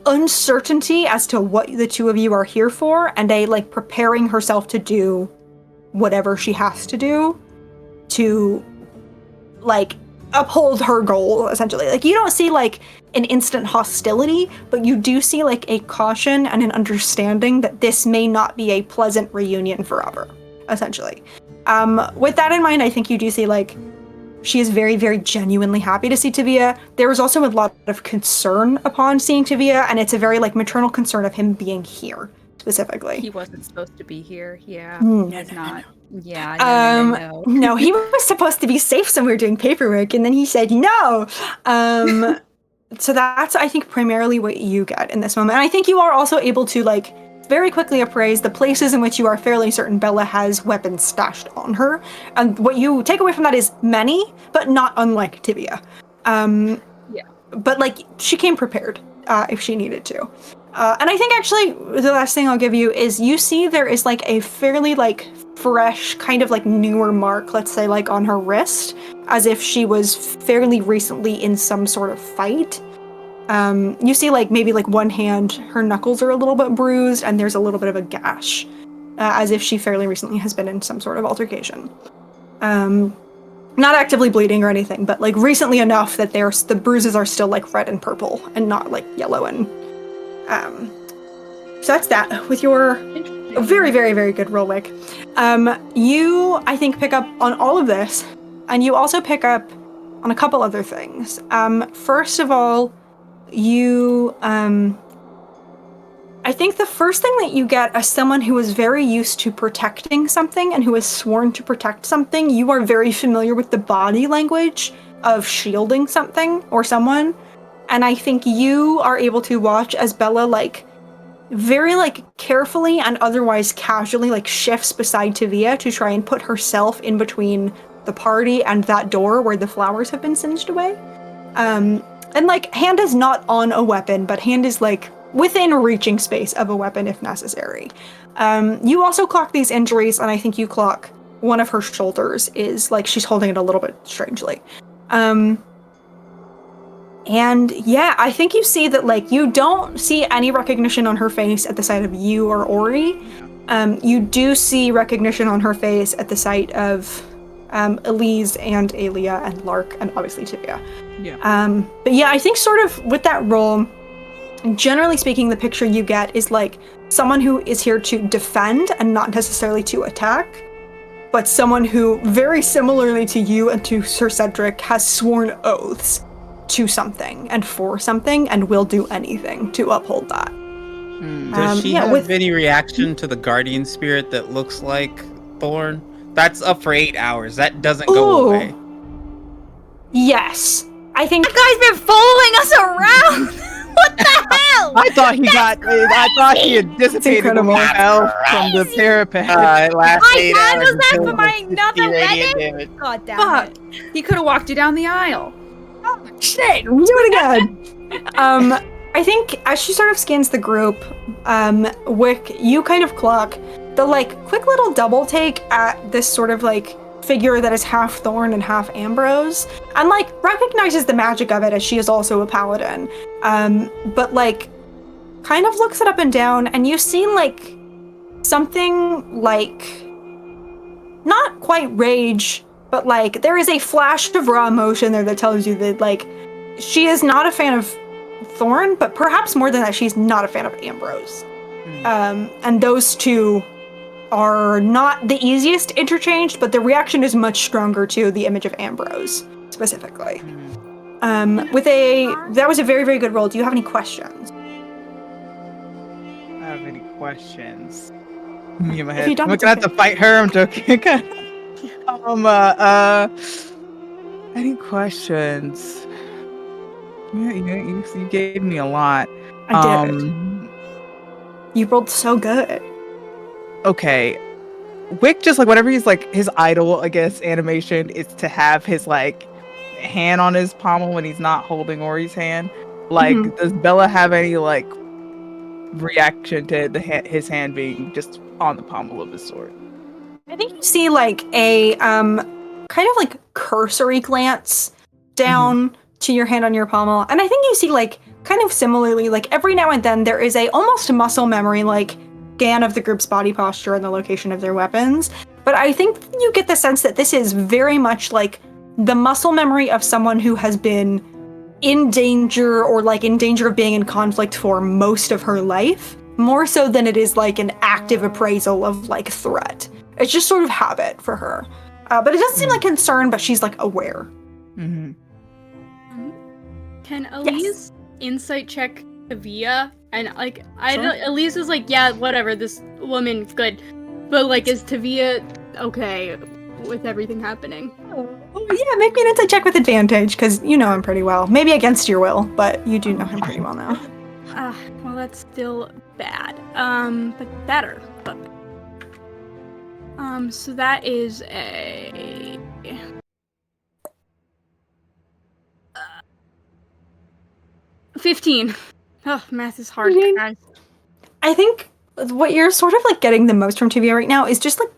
uncertainty as to what the two of you are here for, and a like preparing herself to do whatever she has to do to like uphold her goal, essentially. Like you don't see like an instant hostility, but you do see like a caution and an understanding that this may not be a pleasant reunion forever, essentially. With that in mind, I think you do see like she is very, very genuinely happy to see Tavia. There was also a lot of concern upon seeing Tavia, and it's a very like maternal concern of him being here specifically. He wasn't supposed to be here. Yeah, No, he's no, not. Yeah, no. No, he was supposed to be safe somewhere doing paperwork, and then he said no. So that's, I think, primarily what you get in this moment. And I think you are also able to, like, very quickly appraise the places in which you are fairly certain Bella has weapons stashed on her. And what you take away from that is many, but not unlike Tibia. But, like, she came prepared if she needed to. And I think, actually, the last thing I'll give you is you see there is, like, a fairly, like, fresh, kind of, like, newer mark, let's say, like, on her wrist, as if she was fairly recently in some sort of fight. You see, like, maybe, like, one hand, her knuckles are a little bit bruised, and there's a little bit of a gash, as if she fairly recently has been in some sort of altercation. Not actively bleeding or anything, but, like, recently enough that the bruises are still, like, red and purple, and not, like, yellow and, so that's that, with your very, very, very good roll, Wick. You, I think, pick up on all of this, and you also pick up on a couple other things. First of all, you I think the first thing that you get as someone who is very used to protecting something and who is sworn to protect something, you are very familiar with the body language of shielding something or someone. And I think you are able to watch as Bella, like, very, like, carefully and otherwise casually, like, shifts beside Tavia to try and put herself in between the party and that door where the flowers have been singed away. And, like, hand is not on a weapon, but hand is, like, within reaching space of a weapon if necessary. You also clock these injuries, and I think you clock one of her shoulders is, like, she's holding it a little bit strangely. And yeah, I think you see that, like, you don't see any recognition on her face at the sight of you or Ori. You do see recognition on her face at the sight of Elise and Alia and Lark and obviously Tibia. Yeah. But yeah, I think sort of with that role, generally speaking, the picture you get is like someone who is here to defend and not necessarily to attack, but someone who, very similarly to you and to Sir Cedric, has sworn oaths to something and for something and will do anything to uphold that. Does she yeah, have any reaction to the guardian spirit that looks like Thorn? That's up for 8 hours. That doesn't go Ooh. away. Yes. I think That guy's been following us around. What the hell? I thought he had dissipated when we incredible. fell from the parapet. Last My 8 hand hours was that until for my 60 another radiant weapon? damage. God damn Fuck. it. He could have walked you down the aisle. shit, do it again. I think as she sort of scans the group, Wick, you kind of clock the, like, quick little double take at this sort of, like, figure that is half Thorn and half Ambrose, and, like, recognizes the magic of it as she is also a paladin. But, like, kind of looks it up and down, and you see, like, something like, not quite rage, but, like, there is a flash of raw emotion there that tells you that, like, she is not a fan of Thorn, but perhaps more than that, she's not a fan of Ambrose. And those two are not the easiest interchanged, but the reaction is much stronger to the image of Ambrose, specifically. That was a very, very good roll. Do you have any questions? I have any questions? Me in my If head. you don't, I'm it's gonna have okay. to fight her. I'm joking. Any questions? Yeah, you gave me a lot. I did. You rolled so good. Okay. Wick just, like, whenever he's, like, his idol, I guess, animation is to have his, like, hand on his pommel when he's not holding Ori's hand. Like, does Bella have any, like, reaction to his hand being just on the pommel of his sword? I think you see, like, a kind of, like, cursory glance down to your hand on your pommel, and I think you see, like, kind of similarly, like, every now and then there is a almost muscle memory, like, scan of the group's body posture and the location of their weapons. But I think you get the sense that this is very much like the muscle memory of someone who has been in danger or, like, in danger of being in conflict for most of her life, more so than it is like an active appraisal of, like, threat. It's just sort of habit for her. But it doesn't seem like concern, but she's, like, aware. Can Elise insight check Tavia? And, like, I Sure. don't, Elise is like, yeah, whatever, this woman, good. But, like, is Tavia okay with everything happening? Oh, yeah, make me an insight check with advantage, because you know him pretty well. Maybe against your will, but you do know him pretty well now. Well, that's still bad. But better. But so that is a 15. Oh, math is hard, guys. I think what you're sort of, like, getting the most from Tavia right now is just, like,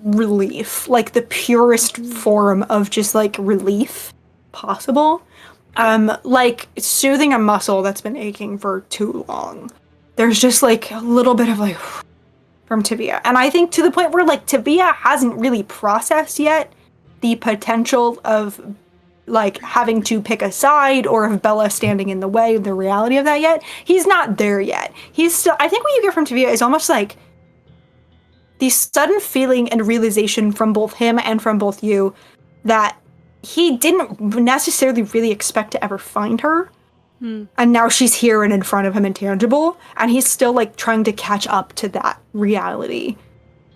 relief. Like, the purest form of just, like, relief possible. Like, soothing a muscle that's been aching for too long. There's just, like, a little bit of, like, from Tavia. And I think to the point where, like, Tavia hasn't really processed yet the potential of, like, having to pick a side or of Bella standing in the way of the reality of that yet. He's not there yet. He's still, I think what you get from Tavia is almost like the sudden feeling and realization from both him and from both you that he didn't necessarily really expect to ever find her. And now she's here and in front of him intangible, and he's still like trying to catch up to that reality.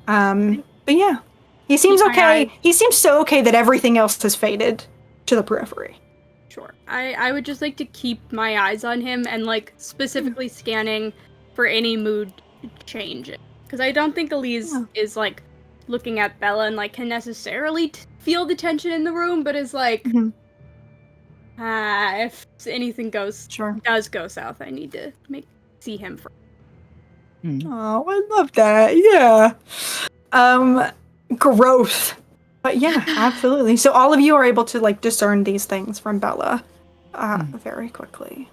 But yeah, he seems Keep my okay. eye- He seems so okay that everything else has faded to the periphery. Sure. I would just like to keep my eyes on him and like specifically scanning for any mood change. Because I don't think Elise is like looking at Bella and like can necessarily feel the tension in the room, but is like, if anything does go south, I need to see him first. Oh, I love that. Yeah. Growth. But yeah, absolutely. So all of you are able to like discern these things from Bella very quickly.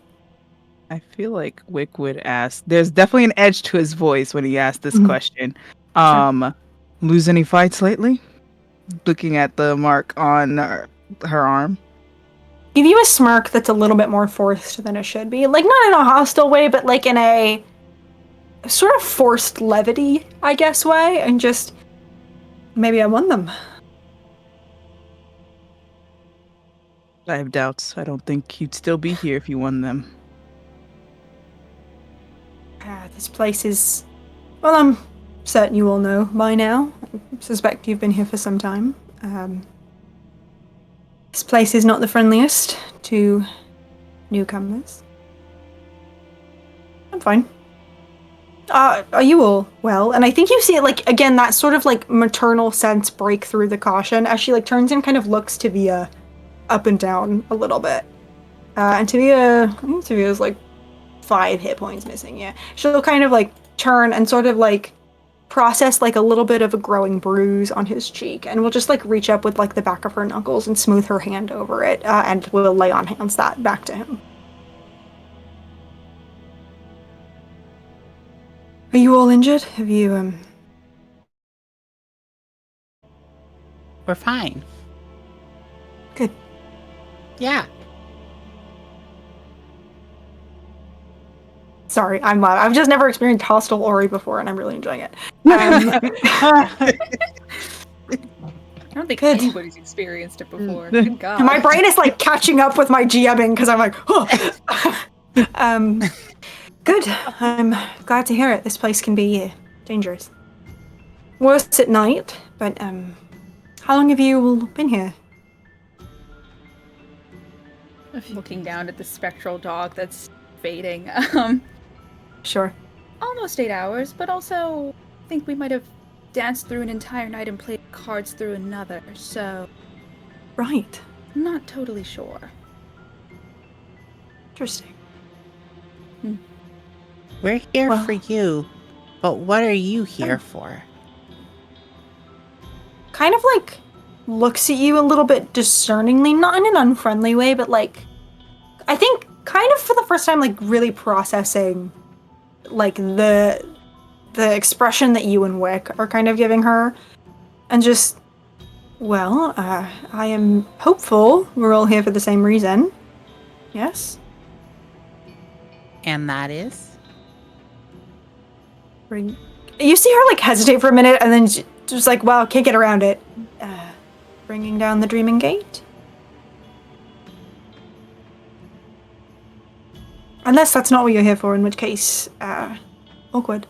I feel like Wick would ask. There's definitely an edge to his voice when he asked this question. Lose any fights lately? Looking at the mark on her arm. Give you a smirk that's a little bit more forced than it should be. Like, not in a hostile way, but like in a sort of forced levity, I guess, way. And just, maybe I won them. I have doubts. I don't think you'd still be here if you won them. This place is... Well, I'm certain you all know by now. I suspect you've been here for some time. This place is not the friendliest to newcomers. I'm fine. Are you all well? And I think you see it, like, again, that sort of, like, maternal sense break through the caution as she, like, turns and kind of looks Tavia up and down a little bit. And Tavia's, like, 5 hit points missing, yeah. She'll kind of, like, turn and sort of, like, process, like, a little bit of a growing bruise on his cheek, and will just, like, reach up with, like, the back of her knuckles and smooth her hand over it, and will lay on hands that back to him. Are you all injured? Have you, We're fine. Good. Yeah. Sorry, I'm loud. I've just never experienced hostile Ori before, and I'm really enjoying it. I don't think Good. anybody's experienced it before. Good God. My brain is like catching up with my GMing because I'm like, oh. Good. I'm glad to hear it. This place can be dangerous. Worse at night, but how long have you all been here? Looking down at the spectral dog that's fading. Sure. Almost 8 hours, but also I think we might have danced through an entire night and played cards through another, so... Right. I'm not totally sure. Interesting. We're here Well- for you. But what are you here for? Kind of like looks at you a little bit discerningly, not in an unfriendly way, but like, I think kind of for the first time, like really processing like the expression that you and Wick are kind of giving her, and just, well, I am hopeful we're all here for the same reason. Yes? And that is? You see her like hesitate for a minute, and then just like, wow, can't get around it. Bringing down the Dreaming Gate? Unless that's not what you're here for, in which case, awkward.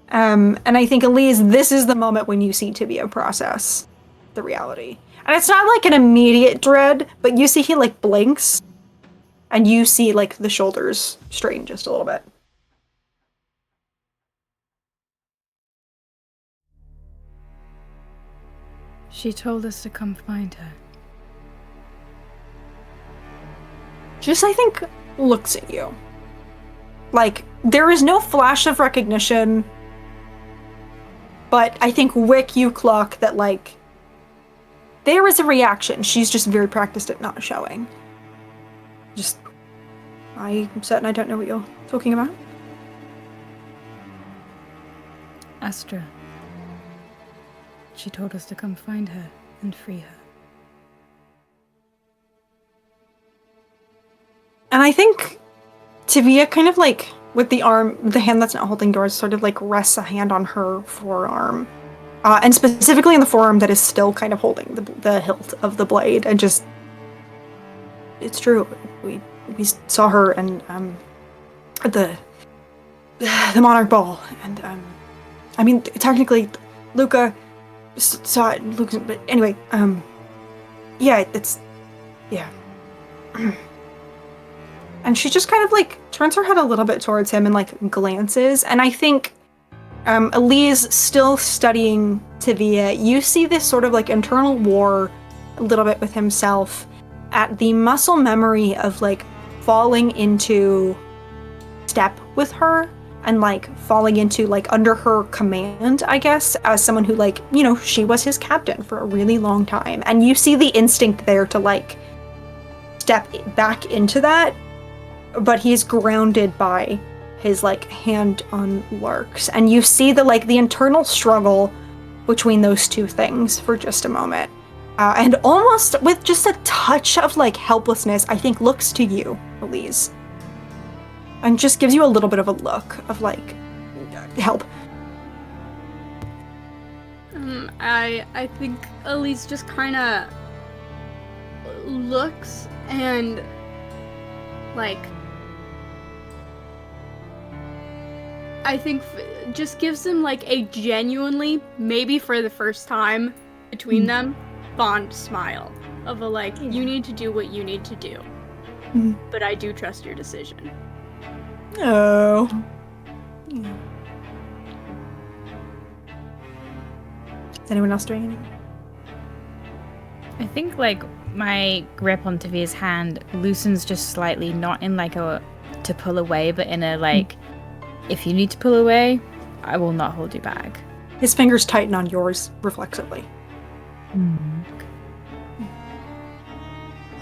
And I think, Elise, this is the moment when you see Tibia process the reality. And it's not like an immediate dread, but you see he like blinks, and you see like the shoulders straighten just a little bit. She told us to come find her. Just, I think, looks at you. Like, there is no flash of recognition, but I think Wick, you clock that, like, there is a reaction. She's just very practiced at not showing. Just, I'm certain I don't know what you're talking about. Astra. She told us to come find her and free her. And I think Tibia kind of like, with the hand that's not holding yours, sort of like rests a hand on her forearm. And specifically in the forearm that is still kind of holding the hilt of the blade. And just, it's true. We we saw her and at the Monarch Ball, and I mean technically Luca saw it. Luca, but anyway, yeah, it's yeah. And she just kind of like turns her head a little bit towards him and like glances, and I think Elise still studying Tavia, you see this sort of like internal war a little bit with himself at the muscle memory of like falling into step with her and like falling into like under her command, I guess, as someone who like, you know, she was his captain for a really long time. And you see the instinct there to like step back into that, but he's grounded by his like hand on Lark's, and you see the like the internal struggle between those two things for just a moment, and almost with just a touch of like helplessness, I think looks to you, Elise, and just gives you a little bit of a look of like help. I think Elise just kind of looks and like I think just gives them like a genuinely, maybe for the first time between them, fond smile of a like, you need to do what you need to do, but I do trust your decision. Oh. Is anyone else doing anything? I think like my grip on Tavia's hand loosens just slightly, not in like a to pull away, but in a like, if you need to pull away, I will not hold you back. His fingers tighten on yours reflexively.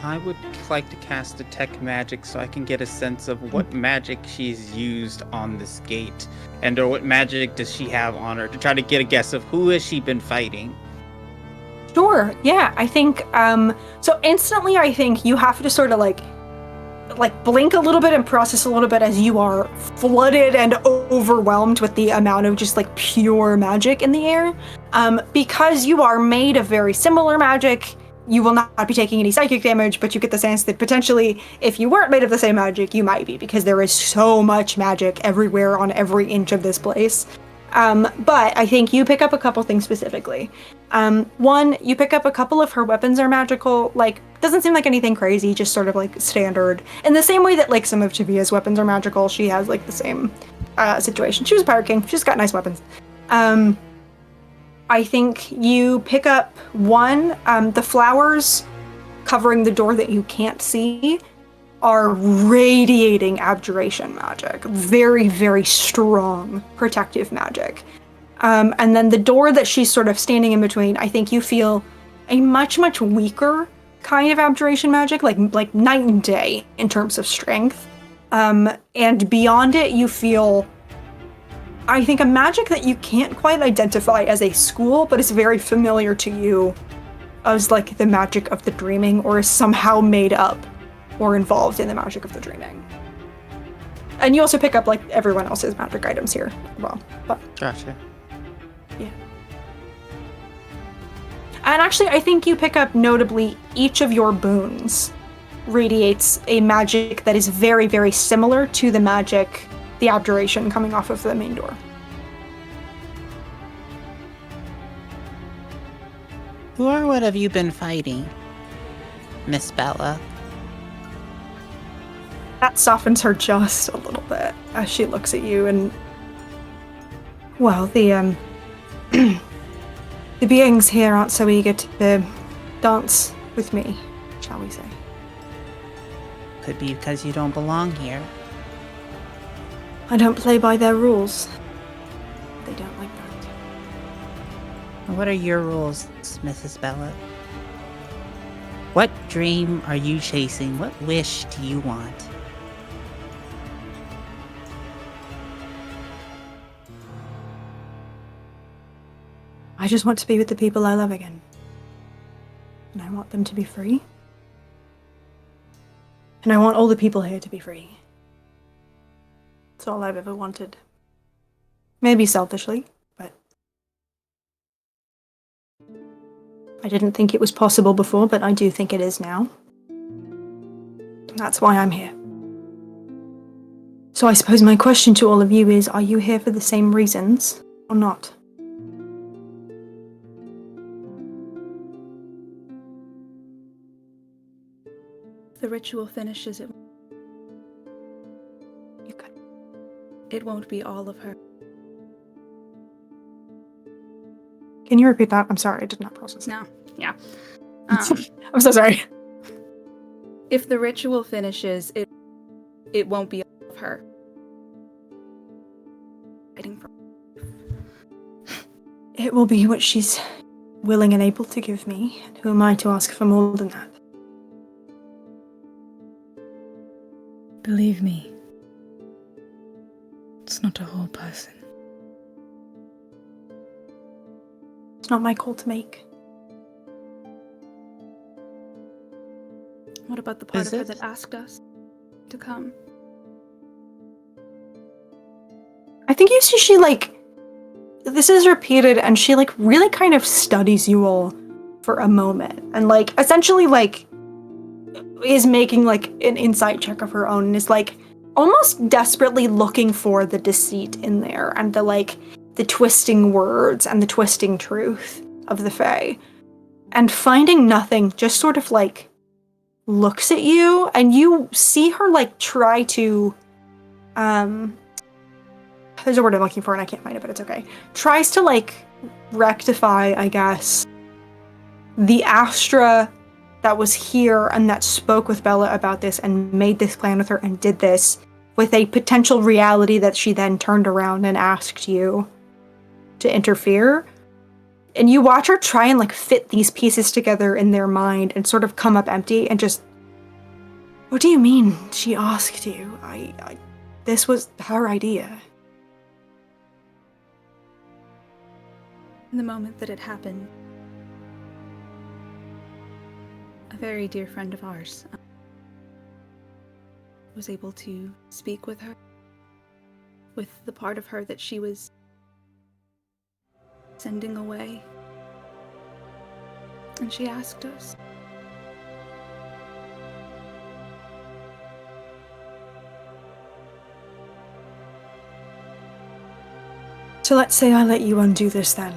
I would like to cast detect magic so I can get a sense of what magic she's used on this gate, and or what magic does she have on her, to try to get a guess of who has she been fighting. Sure, yeah, I think, so instantly I think you have to sort of like blink a little bit and process a little bit as you are flooded and overwhelmed with the amount of just like pure magic in the air. Because you are made of very similar magic, you will not be taking any psychic damage, but you get the sense that potentially if you weren't made of the same magic, you might be, because there is so much magic everywhere on every inch of this place. But I think you pick up a couple things specifically. One, you pick up a couple of her weapons are magical, like, doesn't seem like anything crazy, just sort of like standard. In the same way that like some of Tavia's weapons are magical, she has like the same situation. She was a pirate king, she's got nice weapons. I think you pick up one, the flowers covering the door that you can't see are radiating abjuration magic. Very, very strong protective magic. And then the door that she's sort of standing in between, I think you feel a much, much weaker kind of abjuration magic, like night and day in terms of strength. And beyond it, you feel, I think, a magic that you can't quite identify as a school, but is very familiar to you as like the magic of the dreaming, or is somehow made up or involved in the magic of the dreaming. And you also pick up like everyone else's magic items here as well. But Gotcha. yeah. And actually, I think you pick up notably each of your boons radiates a magic that is very, very similar to the magic, the abjuration coming off of the main door. Who or what have you been fighting, Miss Bella? That softens her just a little bit as she looks at you, and well, the the beings here aren't so eager to dance with me, shall we say. Could be because you don't belong here. I don't play by their rules. They don't like that. What are your rules, Mrs. Bella? What dream are you chasing? What wish do you want? I just want to be with the people I love again. And I want them to be free. And I want all the people here to be free. That's all I've ever wanted. Maybe selfishly, but I didn't think it was possible before, but I do think it is now. That's why I'm here. So I suppose my question to all of you is, are you here for the same reasons, or not? The ritual finishes, You could. it won't be all of her. Can you repeat that? I'm sorry, I did not process it. No, yeah. I'm so sorry. If the ritual finishes, it won't be all of her. Fighting for. It will be what she's willing and able to give me, and who am I to ask for more than that? Believe me, it's not a whole person. It's not my call to make. What about the part Is of her it? that asked us to come? I think you see she, like, this is repeated, and she, like, really kind of studies you all for a moment, and, like, essentially, like, is making, like, an insight check of her own, and is, like, almost desperately looking for the deceit in there, and the, like, the twisting words and the twisting truth of the Fae. And finding nothing, just sort of, like, looks at you, and you see her, like, try to, there's a word I'm looking for and I can't find it, but it's okay. Tries to, like, rectify, I guess, the Astra that was here and that spoke with Bella about this and made this plan with her and did this with a potential reality that she then turned around and asked you to interfere. And you watch her try and, like, fit these pieces together in their mind and sort of come up empty and just, what do you mean she asked you? This was her idea. In the moment that it happened, a very dear friend of ours was able to speak with her, with the part of her that she was sending away. And she asked us. So let's say I let you undo this then.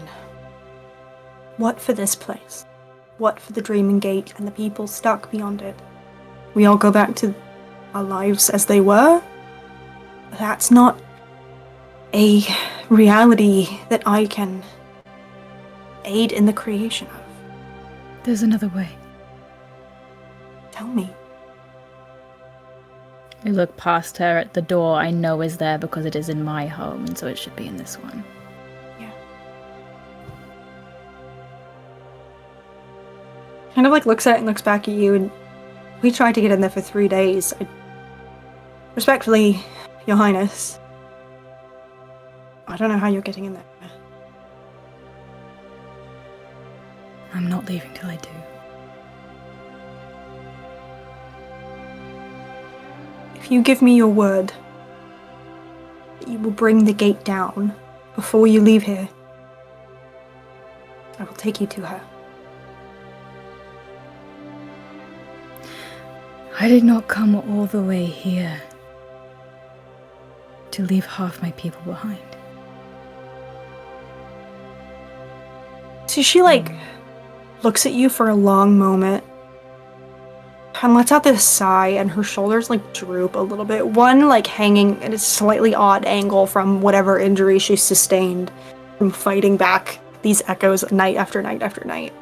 What for this place? What for the Dreaming Gate and the people stuck beyond it? We all go back to our lives as they were? That's not a reality that I can aid in the creation of. There's another way. Tell me. I look past her at the door I know is there because it is in my home, and so it should be in this one. Yeah. Kind of, like, looks at it and looks back at you, and we tried to get in there for 3 days. Respectfully, Your Highness, I don't know how you're getting in there. I'm not leaving till I do. If you give me your word that you will bring the gate down before you leave here, I will take you to her. I did not come all the way here to leave half my people behind. So she, like, looks at you for a long moment and lets out this sigh, and her shoulders, like, droop a little bit. One, like, hanging at a slightly odd angle from whatever injury she sustained from fighting back these echoes night after night after night.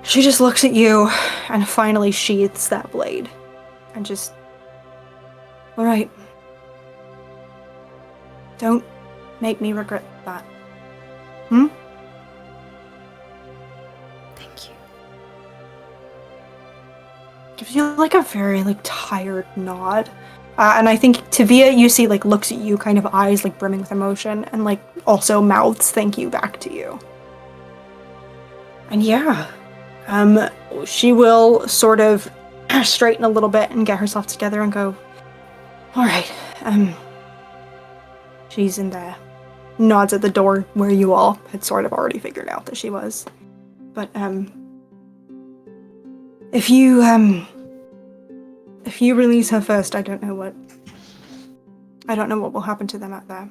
She just looks at you and finally sheaths that blade and just, all right. Don't make me regret that. Hmm? Thank you. Gives you, like, a very, like, tired nod. And I think Tavia, you see, like, looks at you, kind of eyes, like, brimming with emotion, and, like, also mouths thank you back to you. And yeah, she will sort of straighten a little bit and get herself together and go, all right, she's in there. Nods at the door where you all had sort of already figured out that she was. But, if you if you release her first, I don't know what will happen to them out there.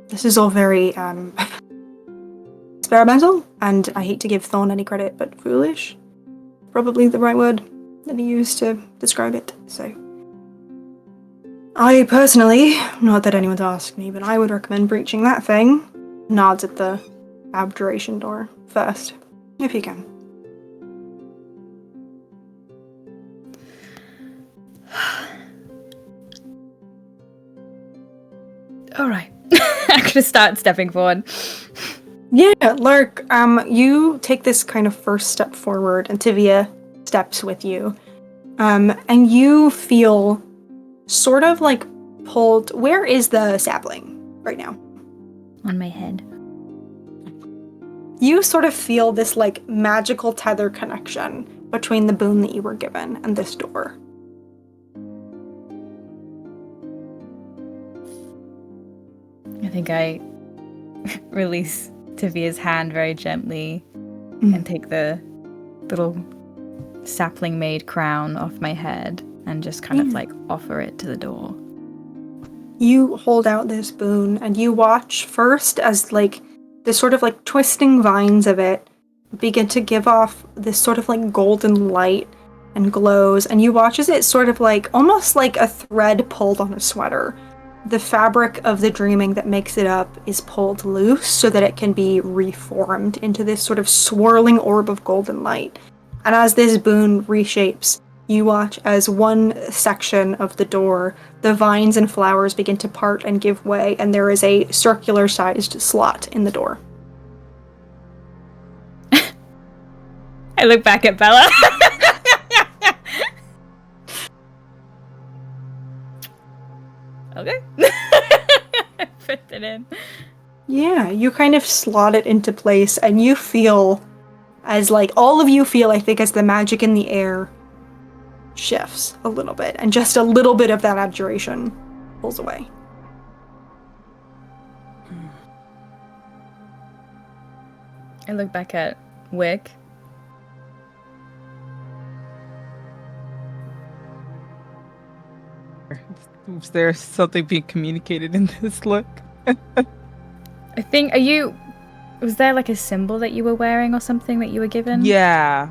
This is all very experimental, and I hate to give Thorn any credit, but foolish. Probably the right word that he used to describe it, so. I personally, not that anyone's asked me, but I would recommend breaching that thing. Nods at the abjuration door first, if you can. All right. I'm gonna start stepping forward. Yeah, Lurk, you take this kind of first step forward, and Tivia steps with you. And you feel sort of like pulled. Where is the sapling right now? On my head. You sort of feel this like magical tether connection between the boon that you were given and this door. I think I release Tivia's hand very gently and take the little sapling-made crown off my head and just kind of like offer it to the door. You hold out this boon and you watch first as like the sort of like twisting vines of it begin to give off this sort of like golden light and glows, and you watch as it sort of like almost like a thread pulled on a sweater. The fabric of the dreaming that makes it up is pulled loose so that it can be reformed into this sort of swirling orb of golden light. And as this boon reshapes, you watch as one section of the door, the vines and flowers begin to part and give way, and there is a circular-sized slot in the door. I look back at Bella. Okay. Put it in. Yeah, you kind of slot it into place, and you feel, as like all of you feel, I think, as the magic in the air shifts a little bit, and just a little bit of that abjuration pulls away. I look back at Wick. Is there something being communicated in this look? I think, was there like a symbol that you were wearing or something that you were given? Yeah.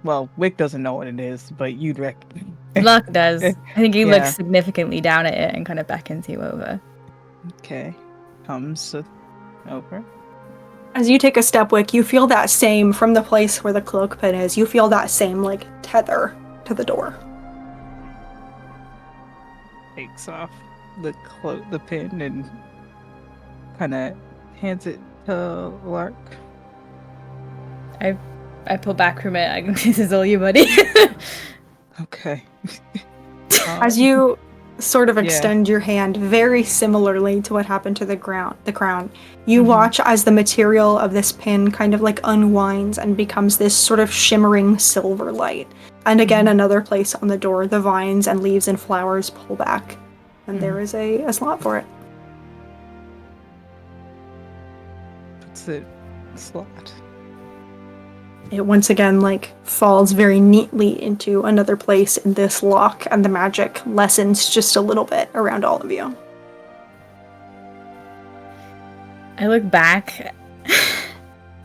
Well, Wick doesn't know what it is, but you'd recognize. Luck does. I think he Yeah. looks significantly down at it and kind of beckons you over. Okay. Comes over. As you take a step, Wick, you feel that same, from the place where the cloak pin is, you feel that same, like, tether to the door. Takes off the pin and kind of hands it to Lark. I pull back from it. This is all you, buddy. Okay. As you sort of extend your hand very similarly to what happened to the crown, you watch as the material of this pin kind of like unwinds and becomes this sort of shimmering silver light. And again, another place on the door, the vines and leaves and flowers pull back, and there is a slot for it. Puts it in the slot. It once again like falls very neatly into another place in this lock, and the magic lessens just a little bit around all of you. I look back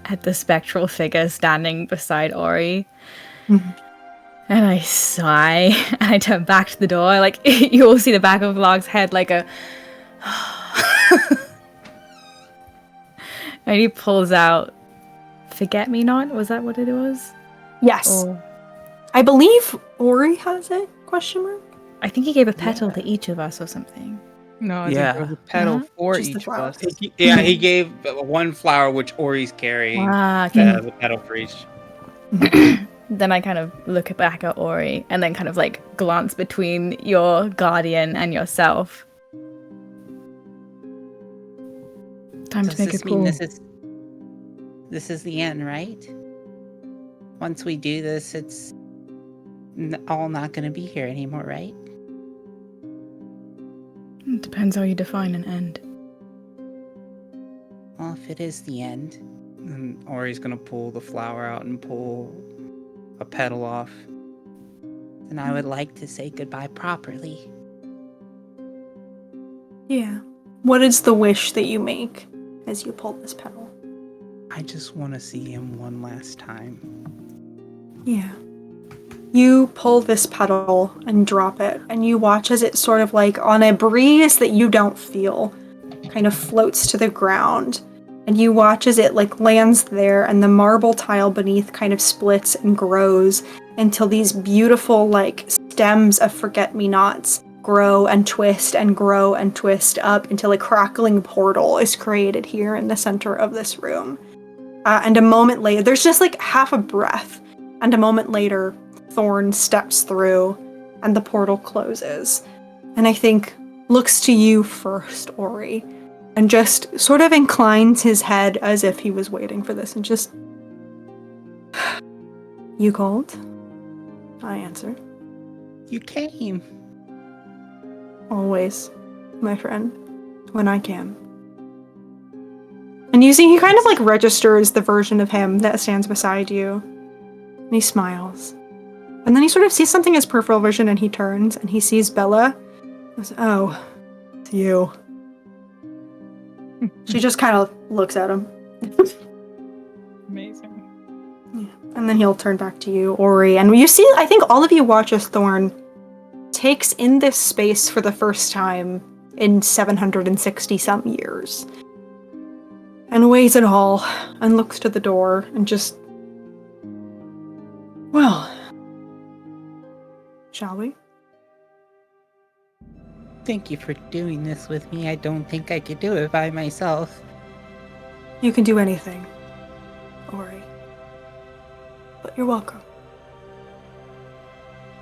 at the spectral figure standing beside Ori, and I sigh, and I turn back to the door. Like, you all see the back of Log's head, like a... And he pulls out Forget-Me-Not? Was that what it was? Yes. Or... I believe Ori has it, question mark? I think he gave a petal to each of us or something. No, I Yeah. think there was a petal for Just the each of us. He gave one flower, which Ori's carrying, Okay. the petal for each. Then I kind of look back at Ori and then kind of like glance between your guardian and yourself. Time Does to make this a call. mean this is the end, right? Once we do this, it's all not going to be here anymore, right? It depends how you define an end. Well, if it is the end, And Ori's gonna pull the flower out and pull a petal off. And I would like to say goodbye properly. Yeah. What is the wish that you make as you pull this petal? I just want to see him one last time. Yeah. You pull this petal and drop it, and you watch as it sort of like on a breeze that you don't feel, kind of floats to the ground. And you watch as it like lands there, and the marble tile beneath kind of splits and grows until these beautiful like stems of forget-me-nots grow and twist and grow and twist up until a crackling portal is created here in the center of this room. And a moment later, there's just like half a breath, and a moment later, Thorn steps through and the portal closes. And I think looks to you first, Ori, and just sort of inclines his head as if he was waiting for this and just... You called? I answered. You came. Always, my friend, when I can. And you see, he kind of like registers the version of him that stands beside you. And he smiles. And then he sort of sees something in his peripheral vision and he turns and he sees Bella. He goes, oh, it's you. She just kind of looks at him. Amazing. Yeah. And then he'll turn back to you, Ori. And you see, I think all of you watch as Thorn takes in this space for the first time in 760 some years. And weighs it all and looks to the door and just... Well... Shall we? Thank you for doing this with me. I don't think I could do it by myself. You can do anything, Ori. But you're welcome.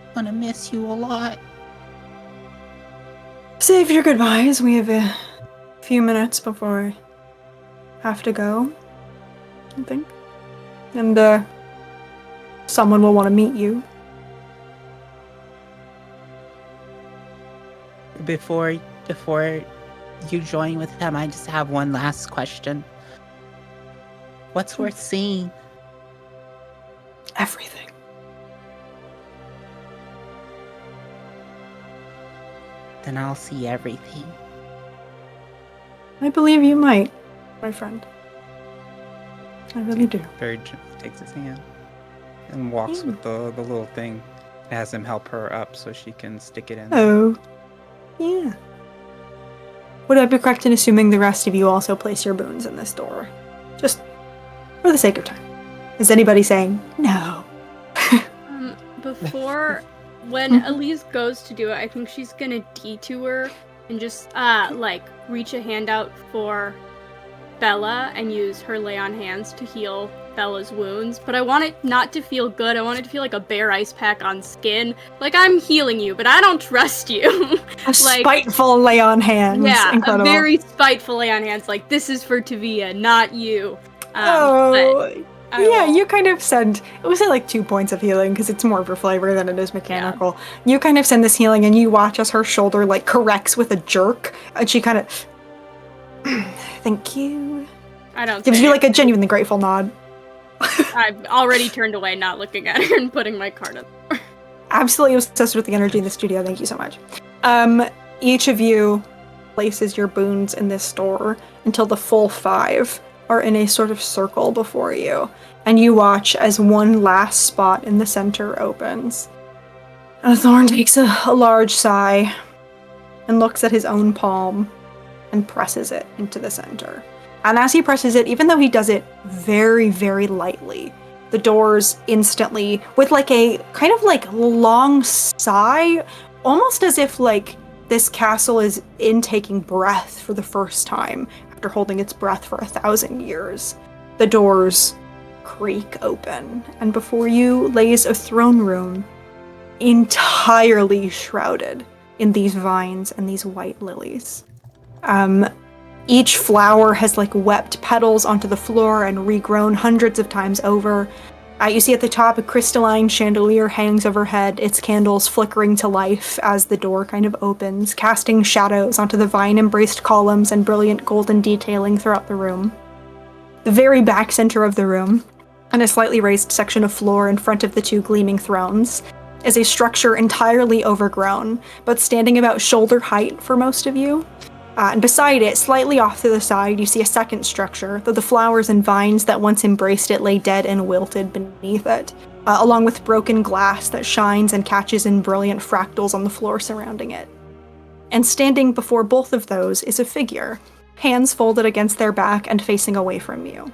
I'm gonna miss you a lot. Save your goodbyes. We have a few minutes before I have to go, I think. And, someone will want to meet you. Before you join with him, I just have one last question. What's worth seeing? Everything. Then I'll see everything. I believe you might, my friend. I really do. Barry takes his hand and walks with the little thing. Has him help her up so she can stick it in. Oh. Yeah. Would I be correct in assuming the rest of you also place your boons in this door? Just for the sake of time. Is anybody saying no? Before, when Elise goes to do it, I think she's gonna detour and just, like, reach a hand out for Bella and use her lay on hands to heal Bella's wounds. But I want it not to feel good. I want it to feel like a bare ice pack on skin. Like, I'm healing you, but I don't trust you. A spiteful lay on hands. Yeah, Incredible. a very spiteful lay on hands. Like, this is for Tavia, not you. Yeah, you kind of send, it was like 2 points of healing because it's more for flavor than it is mechanical. Yeah. You kind of send this healing and you watch as her shoulder like corrects with a jerk and she kind of, thank you. I don't gives you like a genuinely grateful nod. I've already turned away, not looking at her and putting my card up. Absolutely obsessed with the energy in the studio. Thank you so much. Each of you places your boons in this door until the full 5 are in a sort of circle before you, and you watch as one last spot in the center opens. And Thorn takes a large sigh and looks at his own palm and presses it into the center. And as he presses it, even though he does it very, very lightly, the doors instantly, with like a kind of like long sigh, almost as if like this castle is intaking breath for the first time after holding its breath for 1,000 years. The doors creak open, and before you lays a throne room entirely shrouded in these vines and these white lilies. Each flower has like wept petals onto the floor and regrown hundreds of times over. You see at the top a crystalline chandelier hangs overhead, its candles flickering to life as the door kind of opens, casting shadows onto the vine-embraced columns and brilliant golden detailing throughout the room. The very back center of the room, on a slightly raised section of floor in front of the two gleaming thrones, is a structure entirely overgrown, but standing about shoulder height for most of you. And beside it, slightly off to the side, you see a second structure, though the flowers and vines that once embraced it lay dead and wilted beneath it, along with broken glass that shines and catches in brilliant fractals on the floor surrounding it. And standing before both of those is a figure, hands folded against their back and facing away from you.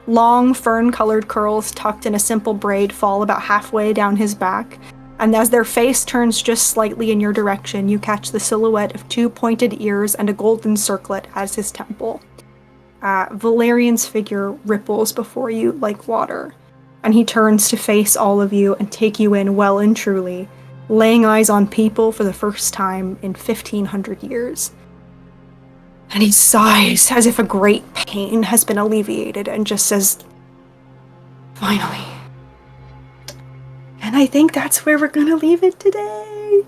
Long, fern-colored curls tucked in a simple braid fall about halfway down his back, and as their face turns just slightly in your direction, you catch the silhouette of two pointed ears and a golden circlet as his temple. Valerian's figure ripples before you like water, and he turns to face all of you and take you in well and truly, laying eyes on people for the first time in 1,500 years. And he sighs as if a great pain has been alleviated and just says, "Finally." And I think that's where we're gonna leave it today.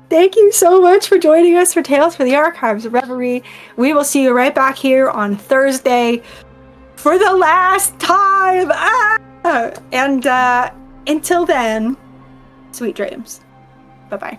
Thank you so much for joining us for Tales for the Archives of Reverie. We will see you right back here on Thursday for the last time. And until then, sweet dreams. Bye-bye.